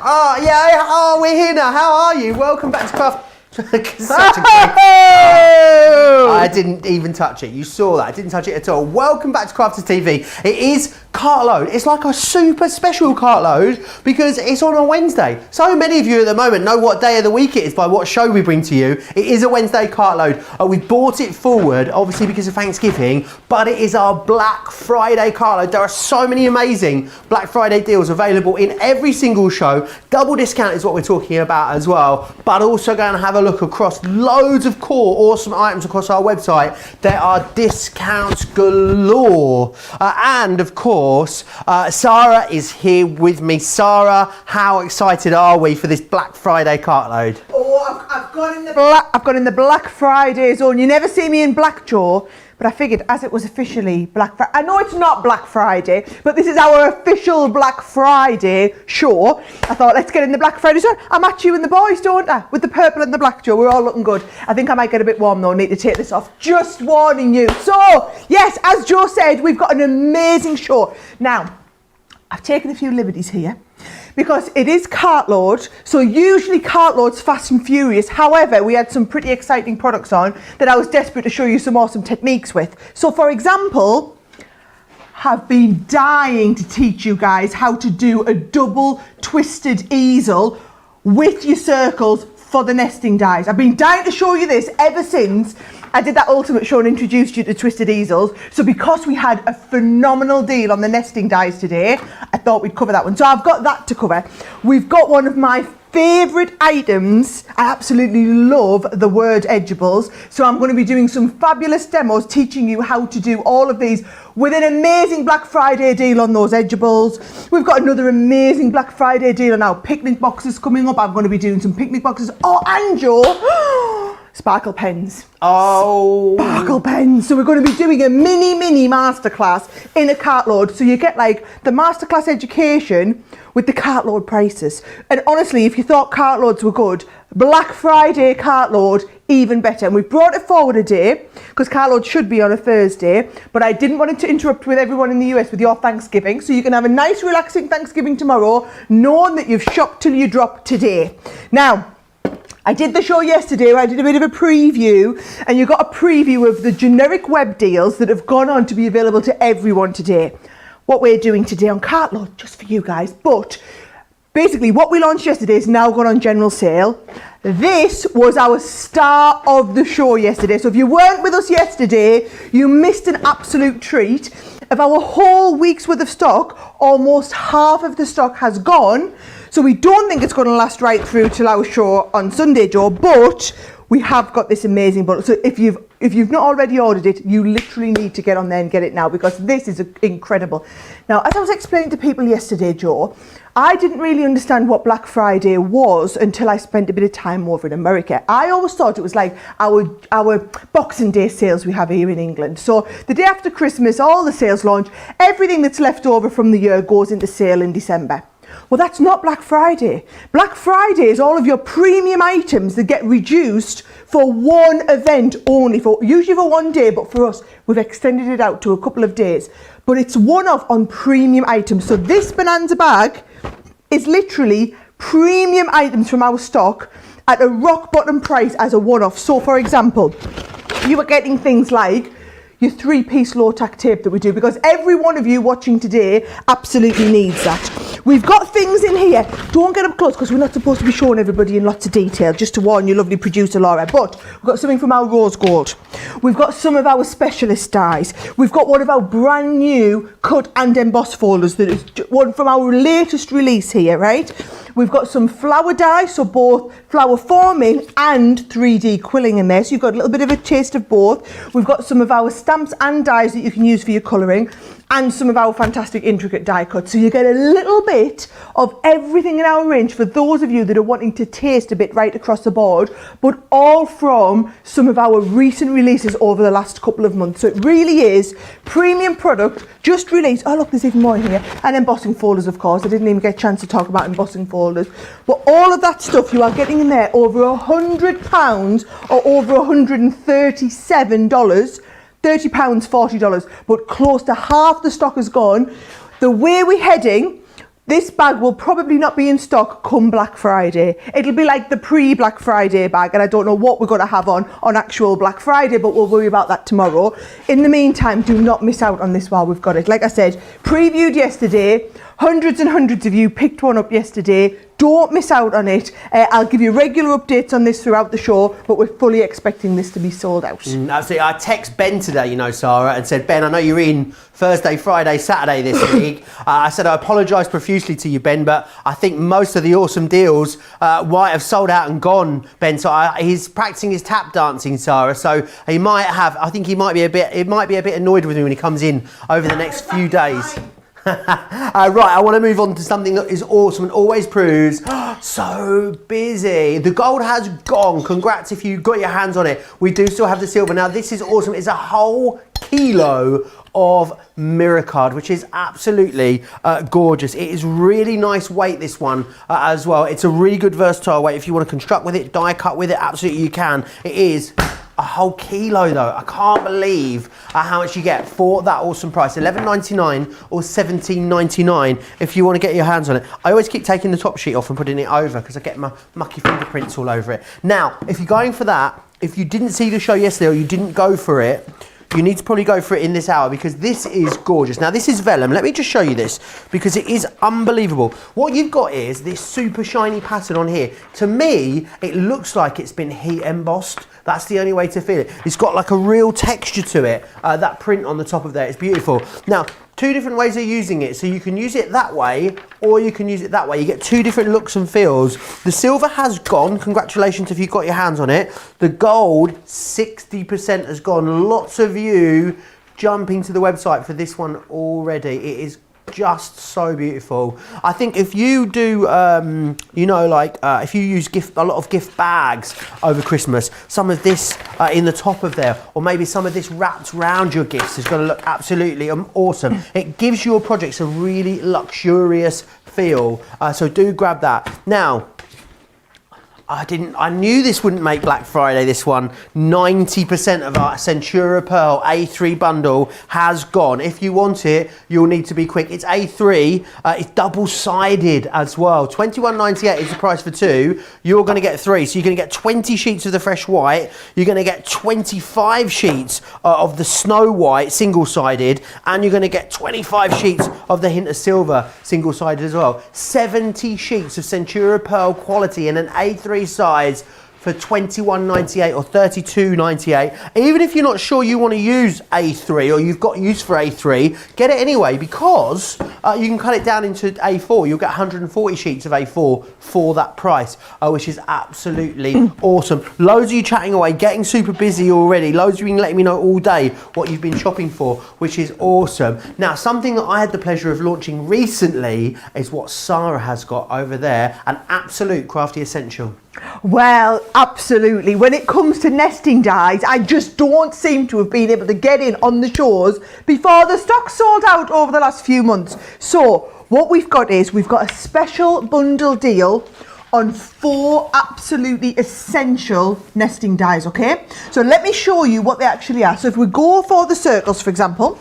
We're here now. How are you? Welcome back to Craft. I didn't even touch it. You saw that. I didn't touch it at all. Welcome back to Crafters TV. It is Cartload. It's like a super special Cartload because it's on a Wednesday. So many of you at the moment know what day of the week it is by what show we bring to you. It is a Wednesday Cartload. We brought it forward, obviously because of Thanksgiving, but it is our Black Friday Cartload. There are so many amazing Black Friday deals available in every single show. Double discount is what we're talking about as well, but also going to have a look across loads of core awesome items across our website. There are discounts galore, and of course Sara is here with me. Sara, how excited are we for this Black Friday Cartload? Oh, I've gone in the Black Friday zone. You never see me in black, Joe. But I figured, as it was officially Black Friday, I know it's not Black Friday, but this is our official Black Friday show. I thought, let's get in the Black Friday zone. I match you and the boys, don't I? With the purple and the black, Joe. We're all looking good. I think I might get a bit warm though. Need to take this off. Just warning you. So, yes, as Joe said, we've got an amazing show. Now, I've taken a few liberties here, because it is Cartload, so usually Cartload's fast and furious. However, we had some pretty exciting products on that I was desperate to show you some awesome techniques with. So for example, I've been dying to teach you guys how to do a double twisted easel with your circles for the nesting dies. I've been dying to show you this ever since I did that ultimate show and introduced you to twisted easels. So because we had a phenomenal deal on the nesting dies today, I thought we'd cover that one. So I've got that to cover. We've got one of my favourite items. I absolutely love the word edgeables. So I'm going to be doing some fabulous demos teaching you how to do all of these with an amazing Black Friday deal on those edgeables. We've got another amazing Black Friday deal on our picnic boxes coming up. I'm going to be doing some picnic boxes. Oh, and Joe, sparkle pens. Oh, sparkle pens. So we're going to be doing a mini masterclass in a Cartload. So you get like the masterclass education with the Cartload prices. And honestly, if you thought Cartloads were good, Black Friday Cartload, even better. And we brought it forward a day because Cartload should be on a Thursday, but I didn't want it to interrupt with everyone in the US with your Thanksgiving. So you can have a nice relaxing Thanksgiving tomorrow, knowing that you've shopped till you drop today. Now, I did the show yesterday where I did a bit of a preview, and you got a preview of the generic web deals that have gone on to be available to everyone today. What we're doing today on Cartload, just for you guys, but basically what we launched yesterday is now gone on general sale. This was our star of the show yesterday. So if you weren't with us yesterday, you missed an absolute treat. Of our whole week's worth of stock, almost half of the stock has gone. So we don't think it's going to last right through till our show on Sunday, Joe, but we have got this amazing bundle. So if you've not already ordered it, you literally need to get on there and get it now, because this is incredible. Now, as I was explaining to people yesterday, Joe, I didn't really understand what Black Friday was until I spent a bit of time over in America. I always thought it was like our Boxing Day sales we have here in England. So the day after Christmas, all the sales launch, everything that's left over from the year goes into sale in December. Well, that's not Black Friday. Black Friday is all of your premium items that get reduced for one event only, usually for one day, but for us, we've extended it out to a couple of days. But it's one-off on premium items. So this Bonanza bag is literally premium items from our stock at a rock bottom price as a one-off. So for example, you are getting things like your 3-piece low tack tape that we do, because every one of you watching today absolutely needs that. We've got things in here. Don't get up close because we're not supposed to be showing everybody in lots of detail, just to warn you, lovely producer Laura. But we've got something from our rose gold. We've got some of our specialist dies. We've got one of our brand new cut and emboss folders that is one from our latest release here, right? We've got some flower dies, so both flower forming and 3D quilling in there. So you've got a little bit of a taste of both. We've got some of our stamps and dies that you can use for your colouring, and some of our fantastic intricate die cuts. So you get a little bit of everything in our range for those of you that are wanting to taste a bit right across the board, but all from some of our recent releases over the last couple of months. So it really is premium product, just released. Oh look, there's even more in here. And embossing folders, of course. I didn't even get a chance to talk about embossing folders. But all of that stuff you are getting in there, over £100 or over $137. £30, $40, but close to half the stock is gone. The way we're heading, This bag will probably not be in stock come Black Friday. It'll be like the pre-Black Friday bag, and I don't know what we're going to have on actual Black Friday, but we'll worry about that tomorrow. In the meantime, do not miss out on this while we've got it. Like I said, previewed yesterday, hundreds and hundreds of you picked one up yesterday. Don't miss out on it. I'll give you regular updates on this throughout the show, but we're fully expecting this to be sold out. Absolutely. I text Ben today, you know, Sara, and said, Ben, I know you're in Thursday, Friday, Saturday this week. I said, I apologise profusely to you, Ben, but I think most of the awesome deals might have sold out and gone, Ben. So he's practicing his tap dancing, Sara. So he might have, I think he might be a bit annoyed with me when he comes in over the next few days. Right, I want to move on to something that is awesome and always proves so busy. The gold has gone. Congrats if you got your hands on it. We do still have the silver. Now, this is awesome. It's a whole kilo of mirror card, which is absolutely gorgeous. It is really nice weight, this one as well. It's a really good versatile weight. If you want to construct with it, die cut with it, absolutely you can. It is a whole kilo though. I can't believe how much you get for that awesome price. $11.99 or $17.99 if you want to get your hands on it. I always keep taking the top sheet off and putting it over because I get my mucky fingerprints all over it. Now, if you're going for that, if you didn't see the show yesterday or you didn't go for it, you need to probably go for it in this hour because this is gorgeous. Now, this is vellum. Let me just show you this because it is unbelievable. What you've got is this super shiny pattern on here. To me, it looks like it's been heat embossed. That's the only way to feel it. It's got like a real texture to it. That print on the top of there, it's beautiful. Now, two different ways of using it. So you can use it that way or you can use it that way. You get two different looks and feels. The silver has gone. Congratulations if you got your hands on it. The gold, 60% has gone. Lots of you jumping to the website for this one already. It is just so beautiful. I think if you do, you know, like if you use a lot of gift bags over Christmas, some of this in the top of there, or maybe some of this wrapped around your gifts is going to look absolutely awesome. It gives your projects a really luxurious feel. So do grab that. Now, I knew this wouldn't make Black Friday, this one. 90% of our Centura Pearl A3 bundle has gone. If you want it, you'll need to be quick. It's A3, it's double-sided as well. $21.98 is the price for two. You're gonna get three. So you're gonna get 20 sheets of the fresh white. You're gonna get 25 sheets of the snow white, single-sided, and you're gonna get 25 sheets of the hint of silver, single-sided as well. 70 sheets of Centura Pearl quality and an A3 size for $21.98 or $32.98. Even if you're not sure you want to use A3 or you've got use for A3, get it anyway because you can cut it down into A4. You'll get 140 sheets of A4 for that price, which is absolutely awesome. Loads of you chatting away, getting super busy already. Loads of you letting me know all day what you've been shopping for, which is awesome. Now, something that I had the pleasure of launching recently is what Sara has got over there, an absolute crafty essential. Well, absolutely. When it comes to nesting dies, I just don't seem to have been able to get in on the shows before the stock sold out over the last few months. So what we've got is we've got a special bundle deal on 4 absolutely essential nesting dies, okay? So let me show you what they actually are. So if we go for the circles, for example,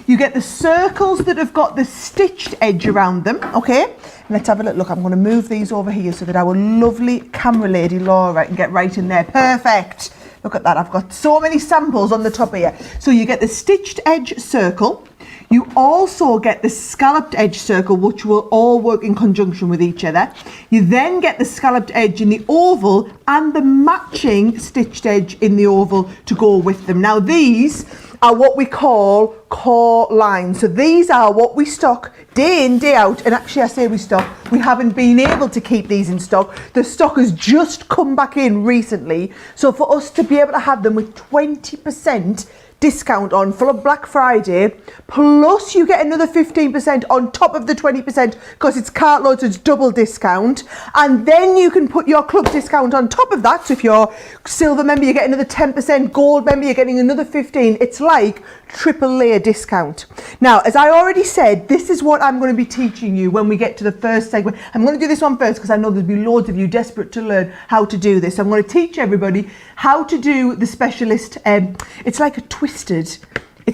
you get the circles that have got the stitched edge around them, okay? Let's have a look. I'm going to move these over here so that our lovely camera lady Laura can get right in there. Perfect. Look at that. I've got so many samples on the top here. So you get the stitched edge circle. You also get the scalloped edge circle, which will all work in conjunction with each other. You then get the scalloped edge in the oval and the matching stitched edge in the oval to go with them. Now these are what we call core lines. So these are what we stock day in, day out. And actually I say we stock, we haven't been able to keep these in stock. The stock has just come back in recently. So for us to be able to have them with 20% discount on for Black Friday, plus you get another 15% on top of the 20% because it's Cartload, so it's double discount, and then you can put your club discount on top of that. So if you're silver member, you get another 10%, gold member, you're getting another 15%. It's like triple layer discount. Now, as I already said, this is what I'm going to be teaching you when we get to the first segment. I'm going to do this one first because I know there'll be loads of you desperate to learn how to do this. I'm going to teach everybody how to do the specialist. It's like a twisted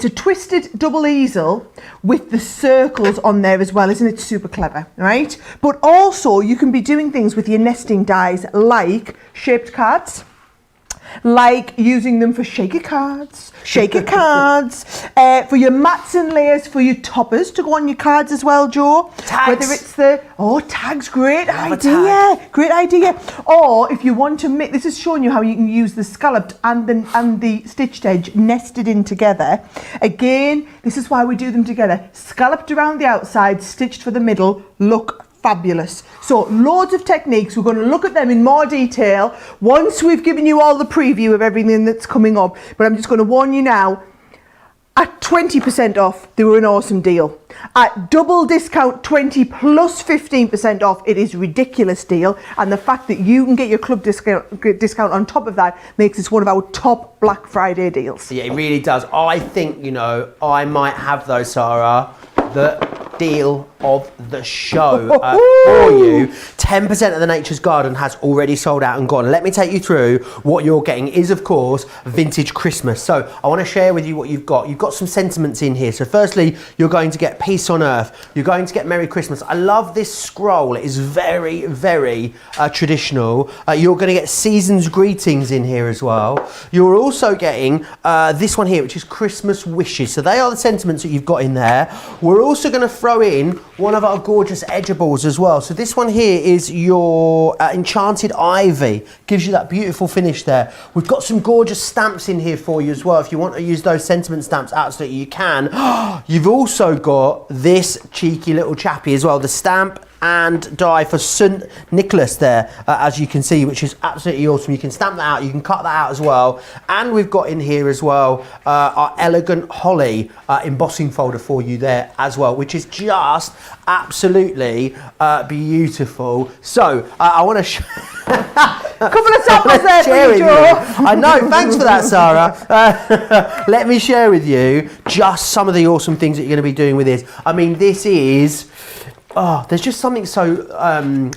it's a twisted double easel with the circles on there as well. Isn't it super clever, right? But also you can be doing things with your nesting dies like shaped cards, like using them for shaker cards, for your mats and layers, for your toppers to go on your cards as well, Joe. Tags. Whether it's the, tags, great Love a idea, great idea. Or if you want to make, this is showing you how you can use the scalloped and the stitched edge nested in together. Again, this is why we do them together. Scalloped around the outside, stitched for the middle, look fabulous. So loads of techniques. We're going to look at them in more detail once we've given you all the preview of everything that's coming up. But I'm just going to warn you now, at 20% off, they were an awesome deal. At double discount, 20 plus 15% off, it is a ridiculous deal. And the fact that you can get your club discount on top of that makes this one of our top Black Friday deals. Yeah, it really does. I think, I might have those, Sara. The deal of the show for you. 10% of the Nature's Garden has already sold out and gone. Let me take you through what you're getting is, of course, vintage Christmas. So I want to share with you what you've got. You've got some sentiments in here. So firstly, you're going to get Peace on Earth. You're going to get Merry Christmas. I love this scroll. It is very, very traditional. You're going to get Season's Greetings in here as well. You're also getting this one here, which is Christmas Wishes. So they are the sentiments that you've got in there. We're also going to throw in one of our gorgeous edgeables as well. So this one here is your Enchanted Ivy. Gives you that beautiful finish there. We've got some gorgeous stamps in here for you as well. If you want to use those sentiment stamps, absolutely you can. You've also got this cheeky little chappy as well. The stamp and die for St. Nicholas there, as you can see, which is absolutely awesome. You can stamp that out, you can cut that out as well. And we've got in here as well our Elegant Holly embossing folder for you there as well, which is just absolutely beautiful. So I want to couple of samples there for you, Joe. I know, thanks for that, Sara. Let me share with you just some of the awesome things that you're going to be doing with this. I mean, this is... there's just something so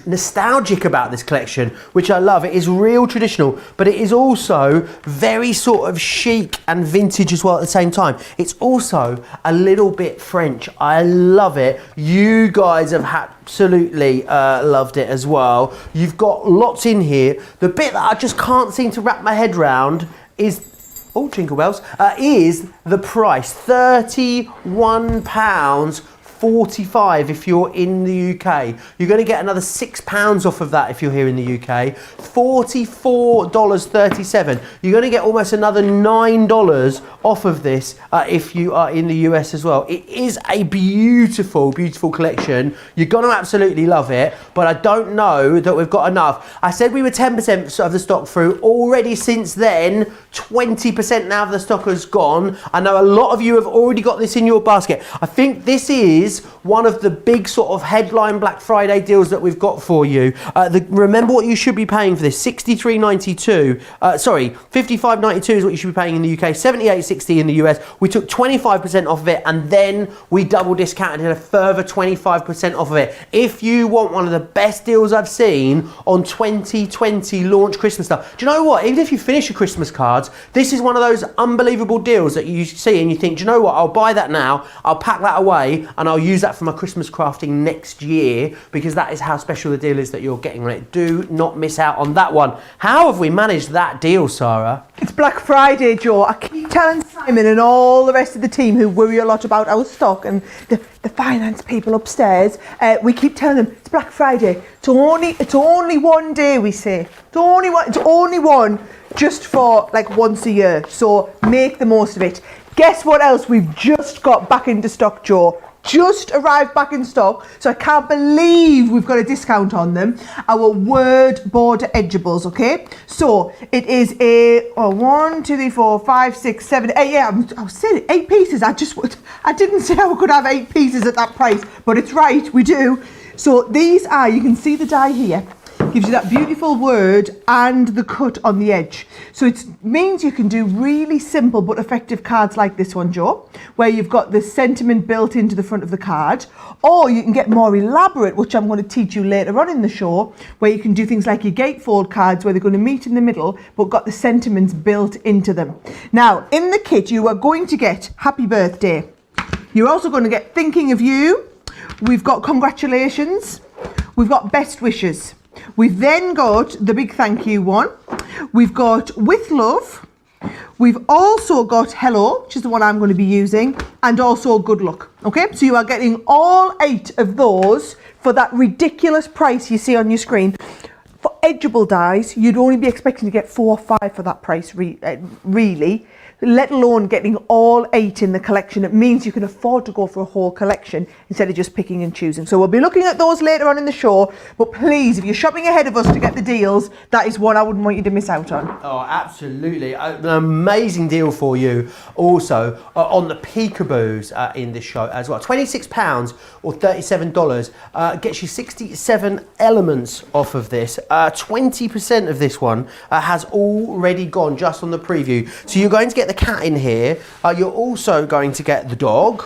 nostalgic about this collection, which I love. It is real traditional, but it is also very sort of chic and vintage as well at the same time. It's also a little bit French. I love it. You guys have absolutely loved it as well. You've got lots in here. The bit that I just can't seem to wrap my head around is... oh, jingle bells, is the price. £31.45 if you're in the UK. You're going to get another £6 off of that if you're here in the UK. $44.37. You're going to get almost another $9 off of this if you are in the US as well. It is a beautiful, beautiful collection. You're going to absolutely love it, but I don't know that we've got enough. I said we were 10% of the stock through. Already since then, 20% now of the stock has gone. I know a lot of you have already got this in your basket. I think this is one of the big sort of headline Black Friday deals that we've got for you. Remember what you should be paying for this. $63.92. $55.92 is what you should be paying in the UK. $78.60 in the US. We took 25% off of it, and then we double discounted it a further 25% off of it. If you want one of the best deals I've seen on 2020 launch Christmas stuff, do you know what? Even if you finish your Christmas cards, this is one of those unbelievable deals that you see and you think, do you know what? I'll buy that now. I'll pack that away and I'll use that for my Christmas crafting next year, because that is how special the deal is that you're getting on it. Do not miss out on that one. How have we managed that deal, Sara? It's Black Friday, Joe. I keep telling Simon and all the rest of the team who worry a lot about our stock and the finance people upstairs, we keep telling them it's Black Friday. It's only one day, we say. It's only one just for like once a year. So make the most of it. Guess what else we've just got back into stock, Joe? Just arrived back in stock, so I can't believe we've got a discount on them. Our word border edgeables, okay? So it is a 1, 2, 3, 4, 5, 6, 7, 8. Yeah, I was saying 8 pieces. I didn't say I could have 8 pieces at that price, but it's right, we do. So these are, you can see the die here. You gives you that beautiful word and the cut on the edge. So it means you can do really simple but effective cards like this one, Joe, where you've got the sentiment built into the front of the card, or you can get more elaborate, which I'm going to teach you later on in the show, where you can do things like your gatefold cards where they're going to meet in the middle but got the sentiments built into them. Now, in the kit, you are going to get Happy Birthday. You're also going to get Thinking of You. We've got Congratulations. We've got Best Wishes. We've then got the big thank you one. We've got With Love. We've also got Hello, which is the one I'm going to be using, and also Good Luck. Okay, so you are getting all 8 of those for that ridiculous price you see on your screen. For edgeable dies, you'd only be expecting to get 4 or 5 for that price, really. Let alone getting all 8 in the collection. It means you can afford to go for a whole collection instead of just picking and choosing. So we'll be looking at those later on in the show, but please, if you're shopping ahead of us to get the deals, that is one I wouldn't want you to miss out on. Oh, absolutely. An amazing deal for you also on the peekaboos in this show as well. £26 or $37 gets you 67 elements off of this. 20% of this one has already gone just on the preview. So you're going to get the cat in here. You're also going to get the dog.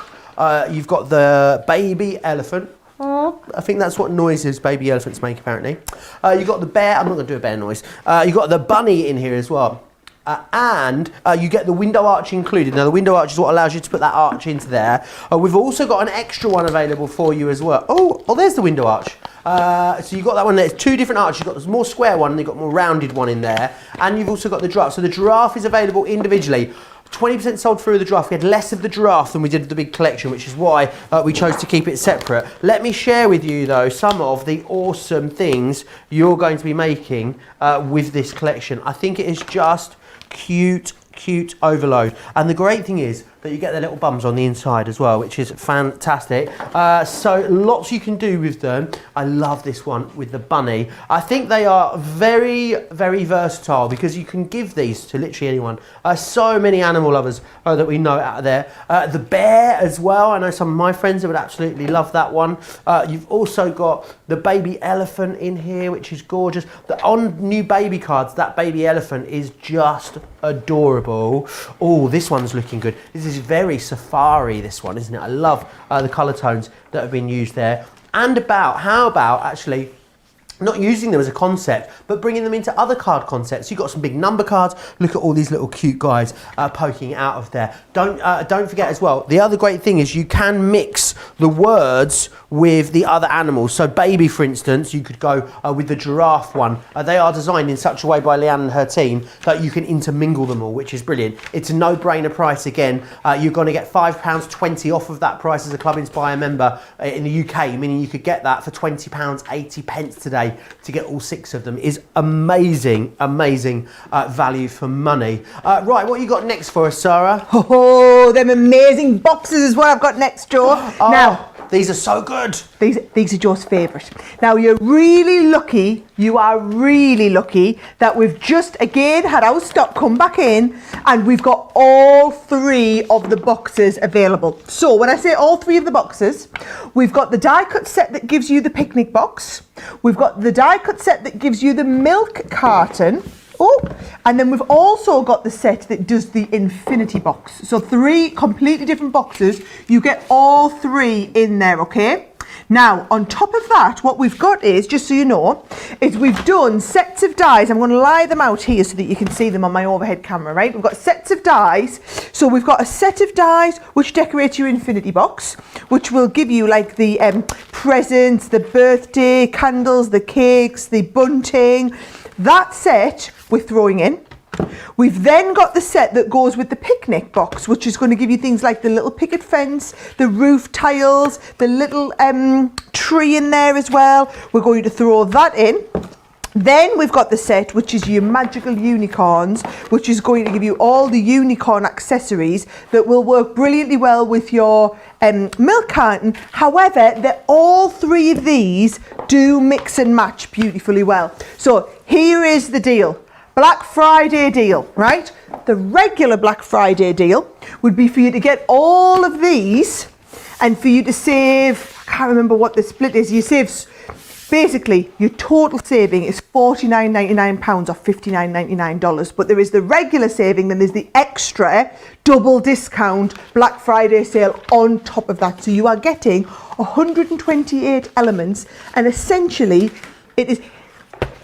You've got the baby elephant. I think that's what noises baby elephants make, apparently. You've got the bear. I'm not going to do a bear noise. You've got the bunny in here as well. And you get the window arch included. Now, the window arch is what allows you to put that arch into there. We've also got an extra one available for you as well. Oh, there's the window arch. So you've got that one there. It's 2 different arches. You've got this more square one and you've got a more rounded one in there. And you've also got the giraffe. So the giraffe is available individually. 20% sold through the giraffe. We had less of the giraffe than we did of the big collection, which is why we chose to keep it separate. Let me share with you, though, some of the awesome things you're going to be making with this collection. I think it is just cute overload. And the great thing is that you get their little bums on the inside as well, which is fantastic. So lots you can do with them. I love this one with the bunny. I think they are very, very versatile because you can give these to literally anyone. So many animal lovers that we know out there. The bear as well. I know some of my friends that would absolutely love that one. You've also got the baby elephant in here, which is gorgeous. On new baby cards, that baby elephant is just adorable. Oh, this one's looking good. This is very safari, this one, isn't it? I love the colour tones that have been used there. And how about actually not using them as a concept, but bringing them into other card concepts. You've got some big number cards. Look at all these little cute guys poking out of there. Don't forget as well, the other great thing is you can mix the words with the other animals. So baby, for instance, you could go with the giraffe one. They are designed in such a way by Leanne and her team that you can intermingle them all, which is brilliant. It's a no-brainer price again. You're going to get £5.20 off of that price as a Club Inspire member in the UK, meaning you could get that for £20.80 today to get all 6 of them. Is amazing value for money. Right, what you got next for us, Sarah? Oh, them amazing boxes is what I've got next, Joe. Now, these are so good. These are Joe's favourite. Now, you're really lucky, you are really lucky that we've just again had our stock come back in and we've got all 3 of the boxes available. So when I say all 3 of the boxes, we've got the die cut set that gives you the picnic box. We've got the die cut set that gives you the milk carton. Oh, and then we've also got the set that does the infinity box. So 3 completely different boxes. You get all 3 in there, okay? Now, on top of that, what we've got is, just so you know, is we've done sets of dies. I'm going to lie them out here so that you can see them on my overhead camera, right? We've got sets of dies. So we've got a set of dies which decorates your infinity box, which will give you like the presents, the birthday candles, the cakes, the bunting. That set we're throwing in. We've then got the set that goes with the picnic box, which is going to give you things like the little picket fence, the roof tiles, the little tree in there as well. We're going to throw that in. Then we've got the set, which is your magical unicorns, which is going to give you all the unicorn accessories that will work brilliantly well with your milk carton. However, all 3 of these do mix and match beautifully well. So here is the deal. Black Friday deal, right? The regular Black Friday deal would be for you to get all of these and for you to save, I can't remember what the split is, you save Basically, your total saving is £49.99 or $59.99. But there is the regular saving, then there's the extra double discount Black Friday sale on top of that. So you are getting 128 elements, and essentially it is,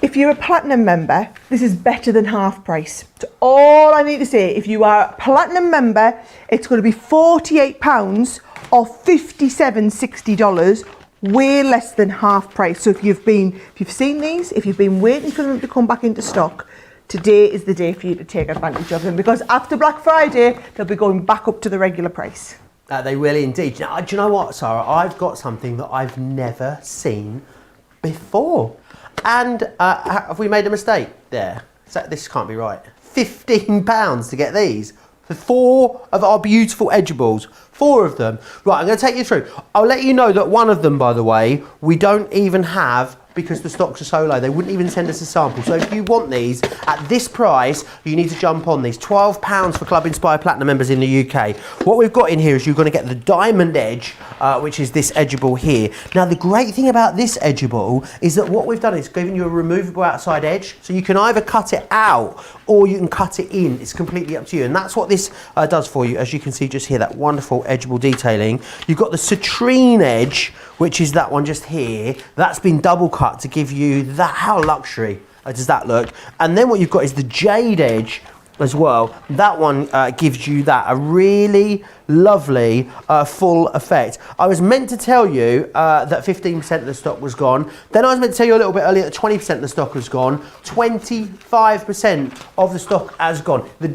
if you're a platinum member, this is better than half price. So all I need to say, if you are a platinum member, it's going to be £48 or $57.60, way less than half price. So if you've seen these, if you've been waiting for them to come back into stock, today is the day for you to take advantage of them, because after Black Friday, they'll be going back up to the regular price. They will indeed. Now, do you know what, Sarah? I've got something that I've never seen before. And have we made a mistake there? This can't be right. £15 to get these. For 4 of our beautiful edgeables. 4 of them. Right, I'm going to take you through. I'll let you know that one of them, by the way, we don't even have, because the stocks are so low. They wouldn't even send us a sample. So if you want these at this price, you need to jump on these. £12 for Club Inspire Platinum members in the UK. What we've got in here is you're going to get the Diamond Edge, which is this edgeable here. Now, the great thing about this edgeable is that what we've done is given you a removable outside edge. So you can either cut it out or you can cut it in. It's completely up to you. And that's what this does for you. As you can see just here, that wonderful edgeable detailing. You've got the citrine edge, which is that one just here. That's been double cut to give you that. How luxury does that look? And then what you've got is the jade edge as well. That one gives you that, a really lovely full effect. I was meant to tell you that 15% of the stock was gone. Then I was meant to tell you a little bit earlier that 20% of the stock was gone. 25% of the stock has gone. The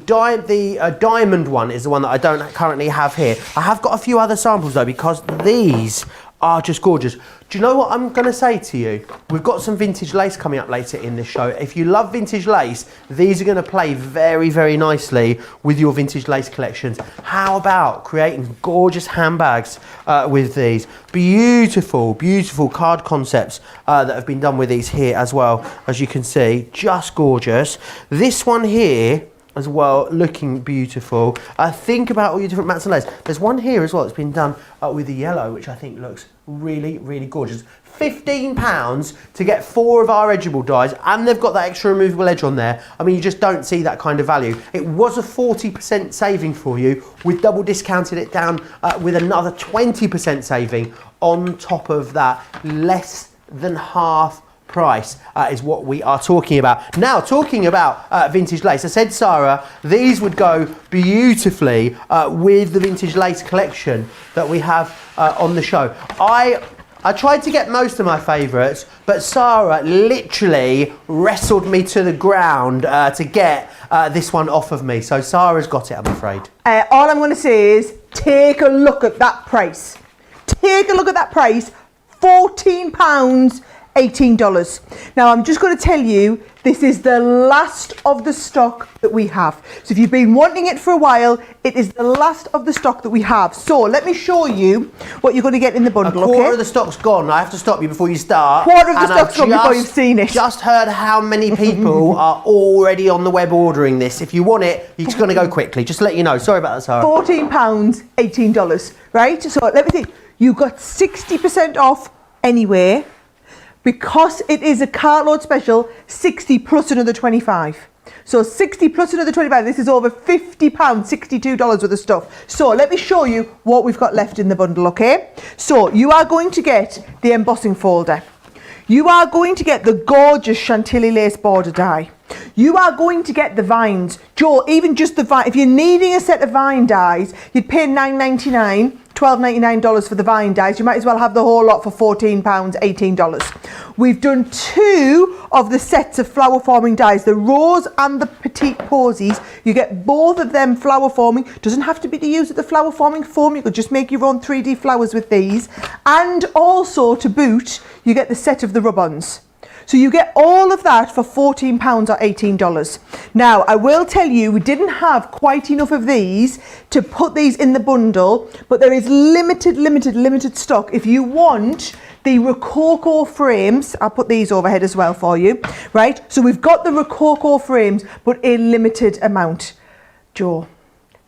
diamond one is the one that I don't currently have here. I have got a few other samples though, because these are just gorgeous. Do you know what I'm going to say to you? We've got some vintage lace coming up later in this show. If you love vintage lace, these are going to play very, very nicely with your vintage lace collections. How about creating gorgeous handbags with these? Beautiful, beautiful card concepts that have been done with these here as well. As you can see, just gorgeous. This one here as well, looking beautiful. Think about all your different mats and layers. There's one here as well that's been done with the yellow, which I think looks really, really gorgeous. £15 to get 4 of our edgeable dies, and they've got that extra removable edge on there. I mean, you just don't see that kind of value. It was a 40% saving for you. We've double discounted it down with another 20% saving on top of that. Less than half price is what we are talking about. Now, talking about vintage lace, I said, Sarah, these would go beautifully with the vintage lace collection that we have on the show. I tried to get most of my favourites, but Sarah literally wrestled me to the ground to get this one off of me. So Sarah's got it, I'm afraid. All I'm going to say is take a look at that price. Take a look at that price. £14. $18. Now I'm just going to tell you, this is the last of the stock that we have. So if you've been wanting it for a while, it is the last of the stock that we have. So let me show you what you're going to get in the bundle. A quarter of the stock's gone. I have to stop you before you start. Quarter of the stock's gone before you've seen it. Just heard how many people are already on the web ordering this. If you want it, you're just going to go quickly. Just to let you know. Sorry about that, Sarah. £14, $18. Right? So let me think. You got 60% off anyway. Because it is a Cartload special, 60 plus another 25. So 60 plus another 25, this is over £50, $62 worth of stuff. So let me show you what we've got left in the bundle, okay? So you are going to get the embossing folder. You are going to get the gorgeous Chantilly lace border die. You are going to get the vines. Joe, even just the vine, if you're needing a set of vine dies, you'd pay $9.99. $12.99 for the vine dies. You might as well have the whole lot for £14, $18. We've done 2 of the sets of flower forming dies, the rose and the petite posies. You get both of them flower forming. Doesn't have to be to use the flower forming foam. You could just make your own 3D flowers with these. And also to boot, you get the set of the rub-ons. So you get all of that for £14 or $18. Now, I will tell you, we didn't have quite enough of these to put these in the bundle, but there is limited stock. If you want the Rococo frames, I'll put these overhead as well for you, right? So we've got the Rococo frames, but a limited amount. Joe,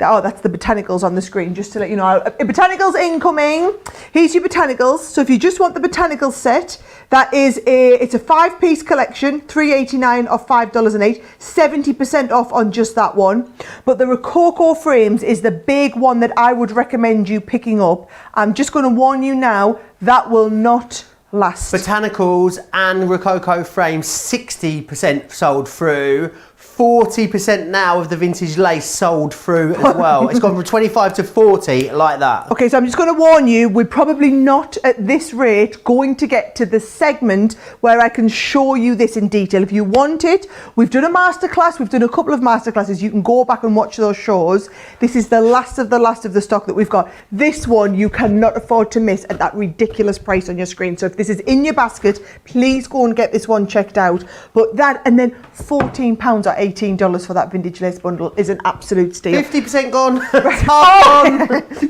Oh, that's the botanicals on the screen, just to let you know. Botanicals incoming. Here's your botanicals. So if you just want the botanicals set, it's a 5-piece collection, $3.89 off $5.08, 70% off on just that one. But the Rococo frames is the big one that I would recommend you picking up. I'm just going to warn you now, that will not last. Botanicals and Rococo frames, 60% sold through. 40% now of the vintage lace sold through as well. It's gone from 25 to 40 like that. Okay, so I'm just going to warn you, we're probably not at this rate going to get to the segment where I can show you this in detail. If you want it, we've done a masterclass, we've done a couple of masterclasses. You can go back and watch those shows. This is the last of the stock that we've got. This one you cannot afford to miss at that ridiculous price on your screen. So if this is in your basket, please go and get this one checked out. But that, and then £14 or $18 for that vintage lace bundle is an absolute steal. 50% gone.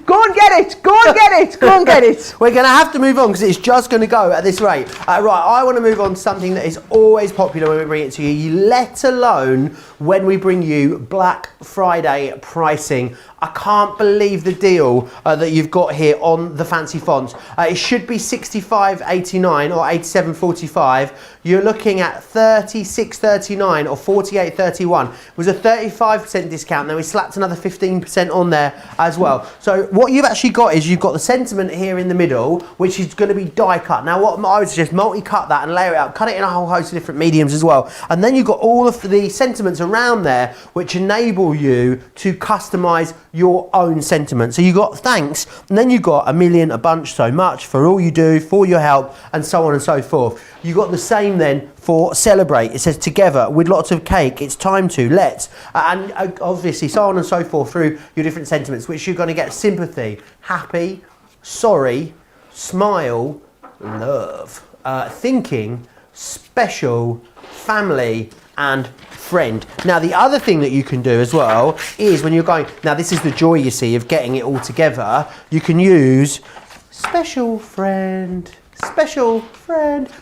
Go and get it. Go and get it. Go and get it. We're going to have to move on because it's just going to go at this rate. Right, I want to move on to something that is always popular when we bring it to you, let alone when we bring you Black Friday pricing. I can't believe the deal that you've got here on the fancy fonts. It should be $65.89 or $87.45. You're looking at $36.39 or $48.31. It was a 35% discount. Then we slapped another 15% on there as well. So what you've actually got is you've got the sentiment here in the middle, which is going to be die cut. Now what I would suggest, multi-cut that and layer it up. Cut it in a whole host of different mediums as well. And then you've got all of the sentiments around there, which enable you to customize your own sentiment. So you got thanks, and then you got a million, a bunch, so much for all you do, for your help, and so on and so forth. You got the same then for celebrate. It says together with lots of cake. It's time to let's, and obviously so on and so forth through your different sentiments, which you're going to get sympathy, happy, sorry, smile, love, thinking, special, family, and friend. Now the other thing that you can do as well is when you're going, now this is the joy you see of getting it all together, you can use special friend,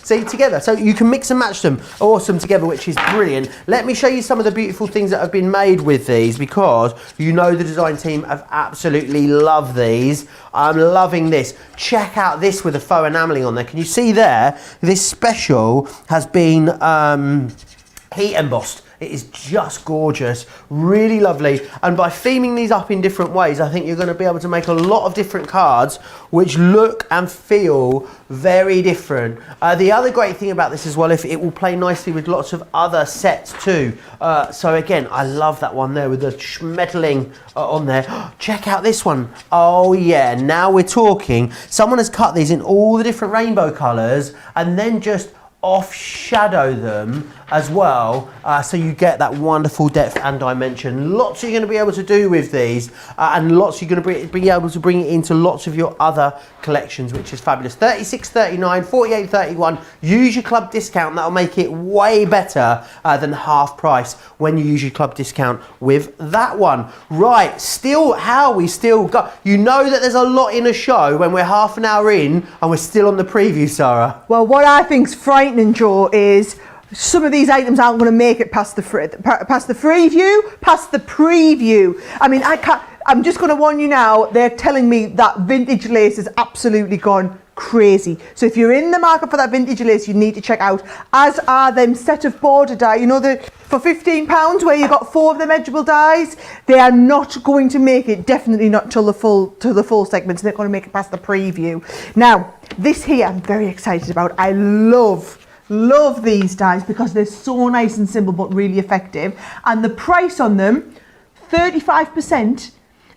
see, together. So you can mix and match them awesome together, which is brilliant. Let me show you some of the beautiful things that have been made with these, because you know the design team have absolutely loved these. I'm loving this. Check out this with the faux enameling on there. Can you see there? This special has been heat embossed. It is just gorgeous, really lovely. And by theming these up in different ways, I think you're going to be able to make a lot of different cards which look and feel very different. The other great thing about this as well, if it will play nicely with lots of other sets too. So again, I love that one there with the schmetterling on there. Check out this one. Oh yeah, now we're talking. Someone has cut these in all the different rainbow colours and then just off shadow them as well, so you get that wonderful depth and dimension. Lots you're going to be able to do with these, and lots you're going to be able to bring it into lots of your other collections, which is fabulous. $36.39, $48.31. Use your club discount. That'll make it way better than half price when you use your club discount with that one. Right, still how we still got. You know that there's a lot in a show when we're half an hour in and we're still on the preview, Sarah. Well, what I think's frightening, Joe, is some of these items aren't going to make it past the preview. I mean, I'm just going to warn you now, they're telling me that vintage lace has absolutely gone crazy. So if you're in the market for that vintage lace, you need to check out, as are them set of border die. You know, for £15 where you got 4 of them edgeable dies, they are not going to make it, definitely not till the full segments. They're going to make it past the preview. Now, this here I'm very excited about. I love these dies because they're so nice and simple but really effective, and the price on them 35%.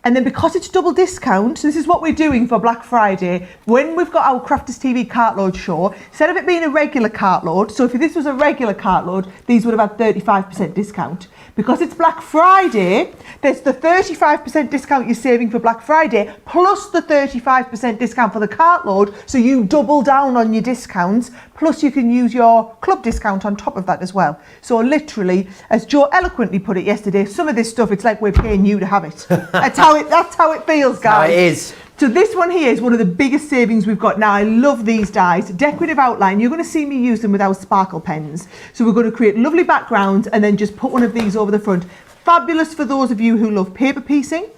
And then because it's double discount, so this is what we're doing for Black Friday. When we've got our Crafters TV Cartload show, instead of it being a regular cartload, so if this was a regular cartload, these would have had 35% discount. Because it's Black Friday, there's the 35% discount you're saving for Black Friday, plus the 35% discount for the cartload, so you double down on your discounts, plus you can use your club discount on top of that as well. So literally, as Joe eloquently put it yesterday, some of this stuff, it's like we're paying you to have it. That's how it feels, guys. No, it is. So this one here is one of the biggest savings we've got. Now, I love these dies. Decorative outline. You're going to see me use them with our sparkle pens. So we're going to create lovely backgrounds and then just put one of these over the front. fabulous for those of you who love paper piecing.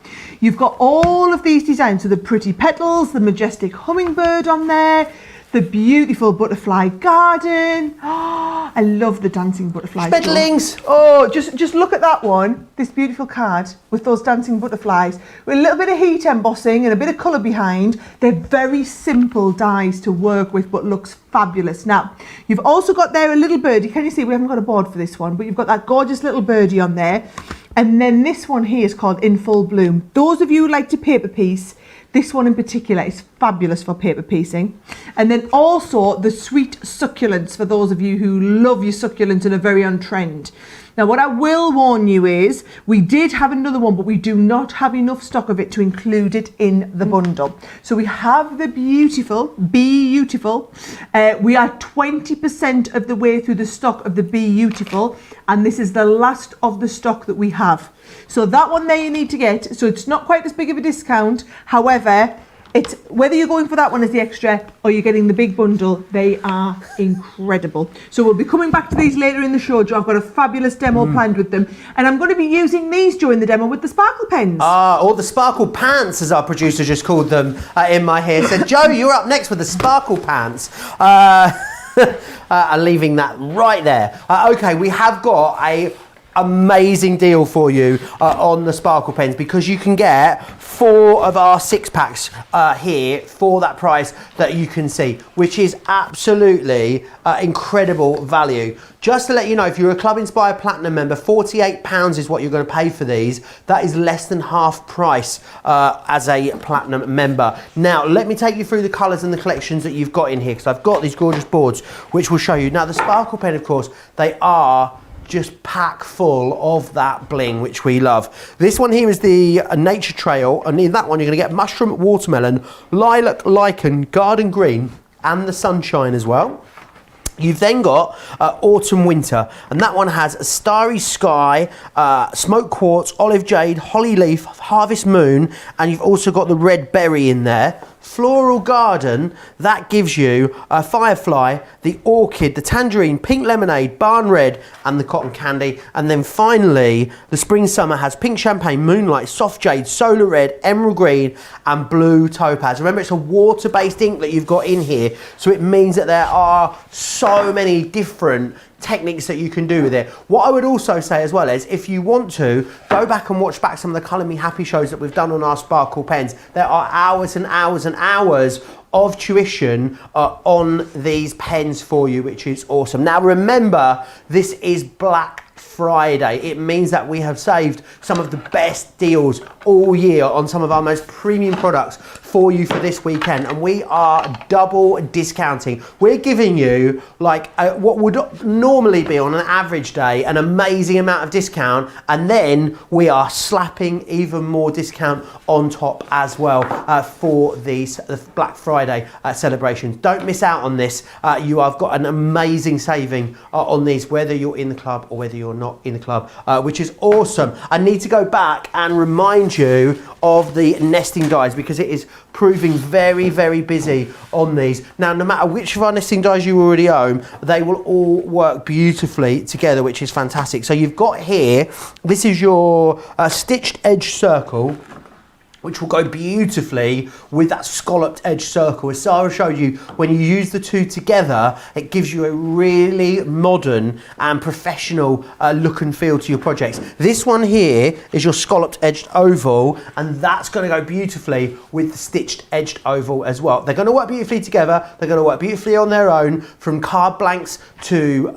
You've got all of these designs, so the pretty petals, the majestic hummingbird on there, the beautiful butterfly garden. Oh, I love the dancing butterflies. Schmetterlings. Oh, just look at that one. This beautiful card with those dancing butterflies with a little bit of heat embossing and a bit of colour behind. They're very simple dies to work with, but looks fabulous. Now, you've also got there a little birdie. Can you see? We haven't got a board for this one, but you've got that gorgeous little birdie on there. And then this one here is called In Full Bloom. Those of you who like to paper piece, this one in particular is fabulous for paper piecing. And then also the sweet succulents for those of you who love your succulents and are very on trend. Now, what I will warn you is we did have another one, but we do not have enough stock of it to include it in the bundle. So we have the beautiful, Beautiful. We are 20% of the way through the stock of the Beautiful, and this is the last of the stock that we have. So that one there you need to get. So it's not quite as big of a discount. However, it's whether you're going for that one as the extra or you're getting the big bundle, they are incredible. So we'll be coming back to these later in the show, Joe. I've got a fabulous demo planned with them. And I'm going to be using these during the demo with the sparkle pens. Or the sparkle pants, as our producer just called them in my hair. Said, Joe, you're up next with the sparkle pants. I'm leaving that right there. Okay, we have got a amazing deal for you on the sparkle pens, because you can get 4 of our 6-packs here for that price that you can see, which is absolutely incredible value. Just to let you know, if you're a Club Inspired Platinum member, £48 is what you're going to pay for these. That is less than half price as a Platinum member. Now, let me take you through the colours and the collections that you've got in here, because I've got these gorgeous boards which will show you. Now, the sparkle pen, of course, they are just pack full of that bling, which we love. This one here is the Nature Trail, and in that one you're going to get mushroom, watermelon, lilac, lichen, garden green, and the sunshine as well. You've then got Autumn Winter, and that one has a Starry Sky, Smoke Quartz, Olive Jade, Holly Leaf, Harvest Moon, and you've also got the Red Berry in there. Floral Garden, that gives you a Firefly, the Orchid, the Tangerine, Pink Lemonade, Barn Red, and the Cotton Candy. And then finally, the Spring Summer has Pink Champagne, Moonlight, Soft Jade, Solar Red, Emerald Green, and Blue Topaz. Remember, it's a water-based ink that you've got in here, so it means that there are so many different techniques that you can do with it. What I would also say as well is, if you want to, go back and watch back some of the Colour Me Happy shows that we've done on our sparkle pens. There are hours and hours and hours of tuition on these pens for you, which is awesome. Now remember, this is Black Friday. It means that we have saved some of the best deals all year on some of our most premium products for you for this weekend, and we are double discounting. We're giving you like what would normally be on an average day an amazing amount of discount, and then we are slapping even more discount on top as well for these Black Friday celebrations. Don't miss out on this. You have got an amazing saving on these, whether you're in the club or whether you're not in the club, which is awesome. I need to go back and remind you of the nesting dies, because it is proving very, very busy on these. Now, no matter which of our nesting dies you already own, they will all work beautifully together, which is fantastic. So you've got here, this is your stitched edge circle, which will go beautifully with that scalloped edge circle. As Sara showed you, when you use the two together, it gives you a really modern and professional look and feel to your projects. This one here is your scalloped edged oval, and that's going to go beautifully with the stitched edged oval as well. They're going to work beautifully together. They're going to work beautifully on their own, from card blanks to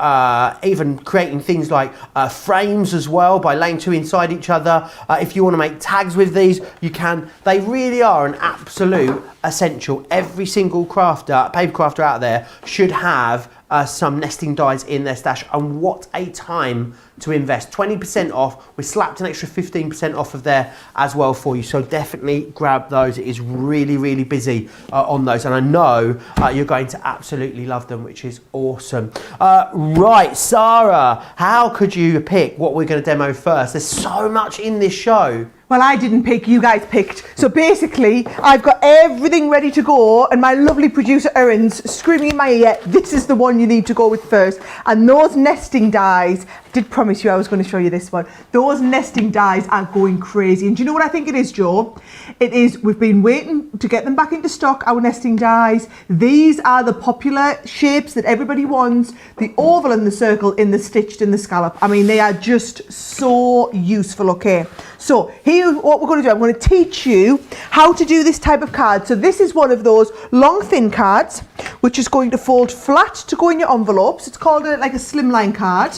even creating things like frames as well by laying two inside each other. If you want to make tags with these, you can. They really are an absolute essential. Every single crafter, paper crafter out there should have some nesting dies in their stash, and what a time to invest. 20% off. We slapped an extra 15% off of there as well for you, so definitely grab those. It is really, really busy on those, and I know you're going to absolutely love them, which is awesome. Right, Sara, how could you pick what we're going to demo first? There's so much in this show. Well, I didn't pick, you guys picked. So basically, I've got everything ready to go, and my lovely producer Erin's screaming in my ear, this is the one you need to go with first. And those nesting dies, I did promise you I was going to show you this one. Those nesting dies are going crazy. And do you know what I think it is, Joe? It is, we've been waiting to get them back into stock, our nesting dies. These are the popular shapes that everybody wants. The oval and the circle in the stitched and the scallop. I mean, they are just so useful, okay? So here, what we're going to do, I'm going to teach you how to do this type of card. So this is one of those long, thin cards, which is going to fold flat to go in your envelopes. It's called like a slimline card.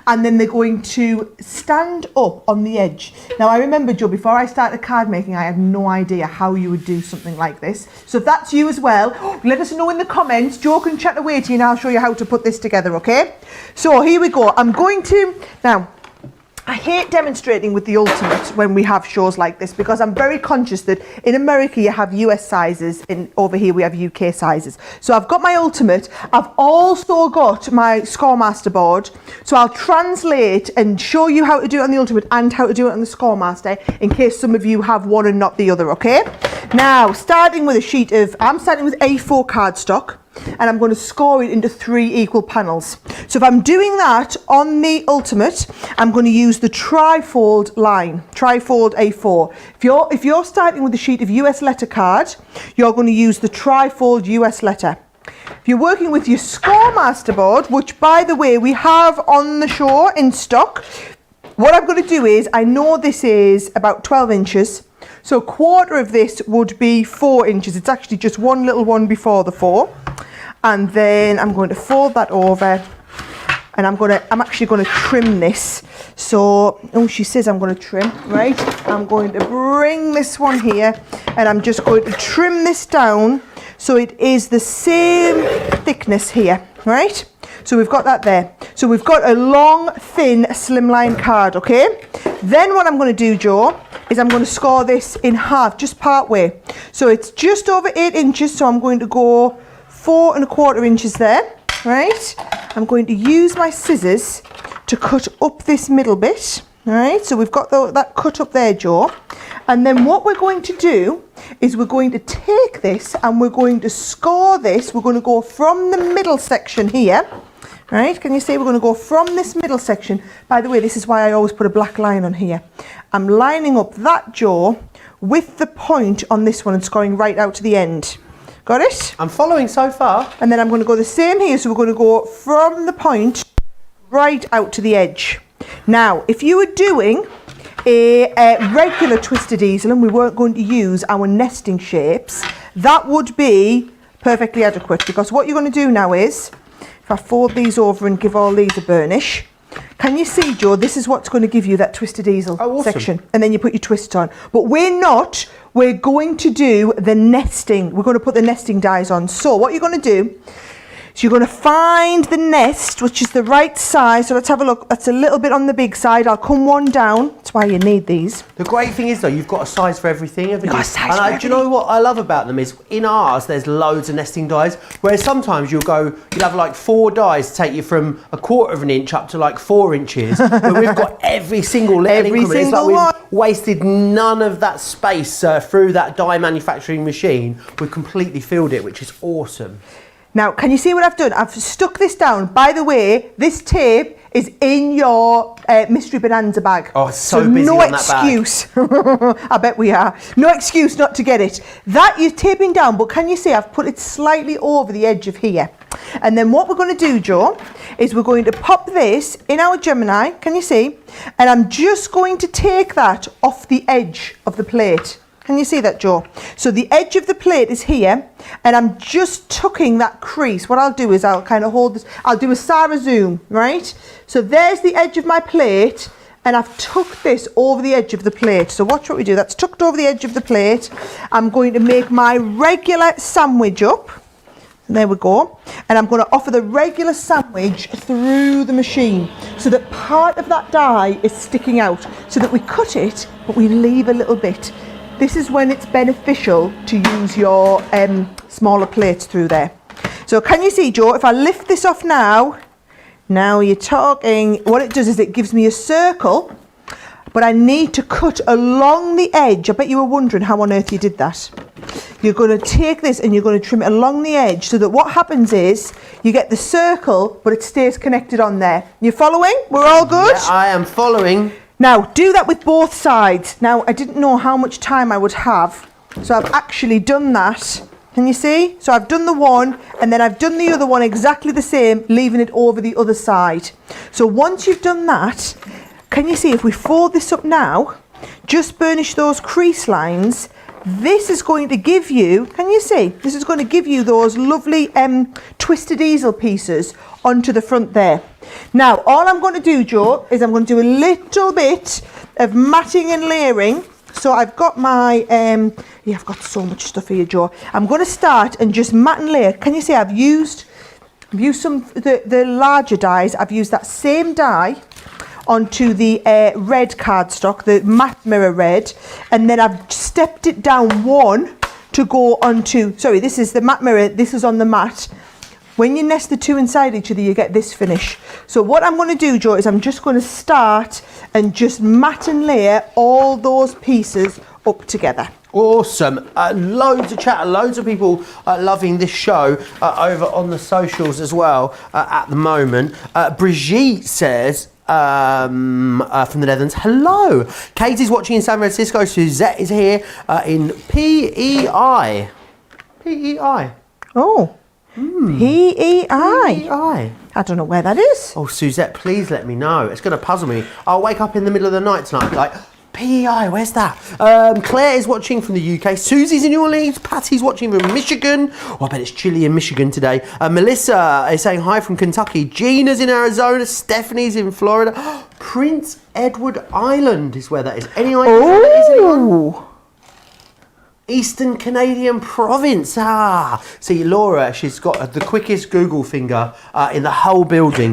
And then they're going to stand up on the edge. Now, I remember, Joe, before I started card making, I had no idea how you would do something like this. So if that's you as well, let us know in the comments. Joe can chat away to you and I'll show you how to put this together, okay? So here we go. I'm going to, now, I hate demonstrating with the Ultimate when we have shows like this because I'm very conscious that in America you have US sizes and over here we have UK sizes. So I've got my Ultimate. I've also got my Scoremaster board. So I'll translate and show you how to do it on the Ultimate and how to do it on the Scoremaster in case some of you have one and not the other, okay? Now, starting with a sheet of, I'm starting with A4 cardstock. And I'm going to score it into 3 equal panels. So if I'm doing that on the Ultimate, I'm going to use the trifold line, trifold A4. If you're starting with a sheet of US letter card, you're going to use the trifold US letter. If you're working with your Scoremaster board, which by the way we have on the show in stock, what I'm going to do is, I know this is about 12 inches. So a quarter of this would be 4 inches. It's actually just one little one before the 4. And then I'm going to fold that over and I'm actually going to trim this. So, oh, she says I'm going to trim, right? I'm going to bring this one here and I'm just going to trim this down so it is the same thickness here, right? So we've got that there. So we've got a long, thin, slimline card, okay? Then what I'm going to do, Joe, is I'm going to score this in half, just part way. So it's just over 8 inches, so I'm going to go 4 1/4 inches there, right? I'm going to use my scissors to cut up this middle bit, right? So we've got that cut up there, Joe. And then what we're going to do is we're going to take this and we're going to score this. We're going to go from the middle section here, right? Can you see we're going to go from this middle section? By the way, this is why I always put a black line on here. I'm lining up that, Joe, with the point on this one and scoring right out to the end. Got it? I'm following so far. And then I'm going to go the same here. So we're going to go from the point right out to the edge. Now, if you were doing a regular twisted easel and we weren't going to use our nesting shapes, that would be perfectly adequate, because what you're going to do now is, if I fold these over and give all these a burnish, can you see, Joe, this is what's going to give you that twisted easel section, and then you put your twist on. But we're going to do the nesting. We're going to put the nesting dies on. So what you're going to do is you're going to find the nest, which is the right size. So let's have a look. That's a little bit on the big side. I'll come one down. That's why you need these. The great thing is, though, you've got a size for everything, haven't you? Got a size for do you know what I love about them is, in ours, there's loads of nesting dies, whereas sometimes you'll have like 4 dies to take you from 1/4 inch up to like 4 inches, where we've got every single little increment. It's like we've wasted none of that space through that die manufacturing machine. We've completely filled it, which is awesome. Now, can you see what I've done? I've stuck this down. By the way, this tape is in your mystery bonanza bag. Oh, so busy no on that bag. excuse. I bet we are. No excuse not to get it. That is taping down, but can you see I've put it slightly over the edge of here. And then what we're going to do, Joe, is we're going to pop this in our Gemini. Can you see? And I'm just going to take that off the edge of the plate. Can you see that, Joe? So the edge of the plate is here, and I'm just tucking that crease. What I'll do is I'll kind of hold this. I'll do a Sara zoom, right? So there's the edge of my plate, and I've tucked this over the edge of the plate. So watch what we do. That's tucked over the edge of the plate. I'm going to make my regular sandwich up. And there we go. And I'm going to offer the regular sandwich through the machine so that part of that die is sticking out, so that we cut it, but we leave a little bit. This is when it's beneficial to use your smaller plates through there. So can you see, Joe, if I lift this off now you're talking, what it does is it gives me a circle, but I need to cut along the edge. I bet you were wondering how on earth you did that. You're going to take this and you're going to trim it along the edge so that what happens is you get the circle, but it stays connected on there. You following? We're all good? Yeah, I am following. Now, do that with both sides. Now, I didn't know how much time I would have, so I've actually done that. Can you see? So I've done the one, and then I've done the other one exactly the same, leaving it over the other side. So once you've done that, can you see if we fold this up now, just burnish those crease lines, this is going to give you, can you see? This is going to give you those lovely twisted easel pieces onto the front there. Now, all I'm going to do, Joe, is I'm going to do a little bit of matting and layering. So I've got my, I've got so much stuff here, Joe. I'm going to start and just mat and layer. Can you see I've used some, the larger dies. I've used that same die onto the red cardstock, the matte mirror red, and then I've stepped it down one to go onto, sorry, this is the matte mirror, this is on the matte. When you nest the two inside each other, you get this finish. So what I'm going to do, Joe, is I'm just going to start and just mat and layer all those pieces up together. Awesome. Loads of chat, loads of people loving this show over on the socials as well at the moment. Brigitte says, from the Netherlands, hello. Katie's watching in San Francisco. Suzette is here in PEI. PEI. Oh. PEI. PEI. I don't know where that is. Oh, Suzette, please let me know. It's going to puzzle me. I'll wake up in the middle of the night tonight like, PEI, where's that? Claire is watching from the UK. Susie's in New Orleans. Patty's watching from Michigan. Oh, I bet it's chilly in Michigan today. Melissa is saying hi from Kentucky. Gina's in Arizona. Stephanie's in Florida. Prince Edward Island is where that is. Any idea where that is, anyone? Eastern Canadian province. See, Laura, she's got the quickest Google finger in the whole building.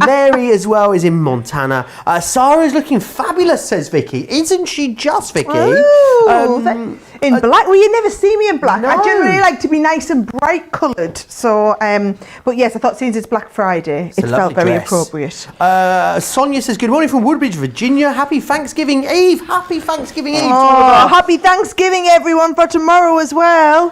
Mary as well is in Montana. Sarah's looking fabulous, says Vicky. Isn't she just, Vicky? In black? Well, you never see me in black. No. I generally like to be nice and bright coloured. So, but yes, I thought since it's Black Friday, it felt very appropriate. Sonia says, good morning from Woodbridge, Virginia. Happy Thanksgiving Eve. Happy Thanksgiving Eve. Happy Thanksgiving, everyone, for tomorrow as well.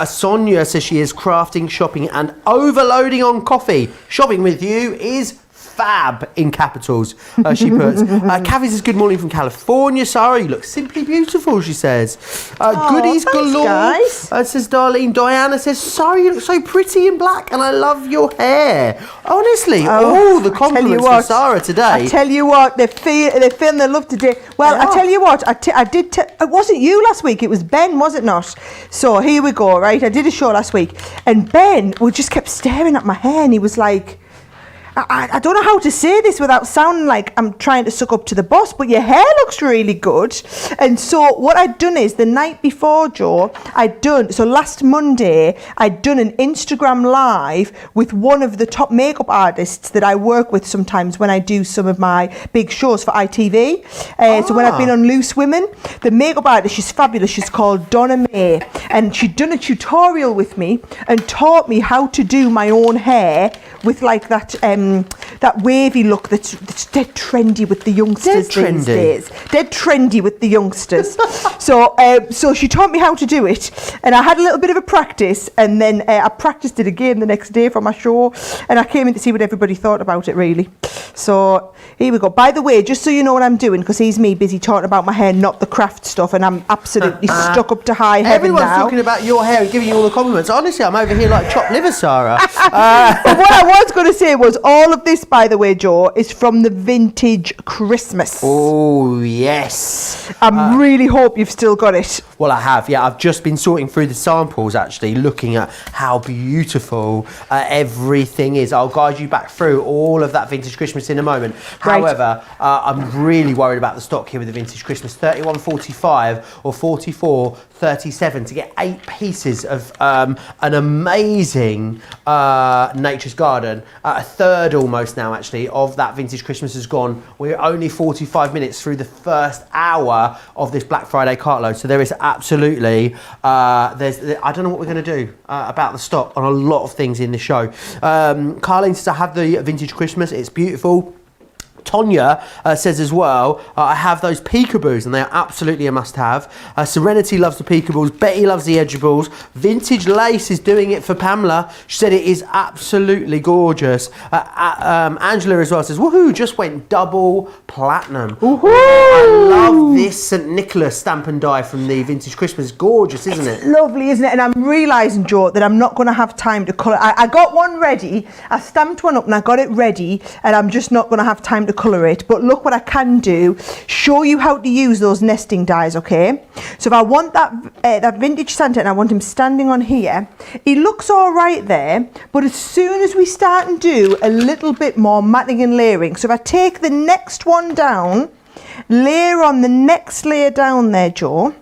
Sonia says she is crafting, shopping and overloading on coffee. Shopping with you is fab in capitals, she puts. Cavi says, good morning from California. Sara, you look simply beautiful, she says. Goodies galore, guys. Says Darlene. Diana says, Sara, you look so pretty in black and I love your hair. Honestly, all the compliments for Sara today. I tell you what, they're feeling their love today. Well, I tell you what, it wasn't you last week, it was Ben, was it not? So here we go, right? I did a show last week and Ben just kept staring at my hair and he was like, I don't know how to say this without sounding like I'm trying to suck up to the boss, but your hair looks really good. And so what I'd done is the night before, Joe, so last Monday, I'd done an Instagram live with one of the top makeup artists that I work with sometimes when I do some of my big shows for ITV. So when I've been on Loose Women, the makeup artist, she's fabulous. She's called Donna May. And she'd done a tutorial with me and taught me how to do my own hair with like that wavy look that's dead trendy with the youngsters these days. Dead trendy with the youngsters. So she taught me how to do it, and I had a little bit of a practice, and then I practiced it again the next day for my show, and I came in to see what everybody thought about it, really. So here we go. By the way, just so you know what I'm doing, because he's me busy talking about my hair, not the craft stuff, and I'm absolutely stuck up to high heaven. Everyone's now. talking about your hair and giving you all the compliments. Honestly, I'm over here like chopped liver, Sara. But what I was going to say was all of this, by the way, Joe, is from the vintage Christmas. Oh, yes. I really hope you've still got it. Well, I have, yeah. I've just been sorting through the samples, actually, looking at how beautiful everything is. I'll guide you back through all of that vintage Christmas in a moment. Right. However, I'm really worried about the stock here with the vintage Christmas. 31.45 or 44.37 to get 8 pieces of an amazing Nature's Garden. A third almost now, actually, of that vintage Christmas has gone. We're only 45 minutes through the first hour of this Black Friday cartload. So there is absolutely, I don't know what we're going to do about the stock on a lot of things in the show. Carlene says, I have the vintage Christmas. It's beautiful. Tonya says as well, I have those peekaboos and they are absolutely a must-have. Serenity loves the peekaboos. Betty loves the edgeables. Vintage Lace is doing it for Pamela. She said it is absolutely gorgeous. Angela as well says, woohoo, just went double platinum. Woohoo! I love this St. Nicholas stamp and die from the Vintage Christmas. Gorgeous, isn't it? Lovely, isn't it? And I'm realising, Joe, that I'm not going to have time to colour. I got one ready. I stamped one up and I got it ready, and I'm just not going to have time to colour it. But look what I can do. Show you how to use those nesting dies, okay? So if I want that vintage Santa and I want him standing on here, he looks all right there. But as soon as we start and do a little bit more matting and layering, so if I take the next one down, layer on the next layer down there, Joe.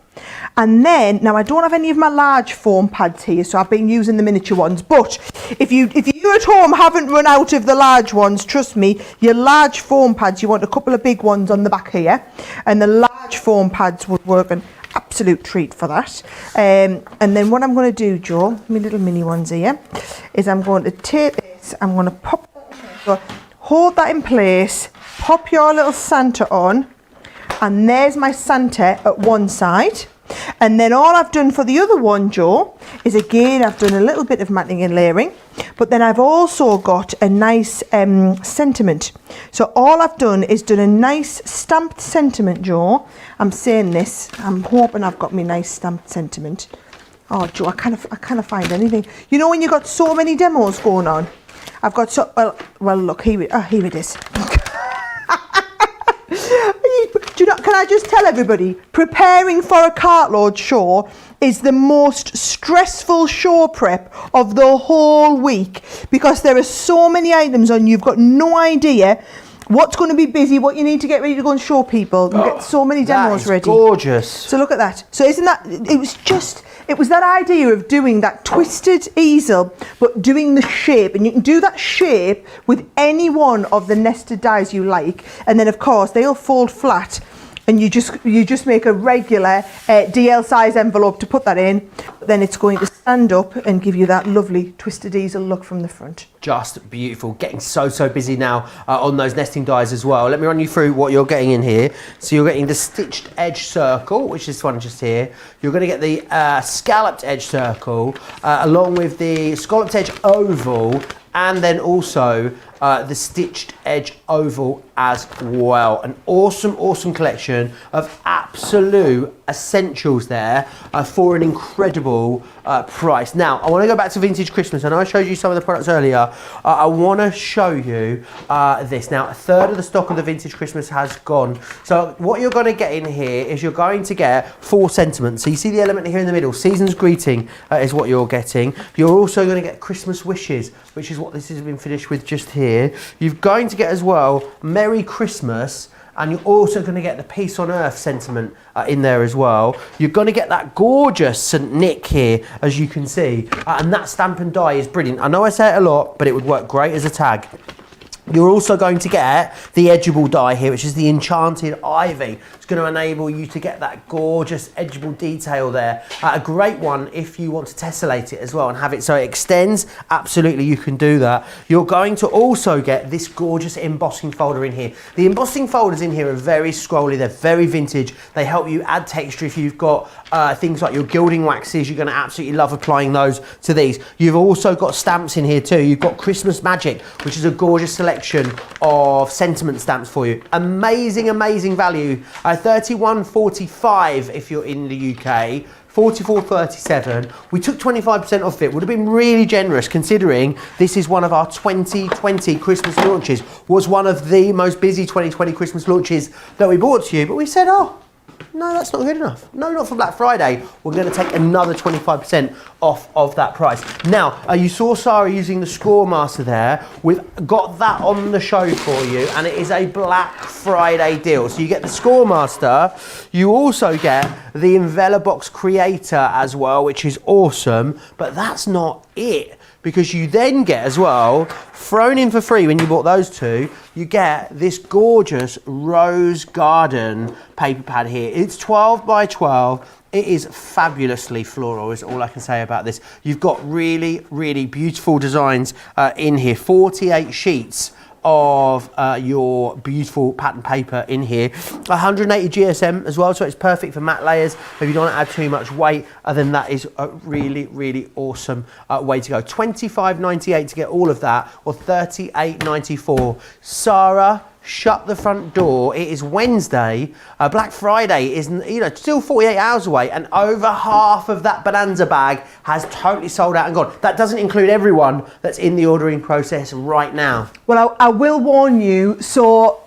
And then, now I don't have any of my large foam pads here, so I've been using the miniature ones. But if you at home haven't run out of the large ones, trust me, your large foam pads, you want a couple of big ones on the back here. And the large foam pads would work an absolute treat for that. And then what I'm going to do, Joe, my little mini ones here, is I'm going to take this, I'm going to pop that in. So hold that in place, pop your little Santa on, and there's my Santa at one side. And then all I've done for the other one, Joe, is again I've done a little bit of matting and layering, but then I've also got a nice sentiment. So all I've done is done a nice stamped sentiment, Joe. I'm saying this, I'm hoping I've got me nice stamped sentiment. Oh, Joe, I can't find anything. You know when you've got so many demos going on? I've got so, well look, here it is. Do you know, can I just tell everybody, preparing for a cartload show is the most stressful show prep of the whole week, because there are so many items on, you've got no idea what's going to be busy, what you need to get ready to go and show people. You get so many demos ready. Gorgeous. So look at that. So isn't that, it was that idea of doing that twisted easel, but doing the shape, and you can do that shape with any one of the nested dies you like, and then of course they'll fold flat, and you just make a regular DL size envelope to put that in. Then it's going to stand up and give you that lovely twisted easel look from the front. Just beautiful. Getting so busy now on those nesting dies as well. Let me run you through what you're getting in here. So you're getting the stitched edge circle, which is this one just here. You're going to get the scalloped edge circle along with the scalloped edge oval, and then also the stitched edge oval as well. An awesome collection of absolute essentials there for an incredible price. Now, I want to go back to Vintage Christmas. I know I showed you some of the products earlier. I want to show you this. Now, a third of the stock of the Vintage Christmas has gone. So what you're going to get in here is you're going to get 4 sentiments. So you see the element here in the middle, Season's Greeting is what you're getting. You're also going to get Christmas Wishes, which is what this has been finished with just here. You're going to get as well Merry Christmas, and you're also going to get the Peace on Earth sentiment in there as well. You're going to get that gorgeous St. Nick here, as you can see, and that stamp and die is brilliant. I know I say it a lot, but it would work great as a tag. You're also going to get the edgeable die here, which is the Enchanted Ivy. It's going to enable you to get that gorgeous edgeable detail there. A great one if you want to tessellate it as well and have it so it extends. Absolutely, you can do that. You're going to also get this gorgeous embossing folder in here. The embossing folders in here are very scrolly. They're very vintage. They help you add texture if you've got things like your gilding waxes. You're going to absolutely love applying those to these. You've also got stamps in here too. You've got Christmas Magic, which is a gorgeous selection of sentiment stamps for you. Amazing value. 31.45 if you're in the UK. 44.37. We took 25% off it. Would have been really generous considering this is one of our 2020 Christmas launches. Was one of the most busy 2020 Christmas launches that we brought to you. But we said, oh, no, that's not good enough. No, not for Black Friday. We're going to take another 25% off of that price. Now, you saw Sara using the Score Master there. We've got that on the show for you, and it is a Black Friday deal. So you get the Score Master. You also get the Envelobox Creator as well, which is awesome. But that's not it, because you then get as well, thrown in for free when you bought those two, you get this gorgeous Rose Garden paper pad here. It's 12 by 12. It is fabulously floral, is all I can say about this. You've got really beautiful designs in here. 48 sheets of your beautiful pattern paper in here. 180 GSM as well, so it's perfect for matte layers. If you don't want to add too much weight, then that is a really, really awesome way to go. $25.98 to get all of that, or $38.94. Sara, shut the front door. It is Wednesday. Black Friday is, still 48 hours away, and over half of that Bonanza bag has totally sold out and gone. That doesn't include everyone that's in the ordering process right now. Well, I will warn you. So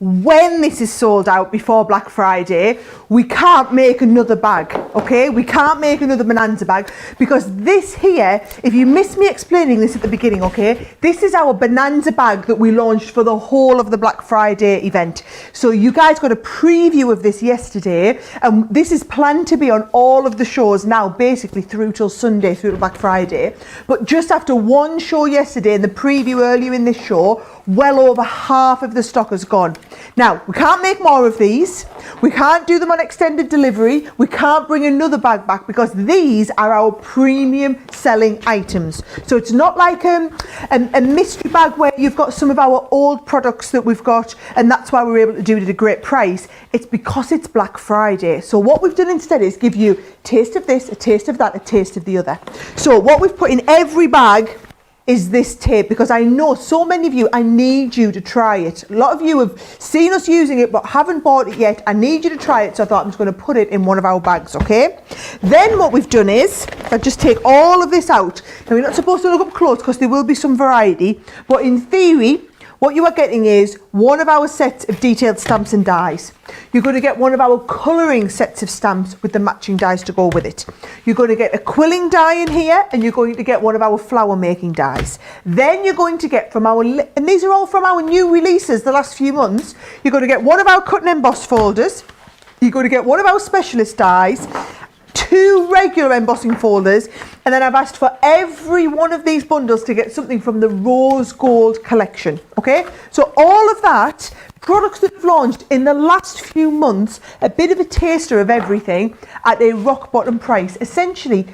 when this is sold out before Black Friday, we can't make another bag, okay? We can't make another Bonanza bag, because this here, if you missed me explaining this at the beginning, okay, this is our Bonanza bag that we launched for the whole of the Black Friday event. So you guys got a preview of this yesterday, and this is planned to be on all of the shows now, basically through till Sunday, through to Black Friday. But just after one show yesterday and the preview earlier in this show, well over half of the stock has gone. Now, we can't make more of these. We can't do them on extended delivery. We can't bring another bag back, because these are our premium selling items. So it's not like a mystery bag where you've got some of our old products that we've got, and that's why we're able to do it at a great price. It's because it's Black Friday. So what we've done instead is give you a taste of this, a taste of that, a taste of the other. So what we've put in every bag is this tape, because I know so many of you, I need you to try it. A lot of you have seen us using it but haven't bought it yet. I need you to try it, so I thought I'm just going to put it in one of our bags, okay? Then what we've done is, I just take all of this out. Now, we're not supposed to look up close because there will be some variety, but in theory, what you are getting is one of our sets of detailed stamps and dies. You're going to get one of our colouring sets of stamps with the matching dies to go with it. You're going to get a quilling die in here, and you're going to get one of our flower making dies. Then you're going to get from our, and these are all from our new releases the last few months, you're going to get one of our cut and emboss folders. You're going to get one of our specialist dies, 2 regular embossing folders, and then I've asked for every one of these bundles to get something from the Rose Gold collection, okay? So all of that, products that have launched in the last few months, a bit of a taster of everything at a rock bottom price. Essentially,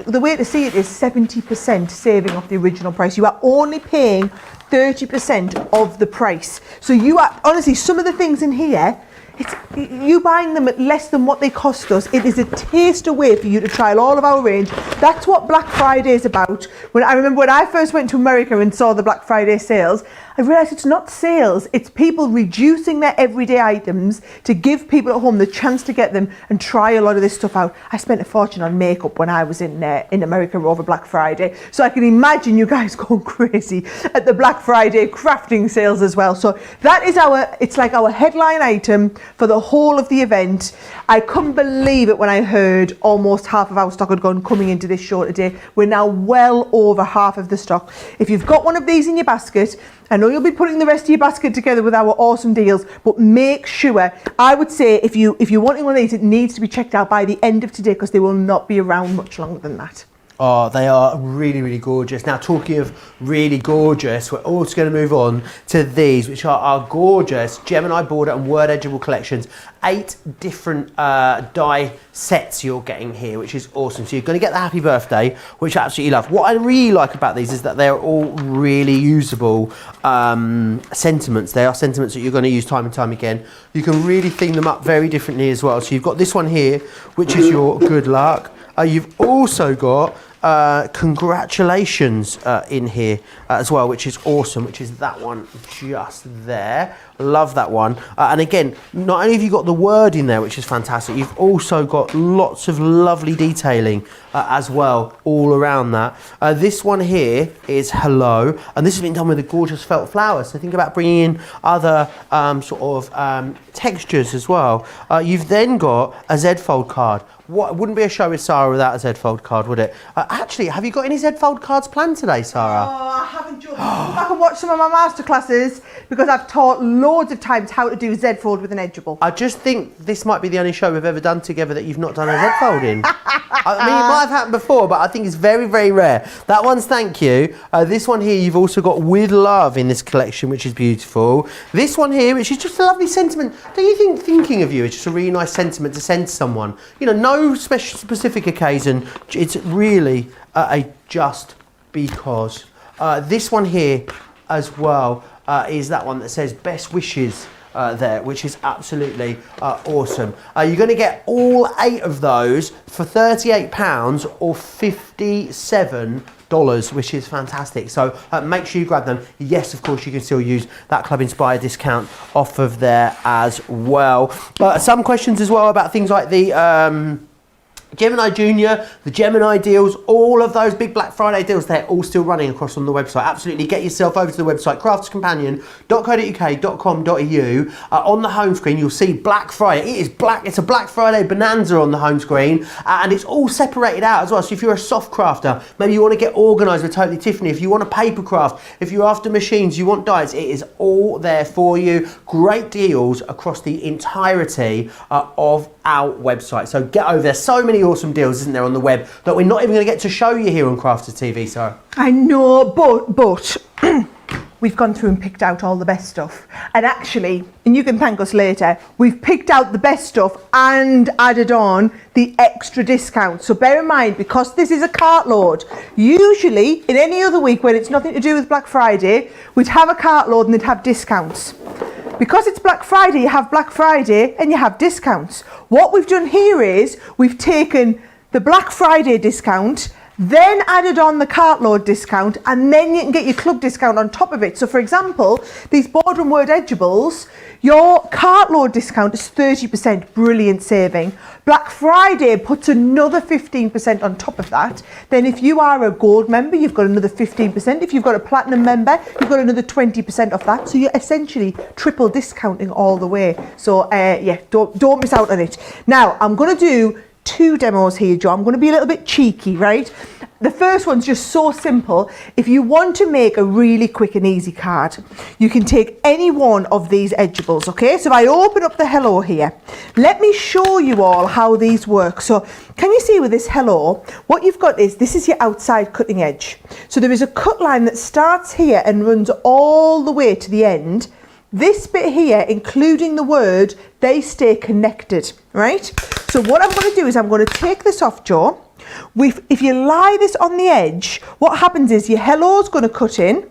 the way to see it is 70% saving off the original price. You are only paying 30% of the price. So you are, honestly, some of the things in here, it's you buying them at less than what they cost us. It is a taste away for you to trial all of our range. That's what Black Friday is about. I remember when I first went to America and saw the Black Friday sales, I realised it's not sales, it's people reducing their everyday items to give people at home the chance to get them and try a lot of this stuff out. I spent a fortune on makeup when I was in America over Black Friday, so I can imagine you guys going crazy at the Black Friday crafting sales as well. So that is it's like our headline item for the whole of the event. I couldn't believe it when I heard almost half of our stock had gone coming into this show today. We're now well over half of the stock. If you've got one of these in your basket, I know you'll be putting the rest of your basket together with our awesome deals, but make sure, I would say if you're wanting one of these, it needs to be checked out by the end of today, because they will not be around much longer than that. Oh, they are really, really gorgeous. Now, talking of really gorgeous, we're also going to move on to these, which are our gorgeous Gemini border and word edgeable collections. 8 different die sets you're getting here, which is awesome. So you're going to get the happy birthday, which I absolutely love. What I really like about these is that they're all really usable sentiments. They are sentiments that you're going to use time and time again. You can really theme them up very differently as well. So you've got this one here, which is your good luck. You've also got congratulations in here as well, which is awesome, which is that one just there. Love that one. And again, not only have you got the word in there, which is fantastic, you've also got lots of lovely detailing as well all around that. This one here is hello, and this has been done with a gorgeous felt flower. So think about bringing in other textures as well. You've then got a Z fold card. What wouldn't be a show with Sara without a Z fold card, would it? Actually, have you got any Z fold cards planned today, Sara? Oh, I haven't, Joe. Go back and watch some of my masterclasses, because I've taught loads of times how to do Z fold with an edgeable. I just think this might be the only show we've ever done together that you've not done a Z fold in. I mean, it might have happened before, but I think it's very, very rare. That one's thank you. This one here, you've also got with love in this collection, which is beautiful. This one here, which is just a lovely sentiment. Don't you think thinking of you is just a really nice sentiment to send to someone? You know, no specific occasion. It's really a just because. This one here, as well is that one that says best wishes there, which is absolutely awesome. You're going to get all 8 of those for £38 or $57, which is fantastic. So make sure you grab them. Yes, of course, you can still use that Club Inspire discount off of there as well. But some questions as well about things like the Gemini Junior, the Gemini deals, all of those big Black Friday deals, they're all still running across on the website. Absolutely, get yourself over to the website, crafterscompanion.co.uk.com.au. On the home screen, you'll see Black Friday. It's a Black Friday bonanza on the home screen, and it's all separated out as well. So if you're a soft crafter, maybe you want to get organised with Totally Tiffany, if you want a paper craft, if you're after machines, you want dies, it is all there for you. Great deals across the entirety of our website. So get over there. So many awesome deals, isn't there, on the web that we're not even going to get to show you here on Crafters TV, Sarah. I know, but we've gone through and picked out all the best stuff. And actually, and you can thank us later, we've picked out the best stuff and added on the extra discount. So bear in mind, because this is a cart load, usually in any other week when it's nothing to do with Black Friday, we'd have a cart load and they'd have discounts. Because it's Black Friday, you have Black Friday and you have discounts. What we've done here is we've taken the Black Friday discount, then added on the Cartload discount, and then you can get your club discount on top of it. So for example, these Boardroom Word Edgeables, your Cartload discount is 30%, brilliant saving. Black Friday puts another 15% on top of that. Then if you are a gold member, you've got another 15%. If you've got a platinum member, you've got another 20% off that. So you're essentially triple discounting all the way. So yeah, don't miss out on it. Now, I'm going to do 2 demos here, Joe. I'm going to be a little bit cheeky, right? The first one's just so simple. If you want to make a really quick and easy card, you can take any one of these edgeables, okay? So if I open up the hello here, let me show you all how these work. So can you see with this hello, what you've got is, this is your outside cutting edge. So there is a cut line that starts here and runs all the way to the end. This bit here, including the word, they stay connected, right? So what I'm going to do is I'm going to take this off, Joe. If you lie this on the edge, what happens is your hello's going to cut in,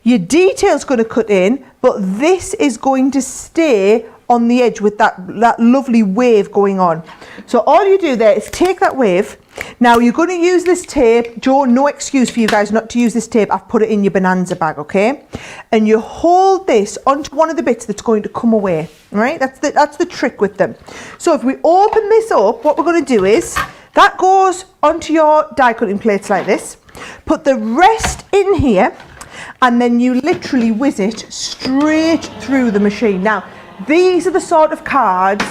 your detail's going to cut in, but this is going to stay on the edge with that lovely wave going on. So all you do there is take that wave. Now you're going to use this tape. Joe, no excuse for you guys not to use this tape. I've put it in your bonanza bag, okay? And you hold this onto one of the bits that's going to come away, right? That's the trick with them. So if we open this up, what we're going to do is, that goes onto your die cutting plates like this. Put the rest in here, and then you literally whiz it straight through the machine. Now, these are the sort of cards,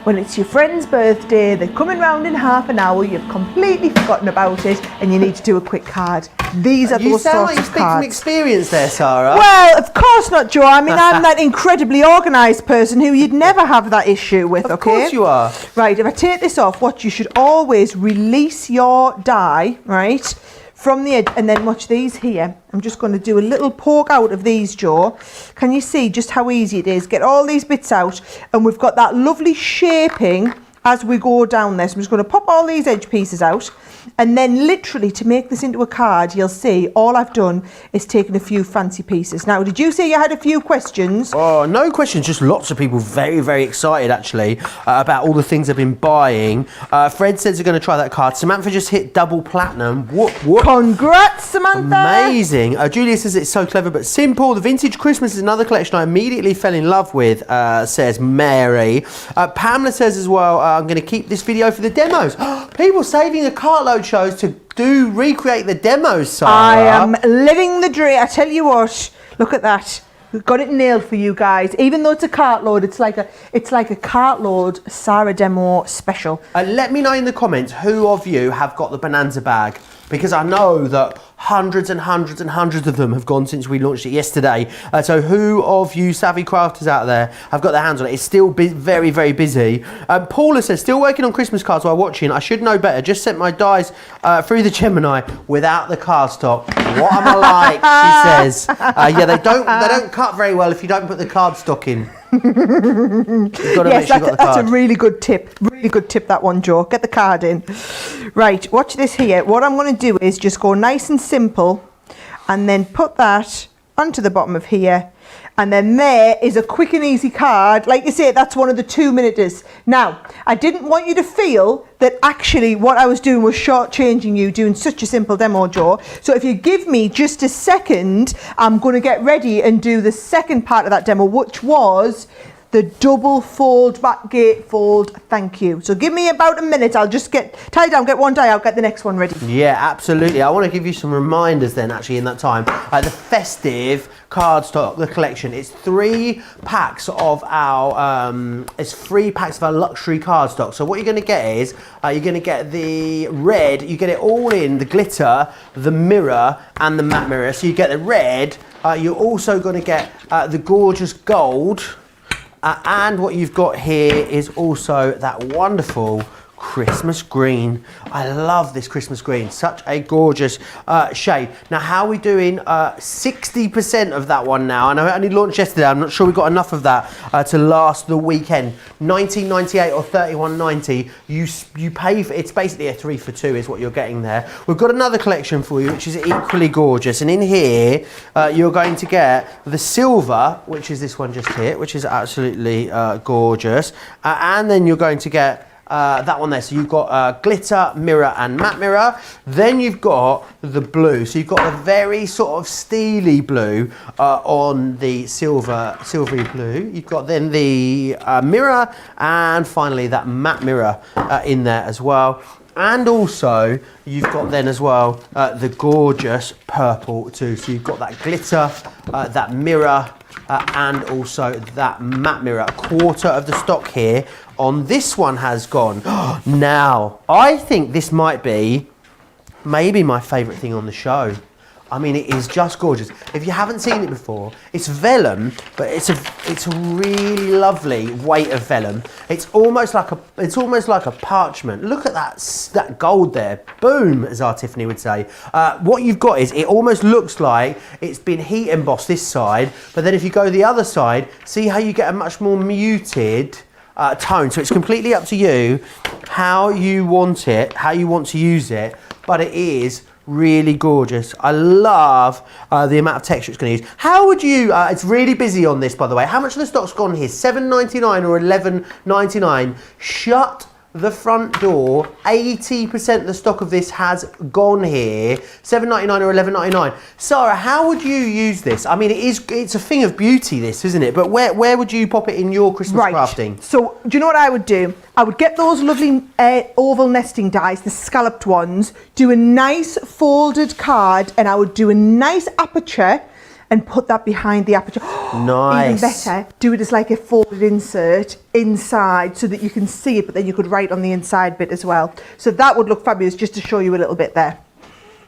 when it's your friend's birthday, they're coming round in half an hour, you've completely forgotten about it, and you need to do a quick card. These are those sorts of cards. You sound like you speak from experience there, Sarah. Well, of course not, Joe. I mean, I'm that incredibly organised person who you'd never have that issue with, okay? Of course you are. Right, if I take this off, what you should always release your die, right, from the edge, and then watch these here. I'm just going to do a little poke out of these, Joe. Can you see just how easy it is? Get all these bits out, and we've got that lovely shaping as we go down there. So I'm just going to pop all these edge pieces out, and then literally to make this into a card, you'll see all I've done is taken a few fancy pieces. Now, did you say you had a few questions? Oh, no questions, just lots of people very, very excited actually about all the things they've been buying. Fred says they're going to try that card. Samantha just hit double platinum. What? Congrats, Samantha. Amazing. Julia says it's so clever but simple. The Vintage Christmas is another collection I immediately fell in love with, says Mary. Pamela says as well, I'm going to keep this video for the demos. People saving the Cartload shows to recreate the demos, Sarah. I am living the dream. I tell you what, look at that. We've got it nailed for you guys. Even though it's a Cartload, it's like a Cartload Sara demo special. Let me know in the comments who of you have got the bonanza bag, because I know that hundreds and hundreds and hundreds of them have gone since we launched it yesterday. So who of you savvy crafters out there have got their hands on it? It's still very, very busy. Paula says, still working on Christmas cards while watching. I should know better. Just sent my dies through the Gemini without the cardstock. What am I like? She says. Yeah, they don't cut very well if you don't put the cardstock in. Yes, that's a really good tip. Really good tip, that one, Joe. Get the card in. Right, watch this here. What I'm going to do is just go nice and simple, and then put that onto the bottom of here. And then there is a quick and easy card. Like you say, that's one of the 2-minuters. Now, I didn't want you to feel that actually what I was doing was shortchanging you doing such a simple demo, Joe. So if you give me just a second, I'm going to get ready and do the second part of that demo, which was the double fold back gatefold thank you. So give me about a minute. I'll just get tied down, get one die out, get the next one ready. Yeah, absolutely. I want to give you some reminders then actually in that time. The festive cardstock, the collection. It's 3 packs of our luxury cardstock. So what you're going to get is you're going to get the red. You get it all in the glitter, the mirror, and the matte mirror. So you get the red. You're also going to get the gorgeous gold. And what you've got here is also that wonderful Christmas green. I love this Christmas green, such a gorgeous shade. Now, how are we doing? 60% of that one now. I know it only launched yesterday. I'm not sure we got enough of that to last the weekend. $19.98 or $31.90. You pay for it's basically a 3 for 2 is what you're getting there. We've got another collection for you, which is equally gorgeous. And in here, you're going to get the silver, which is this one just here, which is absolutely gorgeous. And then you're going to get that one there. So you've got glitter, mirror and matte mirror. Then you've got the blue. So you've got a very sort of steely blue on the silvery blue. You've got then the mirror and finally that matte mirror in there as well. And also you've got then as well the gorgeous purple too. So you've got that glitter, that mirror and also that matte mirror. A quarter of the stock here on this one has gone. Now, I think this might be maybe my favourite thing on the show. I mean, it is just gorgeous. If you haven't seen it before, it's vellum, but it's a really lovely weight of vellum. It's almost like a parchment. Look at that gold there. Boom, as our Tiffany would say. What you've got is it almost looks like it's been heat embossed this side, but then if you go the other side, see how you get a much more muted tone. So it's completely up to you how you want it, how you want to use it, but it is really gorgeous. I love the amount of texture it's going to use. How would you, it's really busy on this by the way, how much of the stock's gone here? $7.99 or $11.99? Shut the front door. 80% of the stock of this has gone here. $7.99 or $11.99. Sara, how would you use this? I mean, it's a thing of beauty, this, isn't it? But where would you pop it in your Christmas crafting? So, do you know what I would do? I would get those lovely oval nesting dies, the scalloped ones, do a nice folded card, and I would do a nice aperture and put that behind the aperture. Nice. Even better, do it as like a folded insert inside so that you can see it, but then you could write on the inside bit as well. So that would look fabulous, just to show you a little bit there.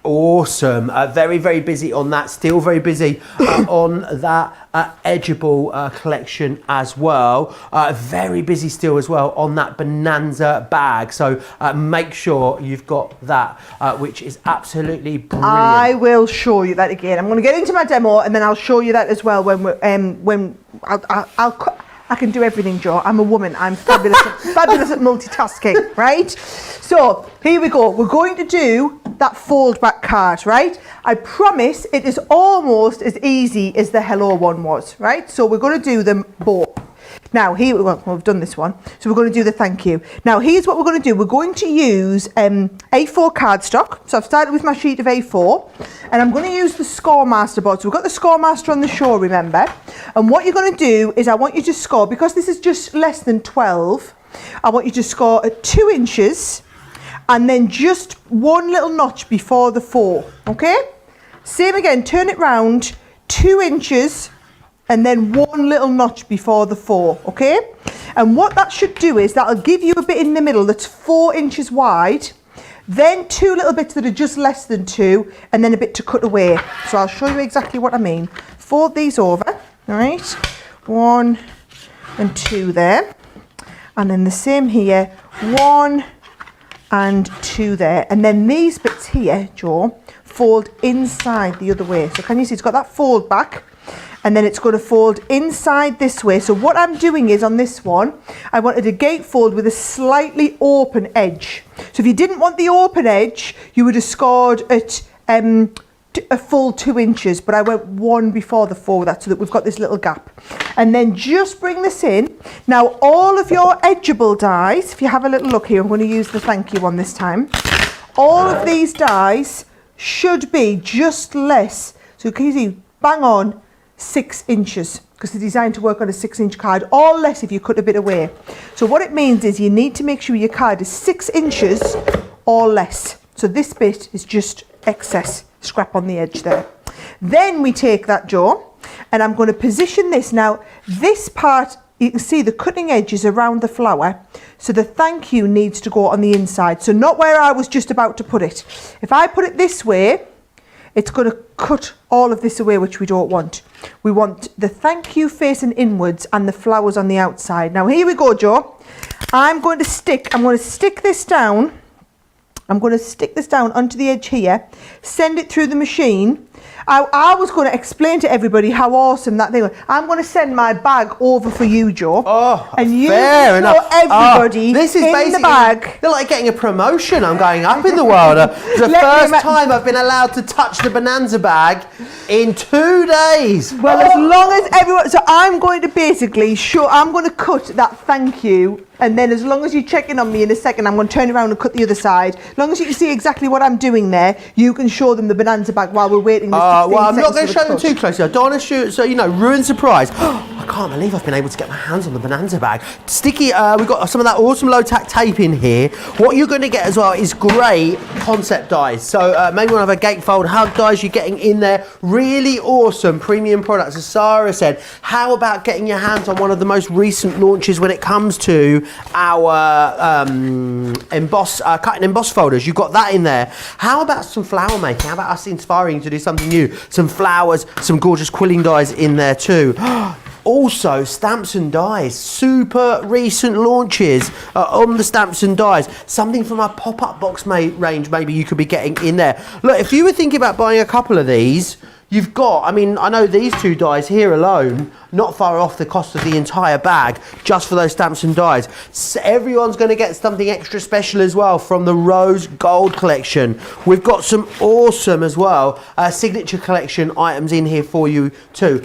Awesome. Very, very busy on that. Still very busy on that Edgeable collection as well. Very busy still as well on that Bonanza bag. So make sure you've got that, which is absolutely brilliant. I will show you that again. I'm going to get into my demo and then I'll show you that as well when I can do everything, Joe. I'm a woman. I'm fabulous, fabulous at multitasking, right? So here we go. We're going to do that fold back card, right? I promise it is almost as easy as the hello one was, right? So we're going to do them both. Now here, well, we've done this one. So we're going to do the thank you. Now here's what we're going to do. We're going to use A4 cardstock. So I've started with my sheet of A4 and I'm going to use the Scoremaster board. So we've got the Scoremaster on the show, remember? And what you're going to do is I want you to score, because this is just less than 12, I want you to score at 2 inches and then just one little notch before the 4, okay? Same again, turn it round, 2 inches and then one little notch before the 4, okay? And what that should do is that'll give you a bit in the middle that's 4 inches wide, then 2 little bits that are just less than 2, and then a bit to cut away. So I'll show you exactly what I mean. Fold these over, all right? 1 and 2 there. And then the same here, 1 and 2 there. And then these bits here, Joe, fold inside the other way. So can you see it's got that fold back? And then it's going to fold inside this way. So what I'm doing is on this one, I wanted a gatefold with a slightly open edge. So if you didn't want the open edge, you would have scored at a full 2 inches, but I went 1 before the 4 with that so that we've got this little gap. And then just bring this in. Now all of your edgeable dies, if you have a little look here, I'm going to use the thank you one this time. All of these dies should be just less, so can you see, bang on 6 inches, because they're designed to work on a 6-inch card, or less if you cut a bit away. So what it means is you need to make sure your card is 6 inches or less. So this bit is just excess scrap on the edge there. Then we take that, Joe, and I'm going to position this. Now this part, you can see the cutting edge is around the flower, so the thank you needs to go on the inside, so not where I was just about to put it. If I put it this way, it's going to cut all of this away, which we don't want. We want the thank you facing inwards and the flowers on the outside. Now here we go, Joe. I'm going to stick this down. I'm going to stick this down onto the edge here, send it through the machine. I was going to explain to everybody how awesome that thing was. I'm going to send my bag over for you, Joe. Oh, and you fair enough. Everybody this is in basically the bag. They're like getting a promotion. I'm going up in the world. It's the first time I've been allowed to touch the Bonanza bag in 2 days. Well, as long as everyone... So I'm going to basically I'm going to cut that thank you, and then as long as you check in on me in a second, I'm going to turn around and cut the other side. As long as you can see exactly what I'm doing there, you can show them the Bonanza bag while we're waiting. Well, I'm not going to show them too closely. I don't want to shoot, so, you know, ruin surprise. I can't believe I've been able to get my hands on the Bonanza bag. Sticky, we've got some of that awesome low-tack tape in here. What you're going to get as well is great concept dies. So maybe one of our gatefold hug dies you're getting in there. Really awesome premium products. As Sara said, how about getting your hands on one of the most recent launches when it comes to our cut and emboss folders? You've got that in there. How about some flower making? How about us inspiring you to do something new? Some flowers, some gorgeous quilling dies in there too. Also, stamps and dies, super recent launches on the stamps and dies. Something from our pop-up box range maybe you could be getting in there. Look, if you were thinking about buying a couple of these, you've got, I mean, I know these 2 dies here alone, not far off the cost of the entire bag, just for those stamps and dies. So everyone's going to get something extra special as well from the Rose Gold collection. We've got some awesome as well signature collection items in here for you too.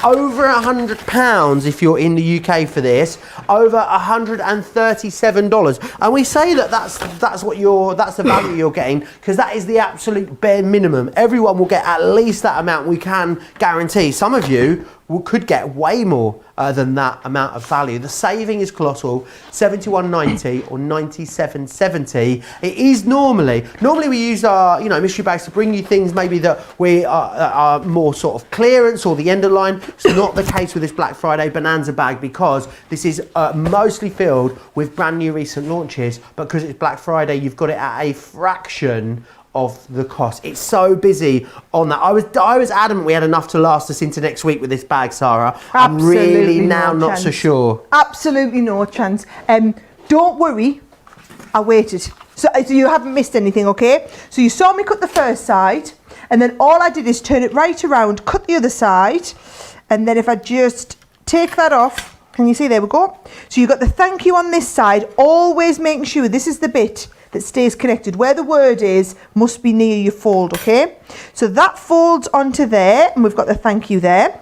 Over £100 if you're in the UK for this, over $137. And we say that that's the value you're getting, because that is the absolute bare minimum. Everyone will get at least that amount, we can guarantee. Some of you could get way more than that amount of value. The saving is colossal, $71.90 or $97.70. It is normally we use our mystery bags to bring you things maybe that we are more sort of clearance or the end of line. It's not the case with this Black Friday Bonanza bag, because this is mostly filled with brand new recent launches, but because it's Black Friday you've got it at a fraction of the cost. It's so busy on that. I was adamant we had enough to last us into next week with this bag, Sara. I'm really now not so sure. Absolutely no chance. Don't worry, I waited. So you haven't missed anything, okay? So you saw me cut the first side, and then all I did is turn it right around, cut the other side, and then if I just take that off, can you see, there we go. So you've got the thank you on this side, always making sure this is the bit that stays connected. Where the word is must be near your fold, okay? So that folds onto there, and we've got the thank you there.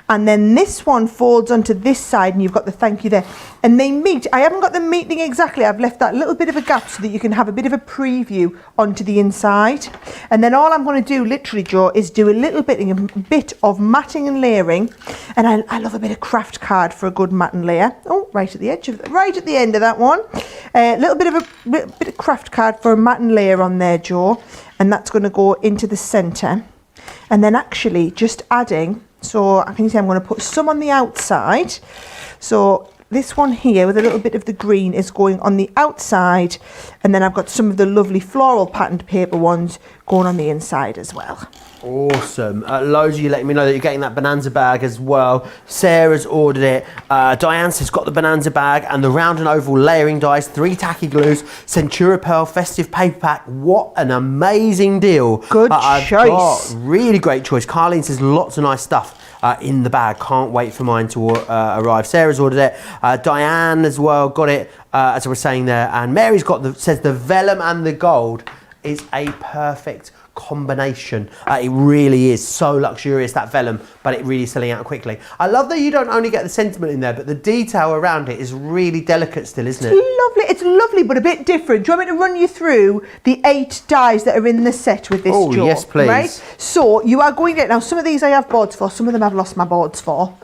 And then this one folds onto this side, and you've got the thank you there. And they meet. I haven't got them meeting exactly. I've left that little bit of a gap so that you can have a bit of a preview onto the inside. And then all I'm going to do, literally, Joe, is do a little bit of matting and layering. And I love a bit of craft card for a good mat and layer. Oh, right at the edge of right at the end of that one. A little bit of craft card for a mat and layer on there, Joe. And that's going to go into the centre. And then actually just adding. So can you see I'm going to put some on the outside. So this one here with a little bit of the green is going on the outside, and then I've got some of the lovely floral patterned paper ones going on the inside as well. Awesome. Loads of you letting me know that you're getting that Bonanza bag as well. Sarah's ordered it. Diane's has got the Bonanza bag and the round and oval layering dies, 3 tacky glues, Centura Pearl festive paper pack. What an amazing deal. Good choice. Really great choice. Carleen says lots of nice stuff in the bag. Can't wait for mine to arrive. Sarah's ordered it. Diane as well got it, as I was saying there. And Mary's got says the vellum and the gold is a perfect combination. It really is so luxurious, that vellum, but it really is selling out quickly. I love that you don't only get the sentiment in there, but the detail around it is really delicate still, isn't it? It's lovely, but a bit different. Do you want me to run you through the 8 dies that are in the set with this Oh, Joe? yes, please. Right? So you are going to get, now some of these I have boards for, some of them I've lost my boards for.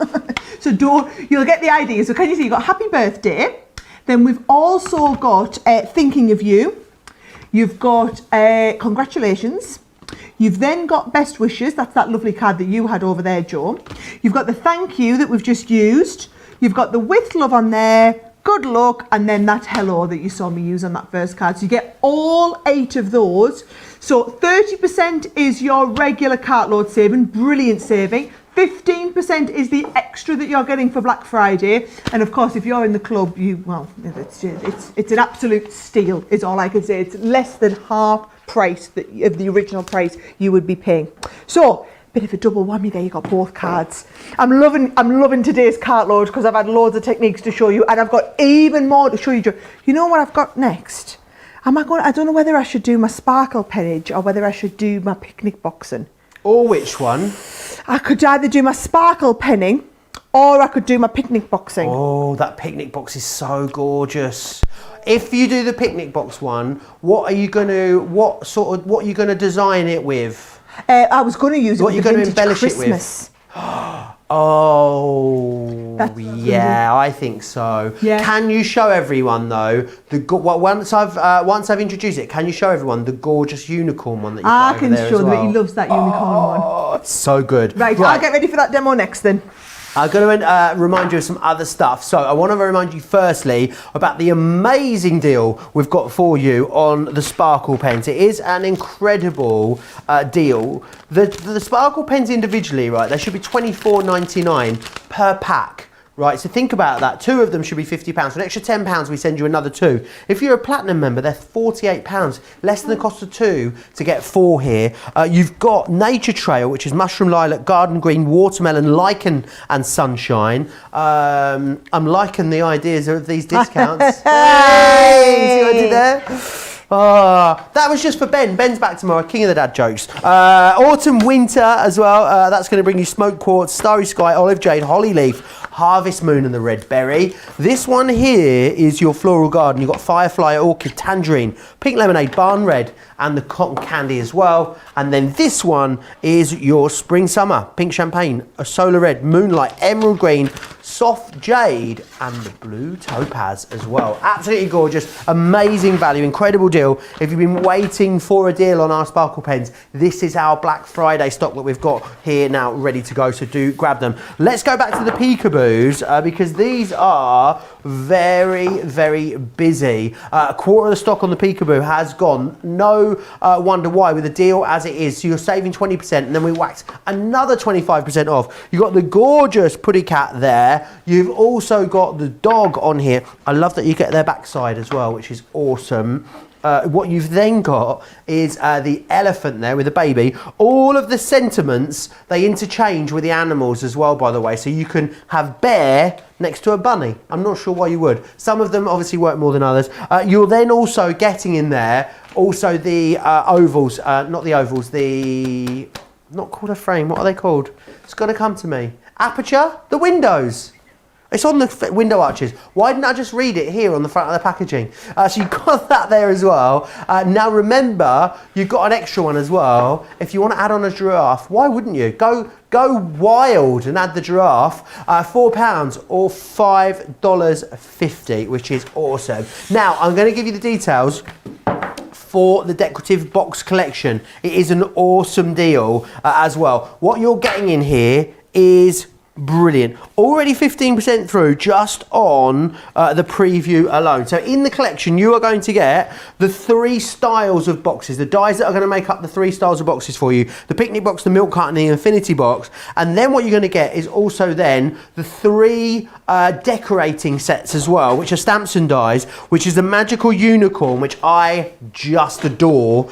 So you'll get the idea. So can you see, you've got Happy Birthday, then we've also got Thinking of You, you've got Congratulations, you've then got Best Wishes, that's that lovely card that you had over there, Joe. You've got the Thank You that we've just used, you've got the With Love on there, Good Luck, and then that Hello that you saw me use on that first card. So you get all 8 of those. So 30% is your regular Cartload saving, brilliant saving. 15% is the extra that you're getting for Black Friday, and of course if you're in the club, it's an absolute steal is all I can say. It's less than half price of the original price you would be paying. So bit of a double whammy there, you got both cards. I'm loving today's Cartload because I've had loads of techniques to show you, and I've got even more to show you. You know what I've got next? I don't know whether I should do my sparkle pennage or whether I should do my picnic boxing. Or which one? I could either do my sparkle penning or I could do my picnic boxing. Oh, that picnic box is so gorgeous. If you do the picnic box one, what are you going to design it with? I was going to use it what with are you the going to embellish Christmas. it with? Oh, yeah, I think so. Yeah. Can you show everyone though once I've introduced it? Can you show everyone the gorgeous unicorn one that you got over there as well? I can show them. He loves that unicorn one. Oh, it's so good. Right, I'll get ready for that demo next then. I'm going to remind you of some other stuff. So I want to remind you firstly about the amazing deal we've got for you on the Sparkle pens. It is an incredible deal. The Sparkle pens individually, right, they should be $24.99 per pack. Right, so think about that. 2 of them should be £50. For an extra £10, we send you another 2. If you're a platinum member, they're £48, less than the cost of 2 to get 4 here. You've got Nature Trail, which is mushroom, lilac, garden green, watermelon, lichen, and sunshine. I'm liking the ideas of these discounts. Hey! See what I did there? That was just for Ben. Ben's back tomorrow, king of the dad jokes. Autumn, winter as well. That's going to bring you smoke quartz, starry sky, olive jade, holly leaf, harvest moon, and the red berry. This one here is your floral garden. You've got firefly, orchid, tangerine, pink lemonade, barn red, and the cotton candy as well. And then this one is your spring summer, pink champagne, a solar red, moonlight, emerald green, soft jade, and the blue topaz as well. Absolutely gorgeous, amazing value, incredible deal. If you've been waiting for a deal on our Sparkle pens, this is our Black Friday stock that we've got here now ready to go, so do grab them. Let's go back to the peekaboos because these are very, very busy. A quarter of the stock on the peekaboo has gone. No wonder why, with the deal as it is. So you're saving 20%, and then we whacked another 25% off. You've got the gorgeous Puddy Cat there. You've also got the dog on here. I love that you get their backside as well, which is awesome. What you've then got is the elephant there with the baby. All of the sentiments, they interchange with the animals as well, by the way. So you can have bear next to a bunny. I'm not sure why you would. Some of them obviously work more than others. You're then also getting in there also the ovals, not the ovals, not called a frame, what are they called? It's going to come to me. Aperture, the windows. It's on the window arches. Why didn't I just read it here on the front of the packaging? So you've got that there as well. Now remember, you've got an extra one as well. If you want to add on a giraffe, why wouldn't you? Go wild and add the giraffe. £4 or $5.50, which is awesome. Now, I'm going to give you the details for the decorative box collection. It is an awesome deal as well. What you're getting in here is brilliant. Already 15% through just on the preview alone. So in the collection, you are going to get the 3 styles of boxes, the dies that are going to make up the 3 styles of boxes for you, the picnic box, the milk carton, and the infinity box. And then what you're going to get is also then the 3 decorating sets as well, which are stamps and dies, which is the magical unicorn, which I just adore.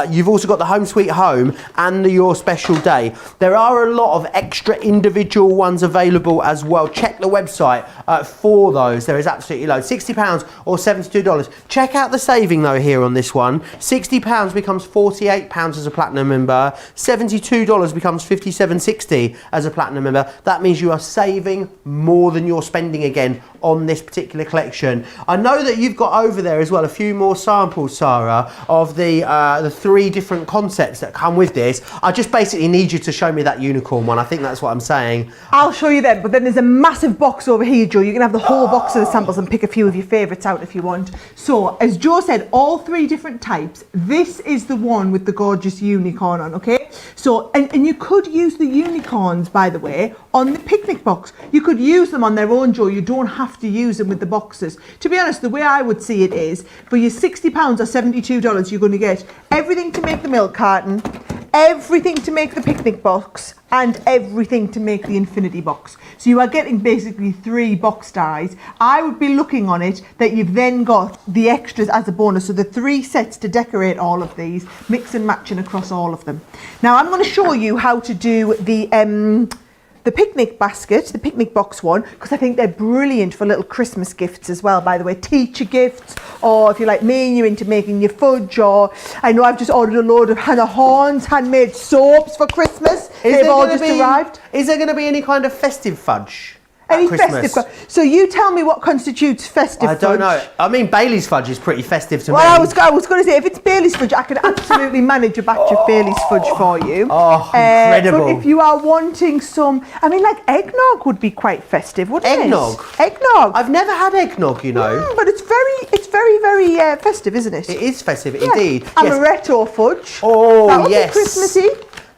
You've also got the home sweet home and the your special day. There are a lot of extra individual ones refunds available as well. Check the website for those. There is absolutely loads. £60 or $72. Check out the saving though here on this one. £60 becomes £48 as a platinum member. $72 becomes $57.60 as a platinum member. That means you are saving more than you're spending again on this particular collection. I know that you've got over there as well a few more samples, Sara, of the 3 different concepts that come with this. I just basically need you to show me that unicorn one. I think that's what I'm saying. I'll show you then, but then there's a massive box over here, Joe. You can have the whole box of the samples and pick a few of your favourites out if you want. So, as Joe said, all 3 different types. This is the one with the gorgeous unicorn on, okay? So, and you could use the unicorns, by the way, on the picnic box. You could use them on their own, Joe. You don't have to use them with the boxes. To be honest, the way I would see it is, for your £60 or $72, you're going to get everything to make the milk carton, everything to make the picnic box, and everything to make the infinity box. So you are getting basically 3 box dies. I would be looking on it that you've then got the extras as a bonus. So the 3 sets to decorate all of these, mix and matching across all of them. Now I'm going to show you how to do the picnic basket, the picnic box one, because I think they're brilliant for little Christmas gifts as well, by the way, teacher gifts, or if you're like me and you're into making your fudge, or I know I've just ordered a load of Hannah Horn's handmade soaps for Christmas. They've all just arrived. Is there going to be any kind of festive fudge? Any festive? So you tell me what constitutes festive fudge. I don't know. I mean, Bailey's fudge is pretty festive to me. Well, I was going to say, if it's Bailey's fudge, I could absolutely manage a batch of Bailey's fudge for you. Oh, incredible. But if you are wanting some, I mean, like eggnog would be quite festive, wouldn't Eggnog? it? Eggnog. I've never had eggnog, you know. But it's very festive, isn't it? It is festive, indeed. Amaretto fudge. Oh, that would yes. be Christmassy.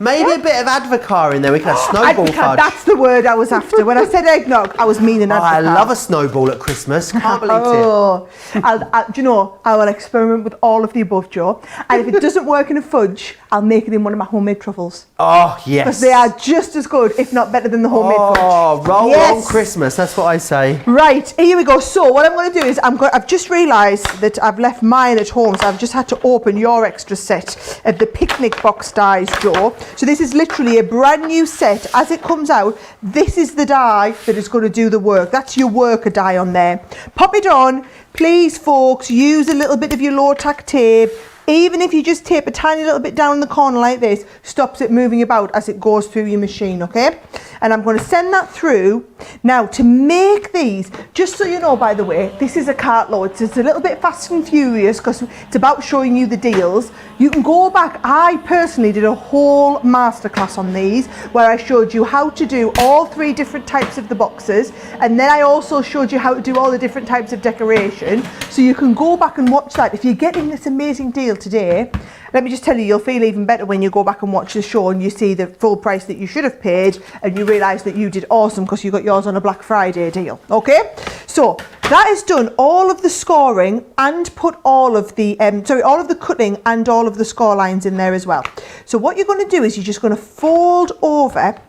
Maybe a bit of advocaat in there. We can have snowball fudge. That's the word I was after. When I said eggnog, I was meaning advocaat. I love a snowball at Christmas. Can't believe it. Do you know, I will experiment with all of the above, Joe. And if it doesn't work in a fudge, I'll make it in one of my homemade truffles. Oh, yes. Because they are just as good, if not better than the homemade fudge. Oh, roll on Christmas. That's what I say. Right, here we go. So what I'm going to do is I've just realised that I've left mine at home, so I've just had to open your extra set of the picnic box dies, Joe. So this is literally a brand new set. As it comes out, this is the die that is going to do the work. That's your worker die on there. Pop it on. Please, folks, use a little bit of your low-tack tape. Even if you just tape a tiny little bit down in the corner like this, stops it moving about as it goes through your machine, okay? And I'm going to send that through. Now, to make these, just so you know, by the way, this is a Cartload, so it's a little bit fast and furious because it's about showing you the deals. You can go back. I personally did a whole masterclass on these where I showed you how to do all 3 different types of the boxes, and then I also showed you how to do all the different types of decoration. So you can go back and watch that. If you're getting this amazing deal today, let me just tell you, you'll feel even better when you go back and watch the show and you see the full price that you should have paid, and you realise that you did awesome because you got yours on a Black Friday deal. Okay, so that has done all of the scoring and put all of the all of the cutting and all of the score lines in there as well. So what you're going to do is you're just going to fold over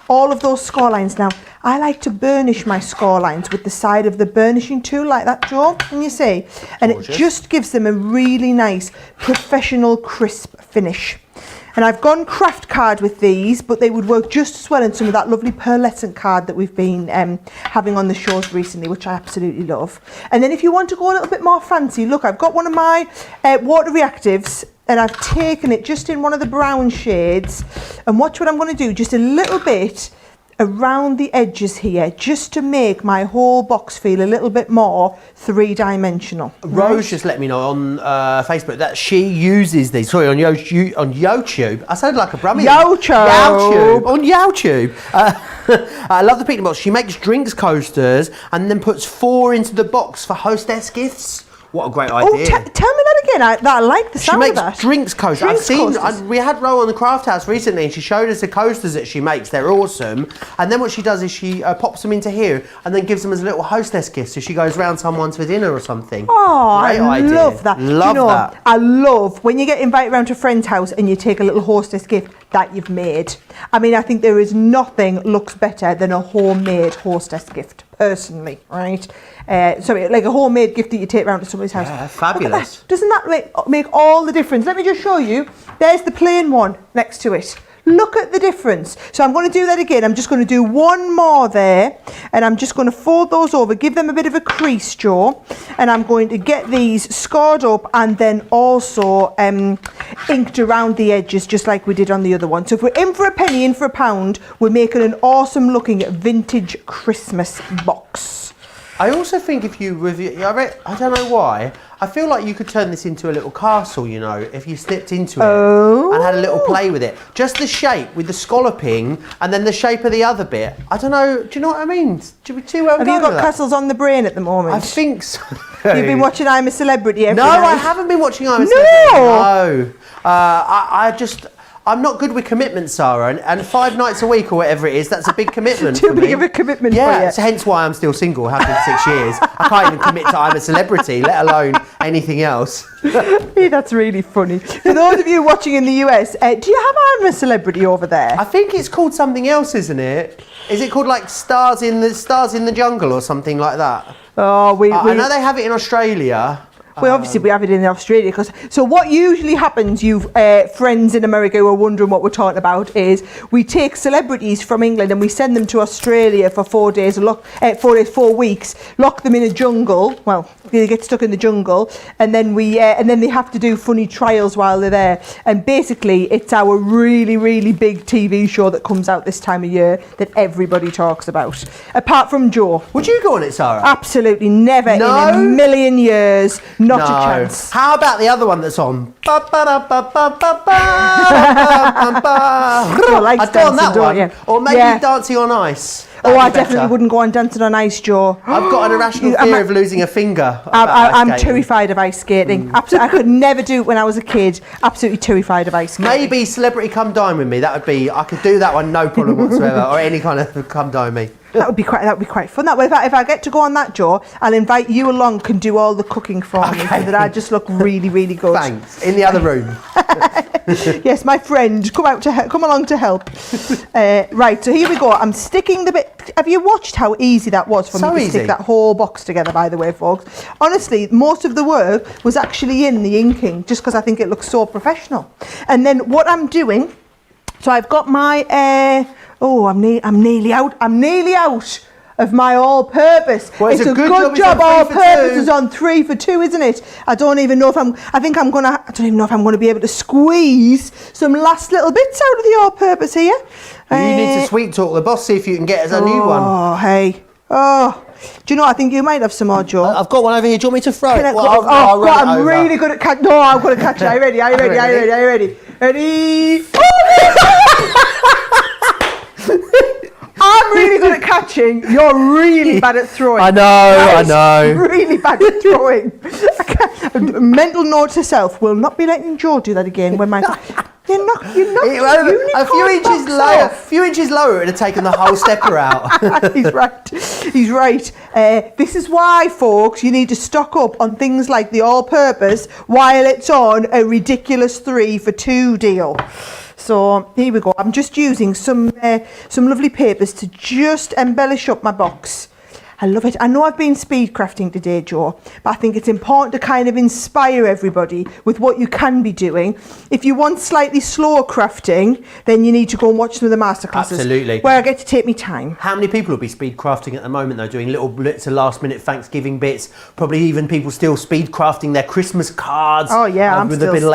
all of those score lines. Now, I like to burnish my score lines with the side of the burnishing tool like that, Joe, and you see, and gorgeous. It just gives them a really nice professional crisp finish. And I've gone craft card with these, but they would work just as well in some of that lovely pearlescent card that we've been having on the shows recently, which I absolutely love. And then if you want to go a little bit more fancy, look, I've got one of my water reactives, and I've taken it just in one of the brown shades, and watch what I'm going to do, just a little bit around the edges here, just to make my whole box feel a little bit more 3-dimensional. Rose just let me know on Facebook that she uses these, sorry, on YouTube. I sounded like a Brummie. YouTube. On YouTube. I love the picnic box. She makes drinks coasters and then puts 4 into the box for hostess gifts. What a great idea. Oh, tell me that again. I like the sound of that. She makes drinks coasters. We had Ro on the Craft House recently and she showed us the coasters that she makes. They're awesome. And then what she does is she pops them into here and then gives them as a little hostess gift. So she goes round someone for dinner or something. Oh, great idea. Love that. Love that. I love when you get invited round to a friend's house and you take a little hostess gift that you've made. I mean, I think there is nothing looks better than a homemade hostess gift, personally, right? Sorry, like a homemade gift that you take round to somebody's house. Yeah, fabulous. Doesn't that make all the difference? Let me just show you. There's the plain one next to it. Look at the difference. So I'm going to do that again. I'm just going to do one more there, and I'm just going to fold those over, give them a bit of a crease, Joe, and I'm going to get these scored up and then also inked around the edges just like we did on the other one. So if we're in for a penny, in for a pound, we're making an awesome looking vintage Christmas box. I also think if you review, I don't know why, I feel like you could turn this into a little castle, you know, if you slipped into it and had a little play with it. Just the shape with the scalloping and then the shape of the other bit. I don't know, do you know what I mean? Have you got castles on the brain at the moment? I think so. You've been watching I'm a Celebrity every night? night? I haven't been watching I'm a Celebrity. No. I'm not good with commitment, Sarah, and 5 nights a week or whatever it is, that's a big commitment Too big of a commitment for you. Yeah, so hence why I'm still single, have been 6 years. I can't even commit to I'm a Celebrity, let alone anything else. Hey, that's really funny. For those of you watching in the US, do you have I'm a Celebrity over there? I think it's called something else, isn't it? Is it called like Stars in the Jungle or something like that? Oh, I know they have it in Australia. Well, obviously we have it in Australia. So what usually happens, you friends in America who are wondering what we're talking about, is we take celebrities from England and we send them to Australia for 4 days, 4 weeks, lock them in a jungle. Well, they get stuck in the jungle, and then they have to do funny trials while they're there. And basically, it's our really, really big TV show that comes out this time of year that everybody talks about, apart from Joe. Would you go on it, Sarah? Absolutely never in a million years. Not a chance. How about the other one that's on? I'd go on that one. Or maybe Dancing on Ice. I definitely wouldn't go on Dancing on Ice, Joe. I've got an irrational fear of losing a finger. I'm terrified of ice skating. Absolutely, I could never do it when I was a kid. Absolutely terrified of ice skating. Maybe Celebrity Come Dine with Me. I could do that one, no problem whatsoever. Or any kind of Come Dine with Me. That would be quite fun. If I get to go on that, Joe, I'll invite you along. Can do all the cooking for me, so that I just look really, really good. Thanks. In the other room. Yes, my friend, come along to help. Right, so here we go. I'm sticking the bit. Have you watched how easy that was for me to stick that whole box together? By the way, folks, honestly, most of the work was actually in the inking, just because I think it looks so professional. And then what I'm doing, so I've got my. I'm nearly out. I'm nearly out of my all-purpose. Well, it's a good job all-purpose is on 3 for 2, isn't it? I don't even know if I'm going to be able to squeeze some last little bits out of the all-purpose here. You need to sweet talk the boss, see if you can get us a new one. Oh, hey. Oh. Do you know, I think you might have some more, Joe. I've got one over here. Do you want me to throw it? I'm really good at catching. No, I'm going to catch it. Are you ready? Are you ready? Ready? I'm really good at catching. You're really bad at throwing. I know. Really bad at throwing. Mental note to self: will not be letting Joe do that again. When my you're not. A few inches lower, it would have taken the whole stepper out. He's right. This is why, folks, you need to stock up on things like the all-purpose while it's on a ridiculous 3 for 2 deal. So here we go. I'm just using some lovely papers to just embellish up my box. I love it. I know I've been speed crafting today, Joe, but I think it's important to kind of inspire everybody with what you can be doing. If you want slightly slower crafting, then you need to go and watch some of the masterclasses. Absolutely. Where I get to take me time. How many people will be speed crafting at the moment, though, doing little bits of last minute Thanksgiving bits? Probably even people still speed crafting their Christmas cards. Oh yeah, with a bit of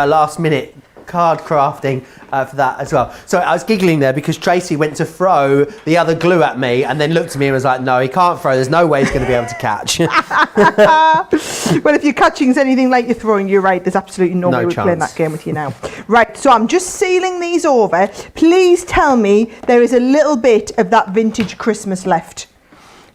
last minute card crafting for that as well. So I was giggling there because Tracy went to throw the other glue at me and then looked at me and was like, no, he can't throw, there's no way he's going to be able to catch. Well, if your catching's anything like you're throwing, you're right, there's absolutely no way we're playing that game with you now. Right, so I'm just sealing these over. Please tell me there is a little bit of that vintage Christmas left,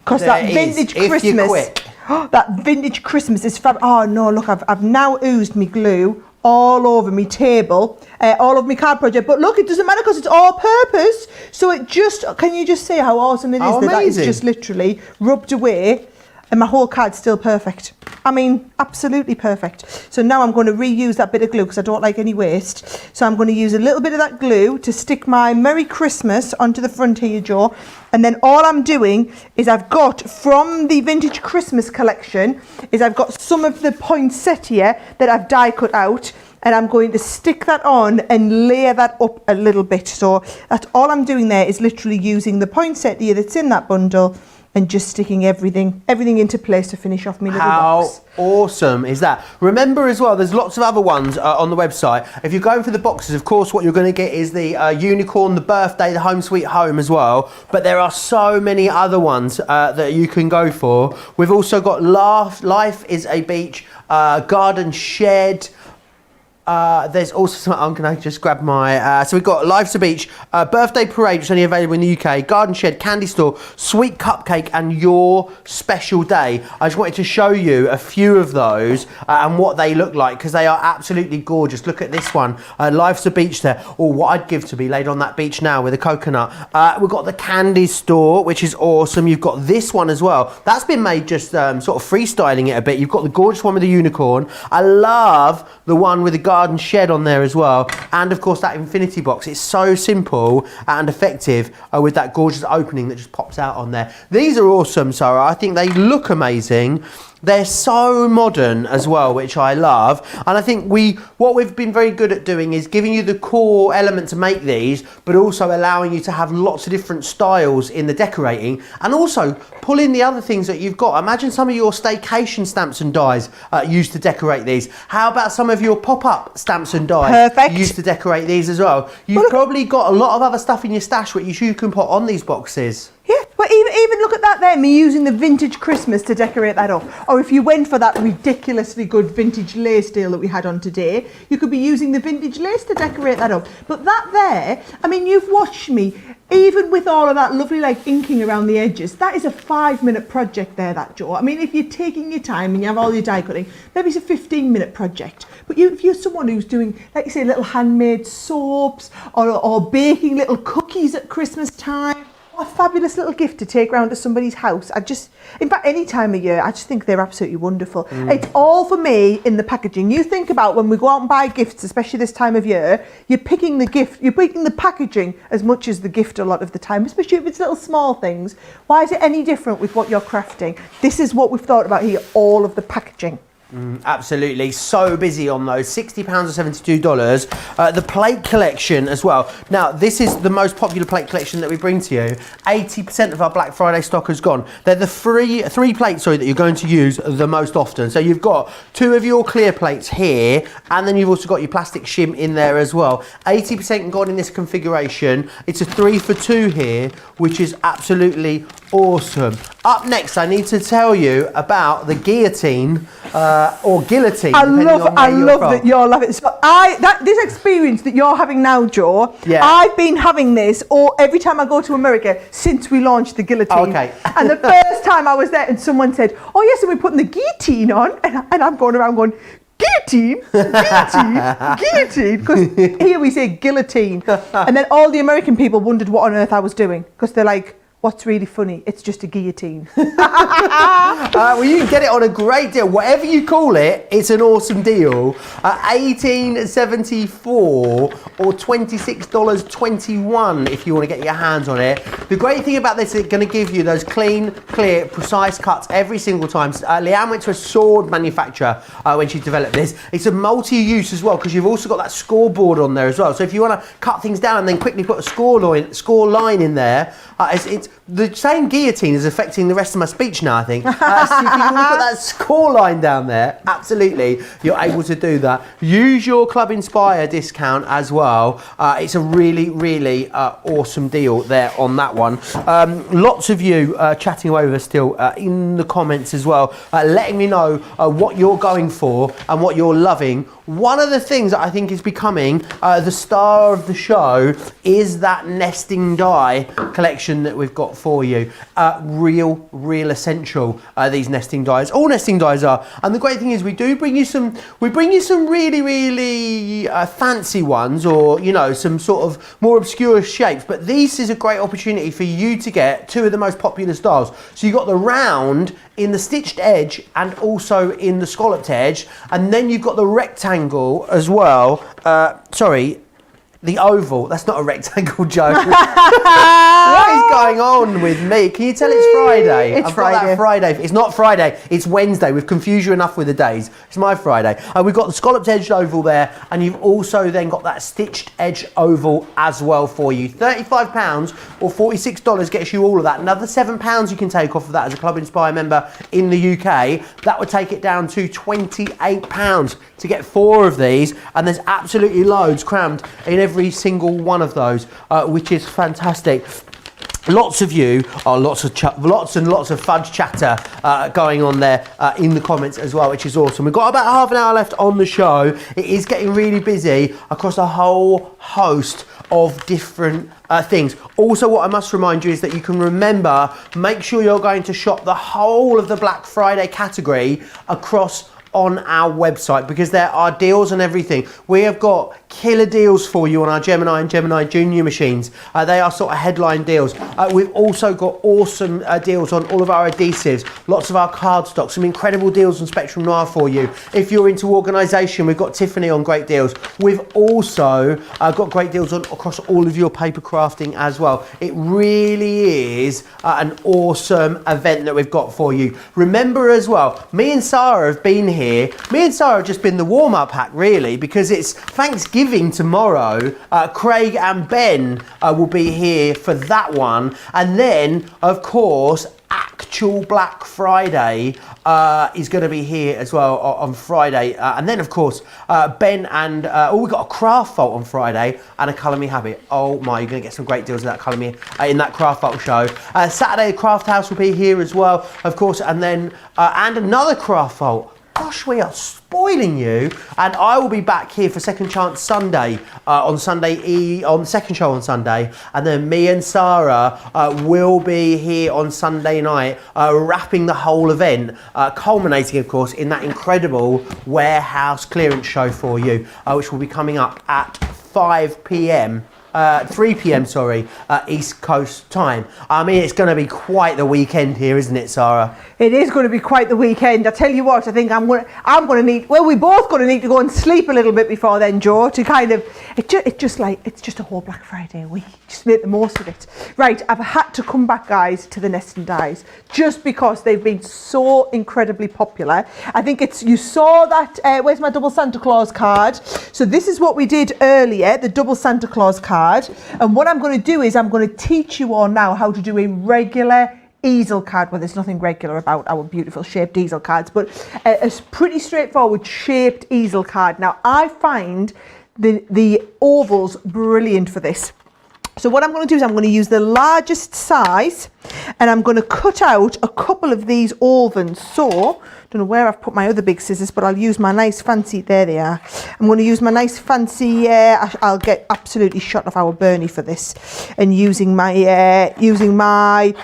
because that vintage Christmas, if you're quick. That vintage Christmas is fab. Oh no, look, I've now oozed me glue all over my table, all over my card project. But look, it doesn't matter because it's all purpose. So it just, can you just say how awesome it is that it's just literally rubbed away and my whole card's still perfect. I mean, absolutely perfect. So now I'm going to reuse that bit of glue because I don't like any waste. So I'm going to use a little bit of that glue to stick my Merry Christmas onto the front here, Joe. And then all I'm doing is I've got from the Vintage Christmas collection is I've got some of the poinsettia that I've die cut out. and I'm going to stick that on and layer that up a little bit. So that's all I'm doing there, is literally using the poinsettia that's in that bundle and just sticking everything into place to finish off my little box. How awesome is that? Remember as well, there's lots of other ones on the website. If you're going for the boxes, of course, what you're going to get is the unicorn, the birthday, the home sweet home as well. But there are so many other ones that you can go for. We've also got Life is a Beach, Garden Shed. There's also some, I'm going to just grab my, so we've got Life's a Beach, Birthday Parade, which is only available in the UK, Garden Shed, Candy Store, Sweet Cupcake, and Your Special Day. I just wanted to show you a few of those and what they look like, because they are absolutely gorgeous. Look at this one, Life's a Beach there, or what I'd give to be laid on that beach now with a coconut. We've got the Candy Store, which is awesome. You've got this one as well. That's been made just sort of freestyling it a bit. You've got the gorgeous one with the unicorn. I love the one with the Garden Shed on there as well, and of course that infinity box. It's so simple and effective with that gorgeous opening that just pops out on there. These are awesome, Sara. I think they look amazing. They're so modern as well, which I love. And I think what we've been very good at doing is giving you the core element to make these, but also allowing you to have lots of different styles in the decorating, and also pull in the other things that you've got. Imagine some of your staycation stamps and dies used to decorate these. How about some of your pop-up stamps and dies used to decorate these as well? You've probably got a lot of other stuff in your stash which you can put on these boxes. Yeah, but even look at that there, me using the vintage Christmas to decorate that up. Or if you went for that ridiculously good vintage lace deal that we had on today, you could be using the vintage lace to decorate that up. But that there, I mean, you've watched me, even with all of that lovely like inking around the edges, that is a 5-minute project there, that, Joe. I mean, if you're taking your time and you have all your die cutting, maybe it's a 15-minute project. But if you're someone who's doing, like you say, little handmade soaps or baking little cookies at Christmas time, a fabulous little gift to take round to somebody's house. In fact, any time of year, I just think they're absolutely wonderful. It's all for me in the packaging. You think about when we go out and buy gifts, especially this time of year, you're picking the gift, you're picking the packaging as much as the gift a lot of the time, especially if it's little small things. Why is it any different with what you're crafting? This is what we've thought about here, all of the packaging. Absolutely, so busy on those. £60 or $72. The plate collection as well. Now, this is the most popular plate collection that we bring to you. 80% of our Black Friday stock has gone. They're the three plates, that you're going to use the most often. So you've got 2 of your clear plates here, and then you've also got your plastic shim in there as well. 80% gone in this configuration. It's a 3 for 2 here, which is absolutely awesome. Up next, I need to tell you about the guillotine or guillotine. I love that you're loving it. So this experience that you're having now, Joe, I've been having this every time I go to America since we launched the guillotine. Okay. And the first time I was there and someone said, oh yes, and we're putting the guillotine on, and I'm going around going, guillotine, guillotine, because here we say guillotine. And then all the American people wondered what on earth I was doing, because they're like, what's really funny? It's just a guillotine. Well, you can get it on a great deal. Whatever you call it, it's an awesome deal. $18.74 or $26.21 if you want to get your hands on it. The great thing about this is it's going to give you those clean, clear, precise cuts every single time. Leanne went to a sword manufacturer when she developed this. It's a multi-use as well, because you've also got that scoreboard on there as well. So if you want to cut things down and then quickly put a score line in there, it's the same guillotine is affecting the rest of my speech now, I think. So if you want to put that score line down there, absolutely, you're able to do that. Use your Club Inspire discount as well. It's a really, really awesome deal there on that one. Lots of you chatting away with us still in the comments as well, letting me know what you're going for and what you're loving. One of the things that I think is becoming the star of the show is that nesting die collection that we've got for you. Real essential, these nesting dies. All nesting dies are. And the great thing is we bring you some really, really fancy ones, or, you know, some sort of more obscure shapes. But this is a great opportunity for you to get 2 of the most popular styles. So you've got the round in the stitched edge and also in the scalloped edge, and then you've got the rectangle as well. the oval. That's not a rectangle joke. What is going on with me? Can you tell it's Friday? It's I've got that Friday. It's not Friday. It's Wednesday. We've confused you enough with the days. It's my Friday. We've got the scalloped edged oval there, and you've also then got that stitched edge oval as well for you. £35 or $46 gets you all of that. Another £7 you can take off of that as a Club Inspire member in the UK. That would take it down to £28 to get 4 of these, and there's absolutely loads crammed in every single one of those, which is fantastic. Lots of you, lots and lots of fudge chatter going on there in the comments as well, which is awesome. We've got about half an hour left on the show. It is getting really busy across a whole host of different things. Also, what I must remind you is that you can remember, make sure you're going to shop the whole of the Black Friday category across on our website, because there are deals on everything. We have got killer deals for you on our Gemini and Gemini Junior machines. They are sort of headline deals. We've also got awesome deals on all of our adhesives, lots of our cardstock, some incredible deals on Spectrum Noir for you. If you're into organisation, we've got Tiffany on great deals. We've also got great deals on across all of your paper crafting as well. It really is an awesome event that we've got for you. Remember as well, me and Sara have been here. Me and Sara have just been the warm-up hack, really, because it's Thanksgiving tomorrow. Craig and Ben will be here for that one. And then, of course, actual Black Friday is going to be here as well on Friday. And then, of course, Ben and... we've got a craft vault on Friday and a Colour Me Habit. Oh my, you're going to get some great deals in that Colour Me, in that craft vault show. Saturday, the Craft House will be here as well, of course. And then, and another craft vault. Gosh, we are spoiling you. And I will be back here for Second Chance Sunday on the second show on Sunday. And then me and Sara will be here on Sunday night, wrapping the whole event, culminating, of course, in that incredible warehouse clearance show for you, which will be coming up at 5 p.m. 3 p.m. East Coast time. I mean, it's going to be quite the weekend here, isn't it, Sara? It is going to be quite the weekend. I tell you what, I think I'm going to need, well, we're both going to need to go and sleep a little bit before then, Joe, to kind of, it's just a whole Black Friday week. Just make the most of it. Right, I've had to come back, guys, to the nesting dies, just because they've been so incredibly popular. I think you saw that, where's my double Santa Claus card? So this is what we did earlier, the double Santa Claus card. And what I'm going to do is I'm going to teach you all now how to do a regular easel card. Well, there's nothing regular about our beautiful shaped easel cards, but a pretty straightforward shaped easel card. Now, I find the ovals brilliant for this. So what I'm going to do is I'm going to use the largest size, and I'm going to cut out a couple of these ovens. So, don't know where I've put my other big scissors, but I'll use my nice fancy, there they are. I'm going to use my nice fancy, I'll get absolutely shot off our Bernie for this, and using my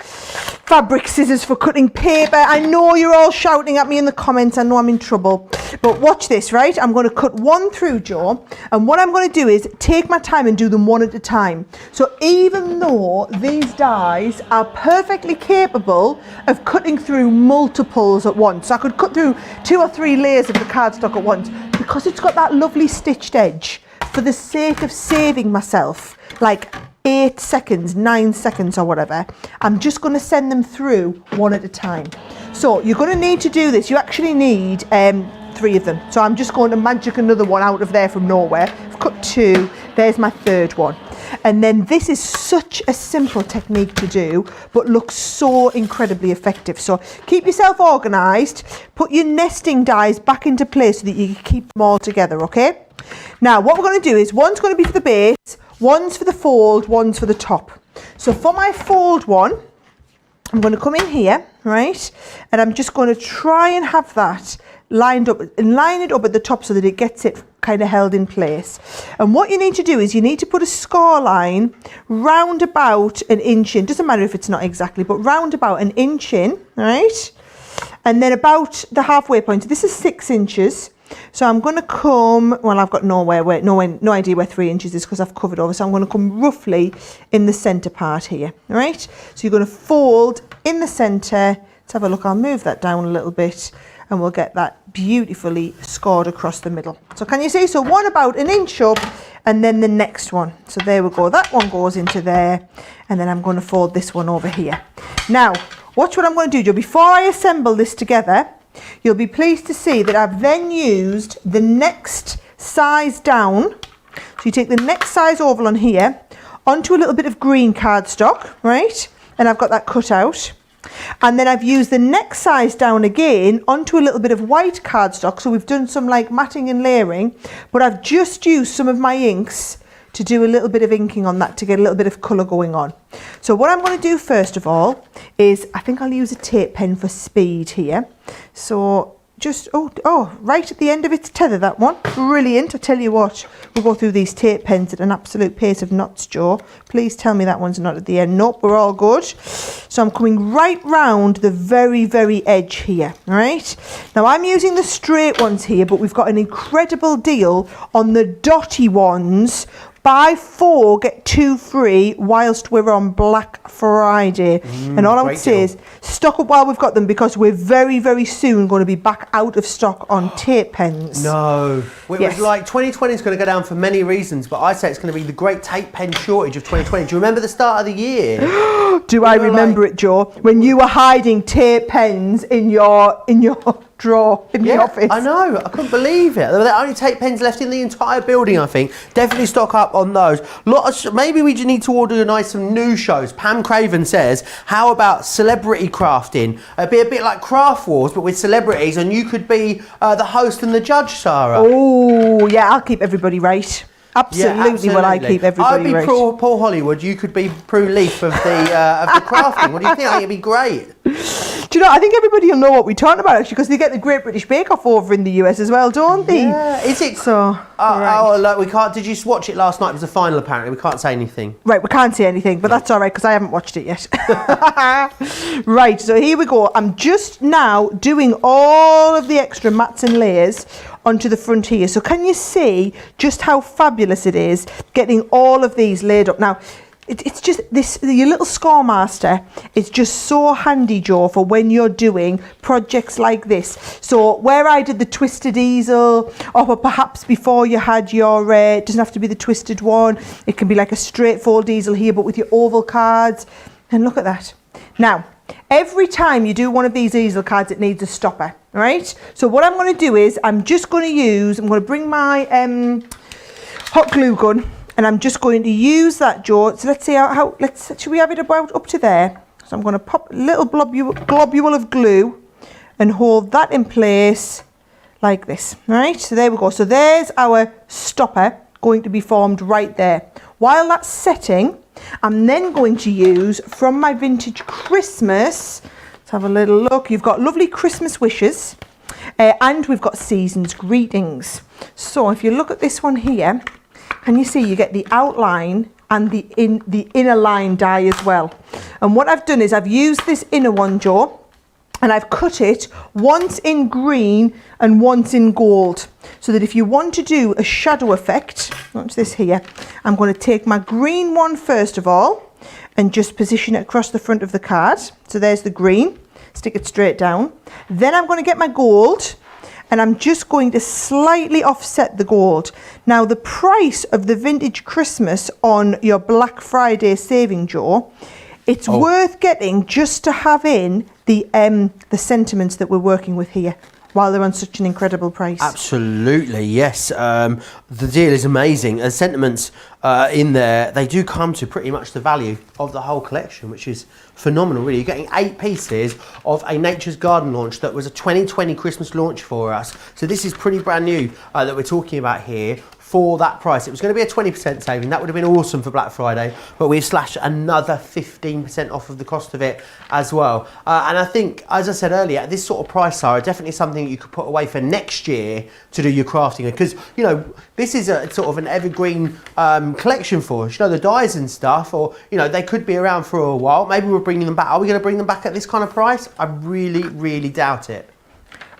fabric scissors for cutting paper. I know you're all shouting at me in the comments, I know I'm in trouble, but watch this, right? I'm going to cut one through, Joe, and what I'm going to do is take my time and do them one at a time. So even though these dies are perfectly capable of cutting through multiples at once, so I could cut through 2 or 3 layers of the cardstock at once, because it's got that lovely stitched edge, for the sake of saving myself like 8 seconds, 9 seconds or whatever, I'm just going to send them through one at a time. So you're going to need to do this. You actually need 3 of them. So I'm just going to magic another one out of there from nowhere. I've cut 2. There's my 3rd one. And then this is such a simple technique to do, but looks so incredibly effective. So keep yourself organised, put your nesting dies back into place so that you can keep them all together, okay? Now, what we're going to do is, one's going to be for the base, one's for the fold, one's for the top. So for my fold one, I'm going to come in here, right? And I'm just going to try and have that lined up and line it up at the top so that it gets it kind of held in place. And what you need to do is you need to put a score line round about an inch in. Doesn't matter if it's not exactly, but round about an inch in, right? And then about the halfway point. This is 6 inches. So I'm going to come, well, I've got no idea where 3 inches is because I've covered over. So I'm going to come roughly in the centre part here, all right? So you're going to fold in the centre. Let's have a look. I'll move that down a little bit and we'll get that beautifully scored across the middle. So can you see? So one about an inch up and then the next one. So there we go. That one goes into there, and then I'm going to fold this one over here. Now, watch what I'm going to do, Joe. Before I assemble this together, you'll be pleased to see that I've then used the next size down. So you take the next size oval on here, onto a little bit of green cardstock, right? And I've got that cut out. And then I've used the next size down again onto a little bit of white cardstock. So we've done some like matting and layering, but I've just used some of my inks to do a little bit of inking on that to get a little bit of colour going on. So what I'm going to do first of all is, I think I'll use a tape pen for speed here. So just, right at the end of its tether, that one. Brilliant. I tell you what, we'll go through these tape pens at an absolute pace of knots, Joe. Please tell me that one's not at the end. Nope, we're all good. So I'm coming right round the very, very edge here, all right? Now I'm using the straight ones here, but we've got an incredible deal on the dotty ones. Buy 4, get 2 free whilst we're on Black Friday. And all I would say is stock up while we've got them, because we're very, very soon going to be back out of stock on tape pens. No. Yes. Like 2020 is going to go down for many reasons, but I say it's going to be the great tape pen shortage of 2020. Do you remember the start of the year? Do I remember it, Joe? When you were hiding tape pens in your drawer in the office. I know, I couldn't believe it. There were the only tape pens left in the entire building, I think. Definitely stock up on those. Maybe we just need to organise some new shows. Pam Craven says, how about celebrity crafting? It'd be a bit like Craft Wars, but with celebrities, and you could be the host and the judge, Sara. Oh, yeah, I'll keep everybody right. Absolutely, will I keep everybody right. I'd be Paul Hollywood, you could be Prue Leaf of the crafting. What do you think? I think it'd be great. Do you know, I think everybody will know what we're talking about, actually, because they get the Great British Bake Off over in the US as well, don't they? Yeah, is it? So, look, we can't. Did you watch it last night? It was the final, apparently. We can't say anything. Right, we can't say anything, but that's all right, because I haven't watched it yet. Right, so here we go. I'm just now doing all of the extra mats and layers onto the front here. So can you see just how fabulous it is getting all of these laid up? Now, it's just this, your little Scoremaster is just so handy, Joe, for when you're doing projects like this. So where I did the twisted easel, or perhaps before you had your, it doesn't have to be the twisted one, it can be like a straight fold easel here, but with your oval cards. And look at that. Now, every time you do one of these easel cards, it needs a stopper, right? So what I'm going to do is, I'm going to bring my hot glue gun, and I'm just going to use that, Joe. So let's see should we have it about up to there? So I'm going to pop a little globule of glue and hold that in place like this, right? So there we go. So there's our stopper going to be formed right there. While that's setting, I'm then going to use from my vintage Christmas. Let's have a little look. You've got lovely Christmas wishes, and we've got season's greetings. So if you look at this one here, and you see you get the outline and the inner line die as well. And what I've done is I've used this inner one, Joe, and I've cut it once in green and once in gold, so that if you want to do a shadow effect, watch this here, I'm going to take my green one first of all and just position it across the front of the card. So there's the green, stick it straight down. Then I'm going to get my gold, and I'm just going to slightly offset the gold. Now, the price of the vintage Christmas on your Black Friday saving, Joe, it's worth getting just to have in the sentiments that we're working with here while they're on such an incredible price. Absolutely, yes. The deal is amazing. The sentiments in there, they do come to pretty much the value of the whole collection, which is phenomenal, really. You're getting 8 pieces of a Nature's Garden launch that was a 2020 Christmas launch for us. So this is pretty brand new that we're talking about here. For that price, it was going to be a 20% saving. That would have been awesome for Black Friday, but we've slashed another 15% off of the cost of it as well. And I think, as I said earlier, at this sort of price, Sara, definitely something that you could put away for next year to do your crafting, because you know this is a sort of an evergreen collection for us. You know, the dies and stuff, or you know, they could be around for a while. Maybe we're bringing them back. Are we going to bring them back at this kind of price? I really, really doubt it.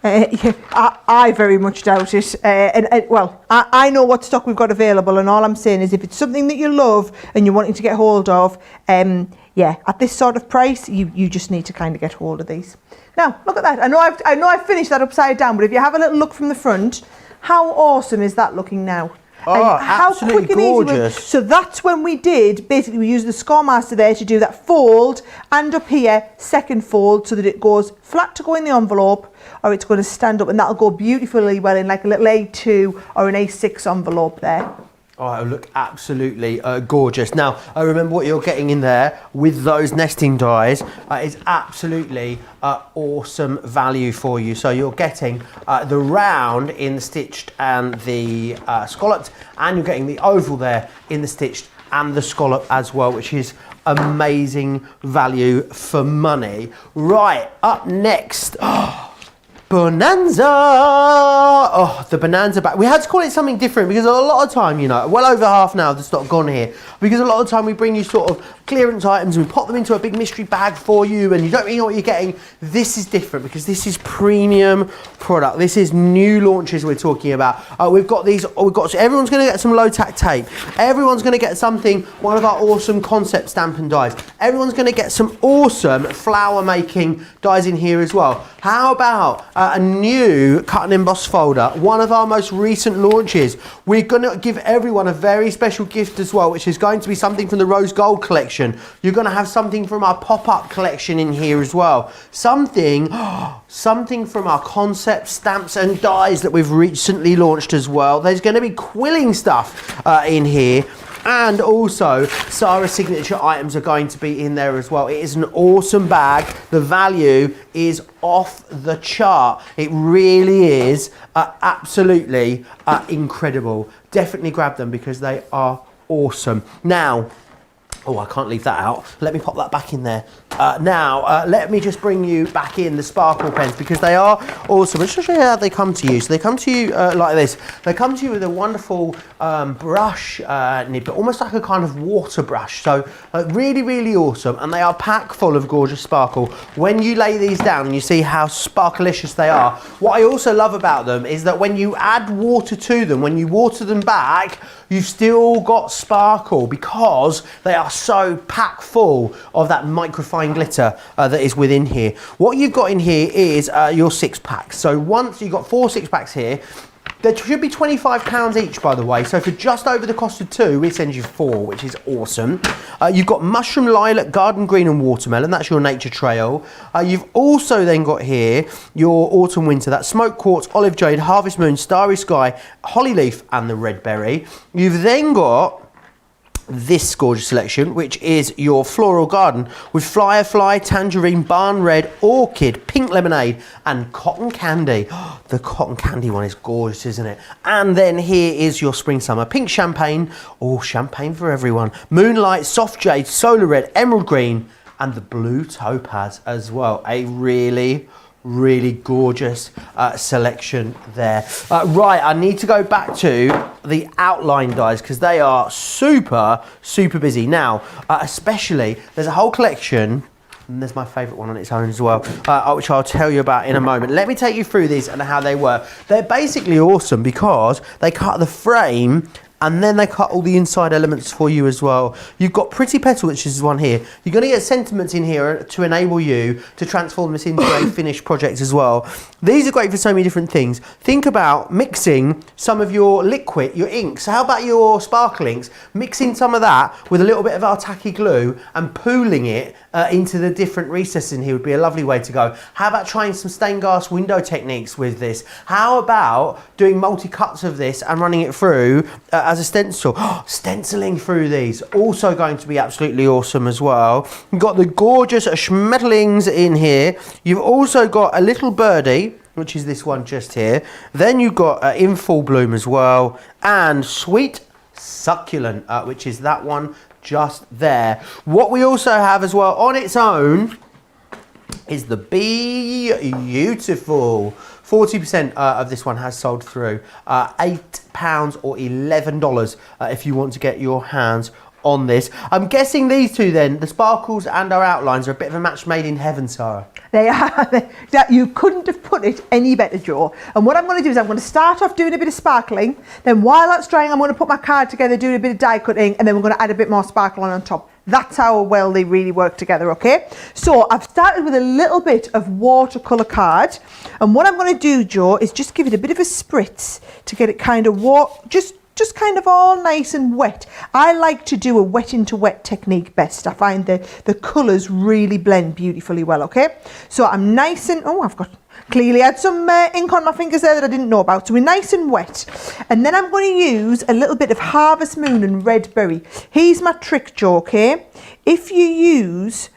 I very much doubt it. I know what stock we've got available, and all I'm saying is if it's something that you love and you're wanting to get hold of, at this sort of price, you just need to kind of get hold of these. Now, look at that. I know I've finished that upside down, but if you have a little look from the front, how awesome is that looking now? Oh, absolutely gorgeous. So that's when we used the Scoremaster there to do that fold, and up here, second fold, so that it goes flat to go in the envelope, or it's going to stand up, and that'll go beautifully well in like a little A2 or an A6 envelope there. Oh, it'll look absolutely gorgeous. Now, remember what you're getting in there with those nesting dies is absolutely awesome value for you. So you're getting the round in the stitched and the scalloped, and you're getting the oval there in the stitched and the scallop as well, which is amazing value for money. Right, up next. Bonanza! Oh, the Bonanza bag. We had to call it something different because a lot of time, you know, well over half now the stock gone here, because a lot of time we bring you sort of clearance items and we pop them into a big mystery bag for you and you don't really know what you're getting. This is different because this is premium product. This is new launches we're talking about. We've got everyone's going to get some low-tack tape. Everyone's going to get something, one of our awesome concept Stampin' dies. Everyone's going to get some awesome flower making dies in here as well. How about a new cut and emboss folder, one of our most recent launches. We're going to give everyone a very special gift as well, which is going to be something from the Rose Gold collection. You're going to have something from our pop-up collection in here as well. Something from our concept stamps and dies that we've recently launched as well. There's going to be quilling stuff in here. And also, Sara's signature items are going to be in there as well. It is an awesome bag. The value is off the chart. It really is absolutely incredible. Definitely grab them because they are awesome. Now, oh, I can't leave that out. Let me pop that back in there. Let me just bring you back in the sparkle pens because they are awesome. Let's just show you how they come to you. So they come to you like this. They come to you with a wonderful brush nib, but almost like a kind of water brush. So really, really awesome. And they are packed full of gorgeous sparkle. When you lay these down and you see how sparkalicious they are, what I also love about them is that when you add water to them, when you water them back, you've still got sparkle because they are so packed full of that microfine glitter that is within here. What you've got in here is your 6-packs. So once you've got 4 6-packs here, there should be £25 each, by the way. So for just over the cost of 2, we send you 4, which is awesome. You've got mushroom, lilac, garden green and watermelon. That's your nature trail. You've also then got here your autumn winter. That's smoke quartz, olive jade, harvest moon, starry sky, holly leaf and the red berry. You've then got this gorgeous selection, which is your floral garden with firefly, tangerine, barn red, orchid, pink lemonade and cotton candy. Oh, the cotton candy one is gorgeous, isn't it? And then here is your spring summer pink champagne. Oh, champagne for everyone. Moonlight, soft jade, solar red, emerald green and the blue topaz as well. A really gorgeous selection there. Right, I need to go back to the outline dies because they are super busy now. Especially, there's a whole collection, and there's my favourite one on its own as well, which I'll tell you about in a moment. Let me take you through these and how they work. They're basically awesome because they cut the frame and then they cut all the inside elements for you as well. You've got Pretty Petal, which is one here. You're going to get sentiments in here to enable you to transform this into a finished project as well. These are great for so many different things. Think about mixing some of your liquid, your inks. So how about your sparkle inks? Mixing some of that with a little bit of our tacky glue and pooling it into the different recesses in here would be a lovely way to go. How about trying some stained glass window techniques with this? How about doing multi-cuts of this and running it through as a stencil? Stenciling through these, also going to be absolutely awesome as well. You've got the gorgeous schmetterlings in here. You've also got a little birdie, which is this one just here. Then you've got in full bloom as well, and sweet succulent, which is that one just there. What we also have as well on its own is the beautiful 40% of this one has sold through. £8 or $11 if you want to get your hands on this. I'm guessing these two then, the sparkles and our outlines, are a bit of a match made in heaven, Sara. They are. You couldn't have put it any better, Joe. And what I'm going to do is I'm going to start off doing a bit of sparkling. Then while that's drying, I'm going to put my card together, doing a bit of die cutting, and then we're going to add a bit more sparkle on top. That's how well they really work together, okay? So I've started with a little bit of watercolour card. And what I'm going to do, Joe, is just give it a bit of a spritz to get it kind of just just kind of all nice and wet. I like to do a wet into wet technique best. I find the colours really blend beautifully well, okay? So I'm nice and, I've got clearly had some ink on my fingers there that I didn't know about. So we're nice and wet. And then I'm going to use a little bit of Harvest Moon and Red Berry. Here's my trick, Joe, okay? If you use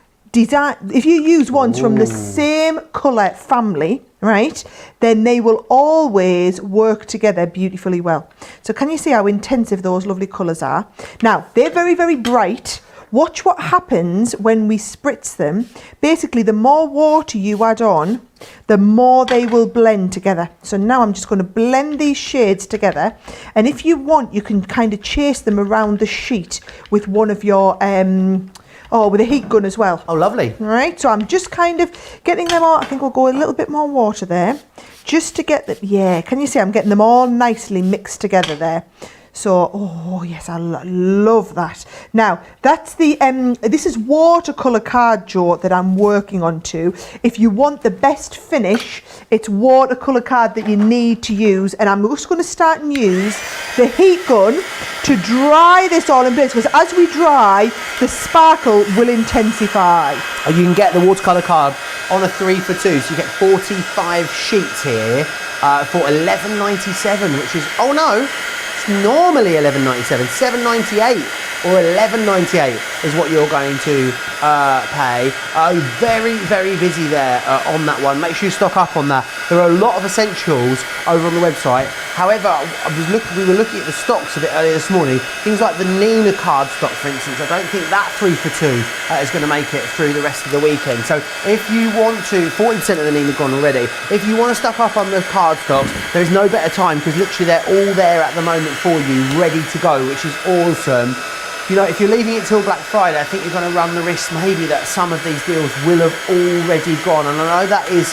ones from the same colour family, right, then they will always work together beautifully well. So can you see how intensive those lovely colours are? Now, they're very, very bright. Watch what happens when we spritz them. Basically, the more water you add on, the more they will blend together. So now I'm just going to blend these shades together. And if you want, you can kind of chase them around the sheet with one of your with a heat gun as well. Oh, lovely. All right, so I'm just kind of getting them all. I think we'll go a little bit more water there, just to get the, can you see I'm getting them all nicely mixed together there. So, oh yes, I love that. Now, that's the, this is watercolour card, Joe, that I'm working on too. If you want the best finish, it's watercolour card that you need to use. And I'm just going to start and use the heat gun to dry this all in place, because as we dry, the sparkle will intensify. Oh, you can get the watercolour card on a 3 for 2, so you get 45 sheets here for $11.97, which is, oh no, it's normally $11.97, $7.98 or $11.98 is what you're going to pay. Very, very busy there on that one. Make sure you stock up on that. There are a lot of essentials over on the website. However, we were looking at the stocks a bit earlier this morning. Things like the Nina card stock, for instance, I don't think that 3 for 2 is going to make it through the rest of the weekend. So if you want to, 40% of the Nina gone already. If you want to stock up on the card stocks, there's no better time, because literally they're all there at the moment for you, ready to go, which is awesome. You know, if you're leaving it till Black Friday, I think you're going to run the risk maybe that some of these deals will have already gone. And I know that is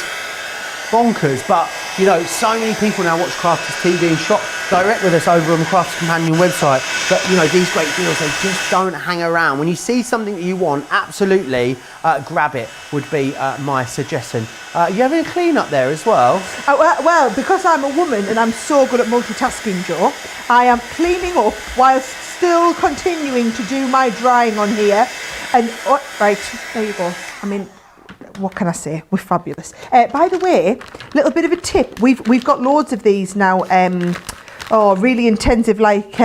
bonkers, but you know, so many people now watch Crafters TV and shop direct with us over on the Crafters Companion website. But you know, these great deals, they just don't hang around. When you see something that you want, absolutely grab it would be my suggestion. You having a clean up there as well? Well, because I'm a woman and I'm so good at multitasking, Joe, I am cleaning up whilst still continuing to do my drying on here. And right, there you go. I mean, what can I say? We're fabulous. By the way, little bit of a tip. We've got loads of these now. Really intensive, like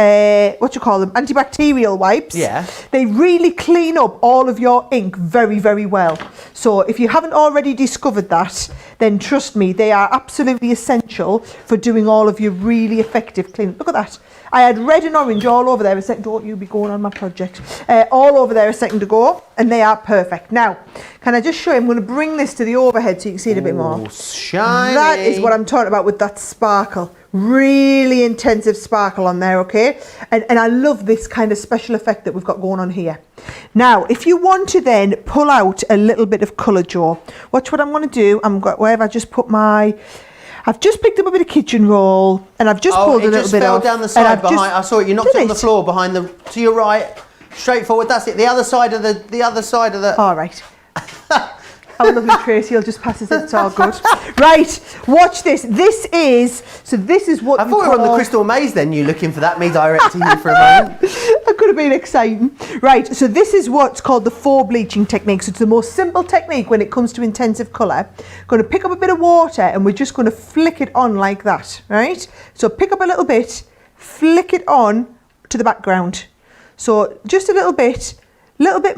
what you call them, antibacterial wipes. Yeah. They really clean up all of your ink very, very well. So if you haven't already discovered that, then trust me, they are absolutely essential for doing all of your really effective cleaning. Look at that. I had red and orange all over there a second. Don't you be going on my project. All over there a second ago, and they are perfect. Now, can I just show you? I'm going to bring this to the overhead so you can see it a bit more. Shiny. That is what I'm talking about with that sparkle. Really intensive sparkle on there, okay? And I love this kind of special effect that we've got going on here. Now, if you want to then pull out a little bit of colour, Joe, watch what I'm going to do. Where have I just put my... I've just picked up a bit of kitchen roll and I've just pulled a little bit off. It just fell down the side behind. I saw it. You knocked it on the floor behind the. To your right, straight forward. That's it. The other side of the. All right. Our lovely Tracy will just passes it. It's all good. Right. Watch this. This is what. I thought we were on the Crystal Maze. Then you looking for that? Me directing you for a moment. That could have been exciting. Right. So this is what's called the 4 bleaching technique. So it's the most simple technique when it comes to intensive colour. Going to pick up a bit of water and we're just going to flick it on like that. Right. So pick up a little bit, flick it on to the background. So just a little bit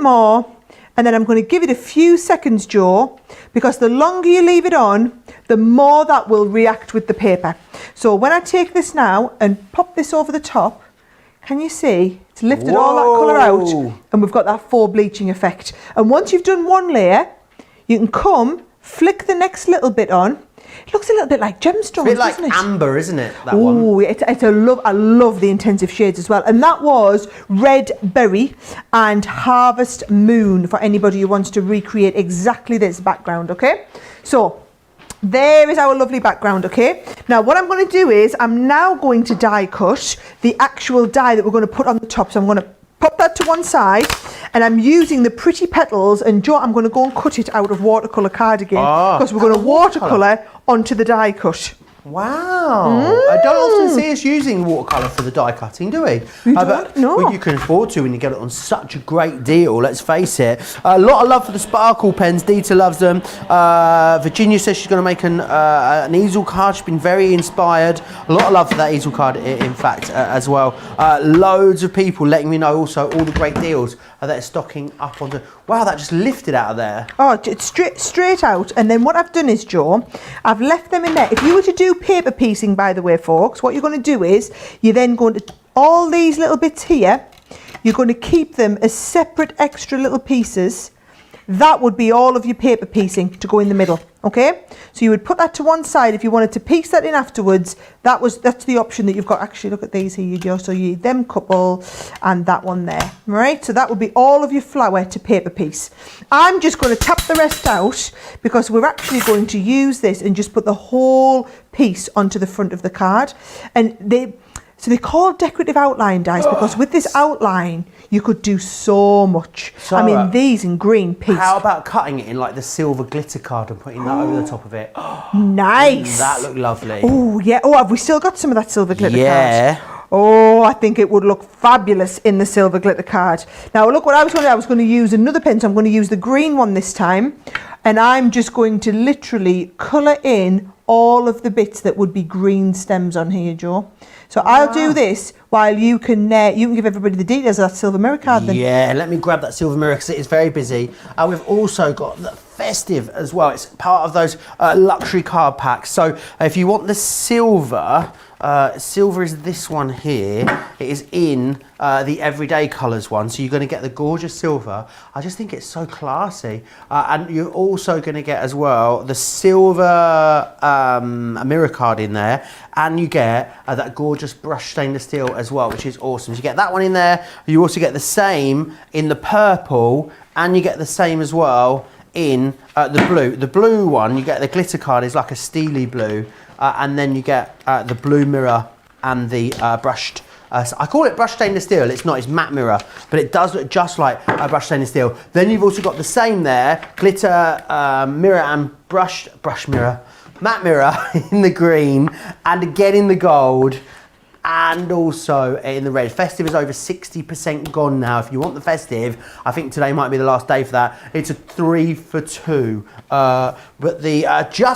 more. And then I'm going to give it a few seconds, Joe, because the longer you leave it on, the more that will react with the paper. So when I take this now and pop this over the top, can you see? It's lifted all that colour out and we've got that 4 bleaching effect. And once you've done one layer, you can come, flick the next little bit on. It looks a little bit like gemstones, it's a bit like doesn't it? amber, isn't it? That one. Oh, I love the intensive shades as well. And that was Red Berry and Harvest Moon for anybody who wants to recreate exactly this background, okay? So there is our lovely background, okay? Now what I'm going to do is I'm now going to die cut the actual die that we're going to put on the top. So I'm going to pop that to one side and I'm using the pretty petals, and Joe, I'm going to go and cut it out of watercolour card again because we're going to watercolour onto the die cut. Wow. I don't often see us using watercolour for the die cutting, do we? But No. you can afford to when you get it on such a great deal, let's face it. A lot of love for the sparkle pens. Dita loves them. Virginia says she's going to make an easel card. She's been very inspired. A lot of love for that easel card, in fact, as well. Loads of people letting me know also all the great deals that are stocking up onto... Wow, that just lifted out of there. Oh, it's straight out. And then what I've done is, Joe, I've left them in there. If you were to do paper piecing, by the way, folks, what you're going to do is you're then going to, all these little bits here, you're going to keep them as separate extra little pieces. That would be all of your paper piecing to go in the middle, okay? So you would put that to one side if you wanted to piece that in afterwards. That's the option that you've got. Actually, look at these here, Joe. So you them couple and that one there, right? So that would be all of your flower to paper piece. I'm just going to tap the rest out because we're actually going to use this and just put the whole piece onto the front of the card. And they're called decorative outline dies because with this outline, you could do so much. Sara, I mean, these in green piece. How about cutting it in like the silver glitter card and putting that over the top of it? Nice. That looked lovely. Oh, yeah. Oh, have we still got some of that silver glitter Yeah. card? Oh, I think it would look fabulous in the silver glitter card. Now, look what I was going to do. I was going to use another pen, so I'm going to use the green one this time. And I'm just going to literally colour in all of the bits that would be green stems on here, Joe. So I'll do this while you can give everybody the details of that silver mirror card then. Yeah, let me grab that silver mirror because it is very busy. We've also got the festive as well. It's part of those luxury card packs. So if you want the silver, silver is this one here. It is in the everyday colours one. So you're going to get the gorgeous silver. I just think it's so classy. And you're also going to get as well the silver mirror card in there. And you get that gorgeous brushed stainless steel as well, which is awesome. So you get that one in there. You also get the same in the purple, and you get the same as well in the blue. The blue one, you get the glitter card, is like a steely blue, and then you get the blue mirror and the brushed. So I call it brushed stainless steel. It's not, it's matte mirror, but it does look just like a brushed stainless steel. Then you've also got the same there, glitter mirror and brush mirror. Matte mirror in the green, and again in the gold, and also in the red. Festive is over 60% gone now. If you want the festive, I think today might be the last day for that. It's a 3 for 2. But the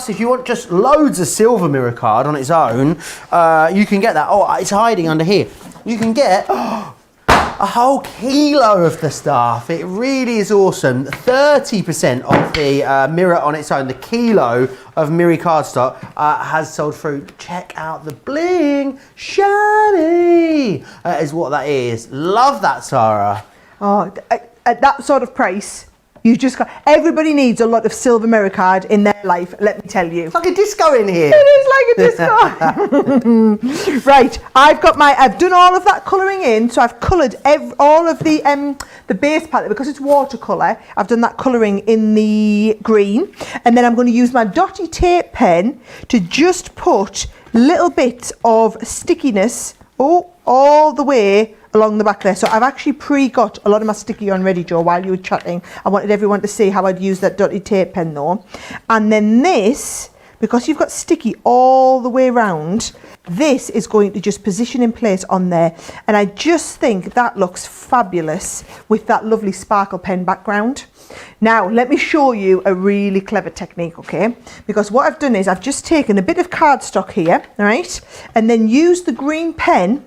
if you want just loads of silver mirror card on its own, you can get that. Oh, it's hiding under here. You can get a whole kilo of the stuff. It really is awesome. 30% of the mirror on its own, the kilo of mirror cardstock has sold through. Check out the bling, shiny, is what that is. Love that, Sara. Oh, at that sort of price, you just got, everybody needs a lot of silver mirror card in their life, let me tell you. It's like a disco in here. It is like a disco. Right, I've done all of that colouring in, so I've coloured all of the base palette, because it's watercolour. I've done that colouring in the green, and then I'm going to use my dotty tape pen to just put little bits of stickiness all the way along the back there. So I've actually pre-got a lot of my sticky on ready, Joe, while you were chatting. I wanted everyone to see how I'd use that dotty tape pen though. And then this, because you've got sticky all the way around, this is going to just position in place on there. And I just think that looks fabulous with that lovely sparkle pen background. Now, let me show you a really clever technique, okay? Because what I've done is I've just taken a bit of cardstock here, all right? And then used the green pen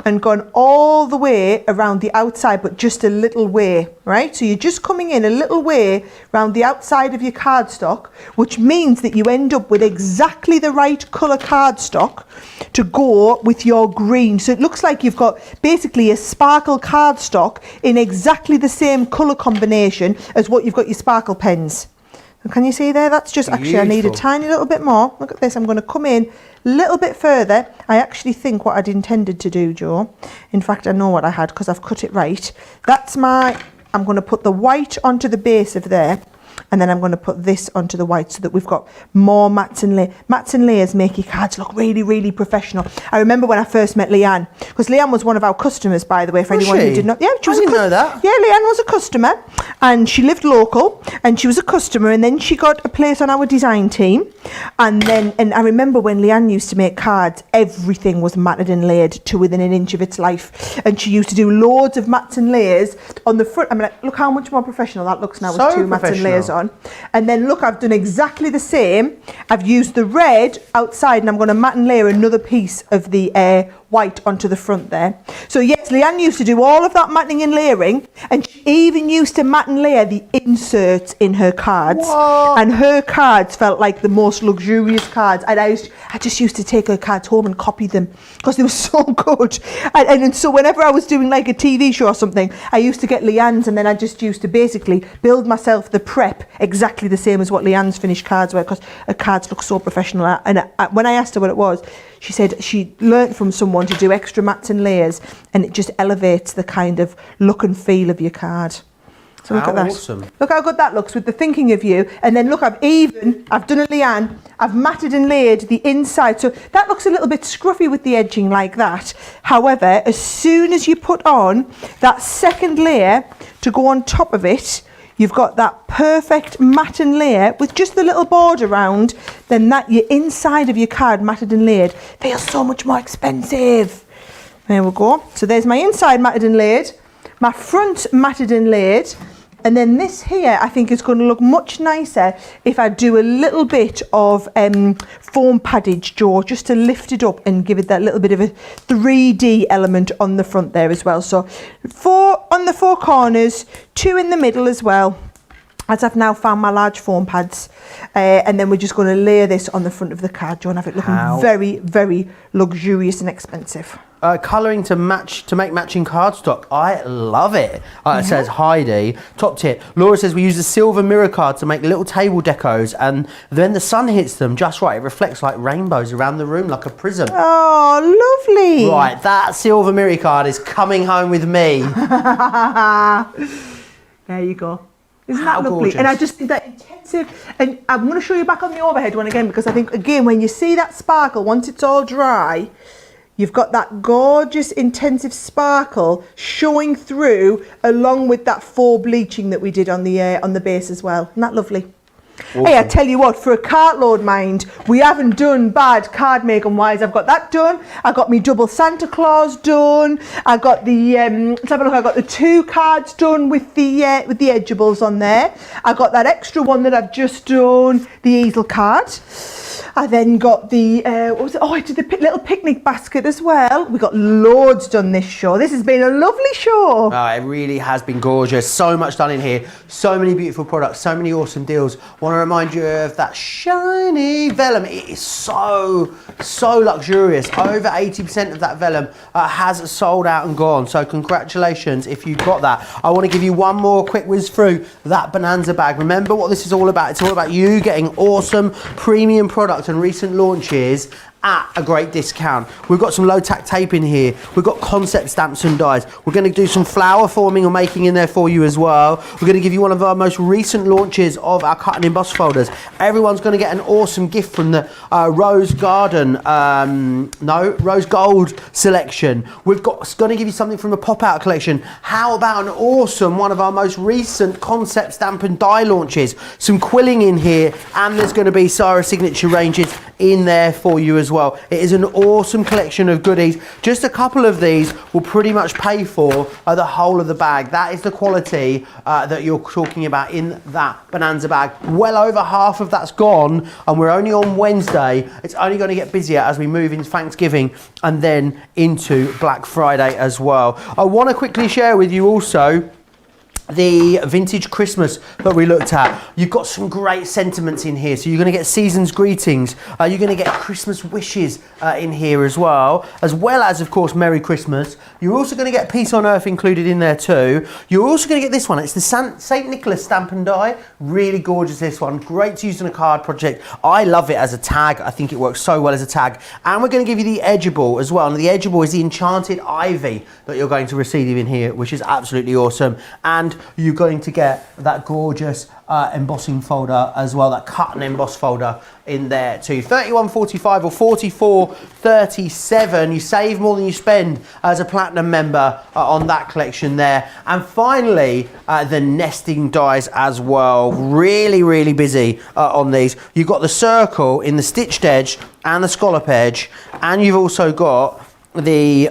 and gone all the way around the outside, but just a little way, right? So you're just coming in a little way around the outside of your cardstock, which means that you end up with exactly the right colour cardstock to go with your green. So it looks like you've got basically a sparkle cardstock in exactly the same colour combination as what you've got your sparkle pens. Can you see there? That's just, actually, I need a tiny little bit more. Look at this. I'm going to come in a little bit further. I actually think what I'd intended to do, Joe. In fact, I know what I had because I've cut it right. I'm going to put the white onto the base of there. and then I'm going to put this onto the white so that we've got more mats and layers. Mats and layers make your cards look really, really professional. I remember when I first met Leanne, because Leanne was one of our customers, by the way, for anyone who did not. Yeah, she was. I didn't know that. Yeah, Leanne was a customer, and she lived local, and she was a customer, and then she got a place on our design team, and I remember when Leanne used to make cards, everything was matted and layered to within an inch of its life, and she used to do loads of mats and layers on the front. I'm like, look how much more professional that looks now with two mats and layers on. And then look, I've done exactly the same. I've used the red outside, and I'm going to mat and layer another piece of the white onto the front there. So yes, Leanne used to do all of that matting and layering, and she even used to mat and layer the inserts in her cards. What? And her cards felt like the most luxurious cards. And I just used to take her cards home and copy them because they were so good. And so whenever I was doing like a TV show or something, I used to get Leanne's, and then I just used to basically build myself the prep exactly the same as what Leanne's finished cards were, because her cards look so professional. And when I asked her what it was, she said she learnt from someone to do extra mats and layers, and it just elevates the kind of look and feel of your card. So look at that. Awesome. Look how good that looks with the thinking of you. And then look, I've done a Leanne, I've matted and layered the inside. So that looks a little bit scruffy with the edging like that. However, as soon as you put on that second layer to go on top of it, you've got that perfect matte and layer with just the little border around, then that your inside of your card matted and layered feels so much more expensive. There we go. So there's my inside matted and layered, my front matted and layered, and then this here I think is going to look much nicer if I do a little bit of foam paddage, Joe, just to lift it up and give it that little bit of a 3D element on the front there as well. So 4 on the 4 corners, 2 in the middle as well, as I've now found my large foam pads, and then we're just going to layer this on the front of the card, Joe, and have it looking very, very luxurious and expensive. Colouring to make matching cardstock. I love it. It says Heidi. Top tip. Laura says we use a silver mirror card to make little table decos, and then the sun hits them just right. It reflects like rainbows around the room like a prism. Oh, lovely. Right, that silver mirror card is coming home with me. There you go. Isn't that lovely? Gorgeous. And I just think that intensive, and I'm going to show you back on the overhead one again, because I think, again, when you see that sparkle, once it's all dry, you've got that gorgeous intensive sparkle showing through, along with that faux bleaching that we did on the base as well. Isn't that lovely? Awesome. Hey, I tell you what, for a Cartload mind, we haven't done bad card making wise. I've got that done. I got me double Santa Claus done. I got the let's have a look. I got the 2 cards done with the edgeables on there. I got that extra one that I've just done, the Easel card. I then got the what was it? Oh, I did the little picnic basket as well. We got loads done this show. This has been a lovely show. It really has been gorgeous. So much done in here. So many beautiful products. So many awesome deals. Want to remind you of that shiny vellum. It is so luxurious. Over 80% of that vellum has sold out and gone. So congratulations if you got that. I want to give you one more quick whiz through that Bonanza bag. Remember what this is all about. It's all about you getting awesome premium products and recent launches at a great discount. We've got some low tack tape in here. We've got concept stamps and dies. We're going to do some flower forming or making in there for you as well. We're going to give you one of our most recent launches of our cut and emboss folders. Everyone's going to get an awesome gift from the Rose Gold selection. We've got going to give you something from the pop out collection. How about an awesome one of our most recent concept stamp and die launches? Some quilling in here, and there's going to be Sara signature ranges in there for you as well. It is an awesome collection of goodies. Just a couple of these will pretty much pay for the whole of the bag. That is the quality that you're talking about in that Bonanza bag. Well over half of that's gone, and we're only on Wednesday. It's only going to get busier as we move into Thanksgiving and then into Black Friday as well. I want to quickly share with you also the vintage Christmas that we looked at. You've got some great sentiments in here. So you're going to get season's greetings. You're going to get Christmas wishes in here as well as, of course, Merry Christmas. You're also going to get Peace on Earth included in there too. You're also going to get this one. It's the St. Nicholas stamp and die. Really gorgeous, this one. Great to use in a card project. I love it as a tag. I think it works so well as a tag. And we're going to give you the edgeable as well. And the edgeable is the enchanted ivy that you're going to receive in here, which is absolutely awesome. And and you're going to get that gorgeous embossing folder as well, that cut and emboss folder in there too. $31.45 or $44.37. You save more than you spend as a platinum member on that collection there. And finally, the nesting dies as well. Really busy on these. You've got the circle in the stitched edge and the scallop edge, and you've also got the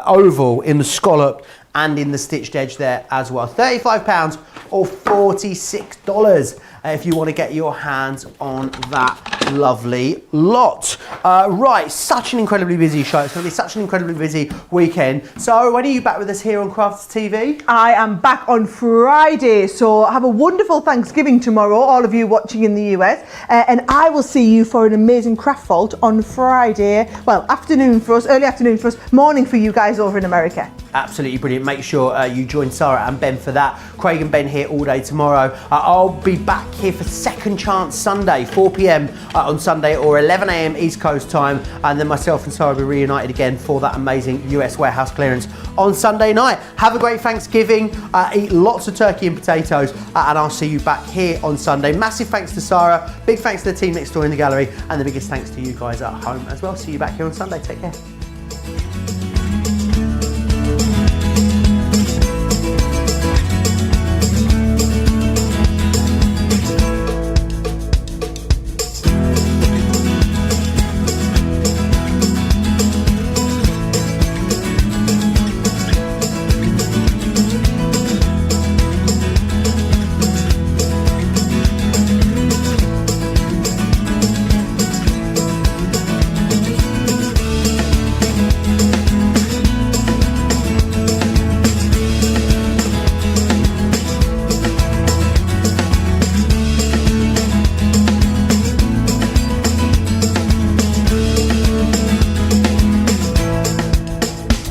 oval in the scallop and in the stitched edge there as well. £35 or $46 if you want to get your hands on that lovely lot. Right, such an incredibly busy show. It's going to be such an incredibly busy weekend. So when are you back with us here on Crafts TV? I am back on Friday, so have a wonderful Thanksgiving tomorrow, all of you watching in the US, and I will see you for an amazing craft vault on Friday. Well, afternoon for us, early afternoon for us, morning for you guys over in America. Absolutely brilliant. Make sure you join Sara and Ben for that. Craig and Ben here all day tomorrow. I'll be back here for Second Chance Sunday, 4 p.m. On Sunday, or 11 a.m. East Coast time, and then myself and Sara will be reunited again for that amazing US warehouse clearance on Sunday night. Have a great Thanksgiving, eat lots of turkey and potatoes, and I'll see you back here on Sunday. Massive thanks to Sara, big thanks to the team next door in the gallery, and the biggest thanks to you guys at home as well. See you back here on Sunday. Take care.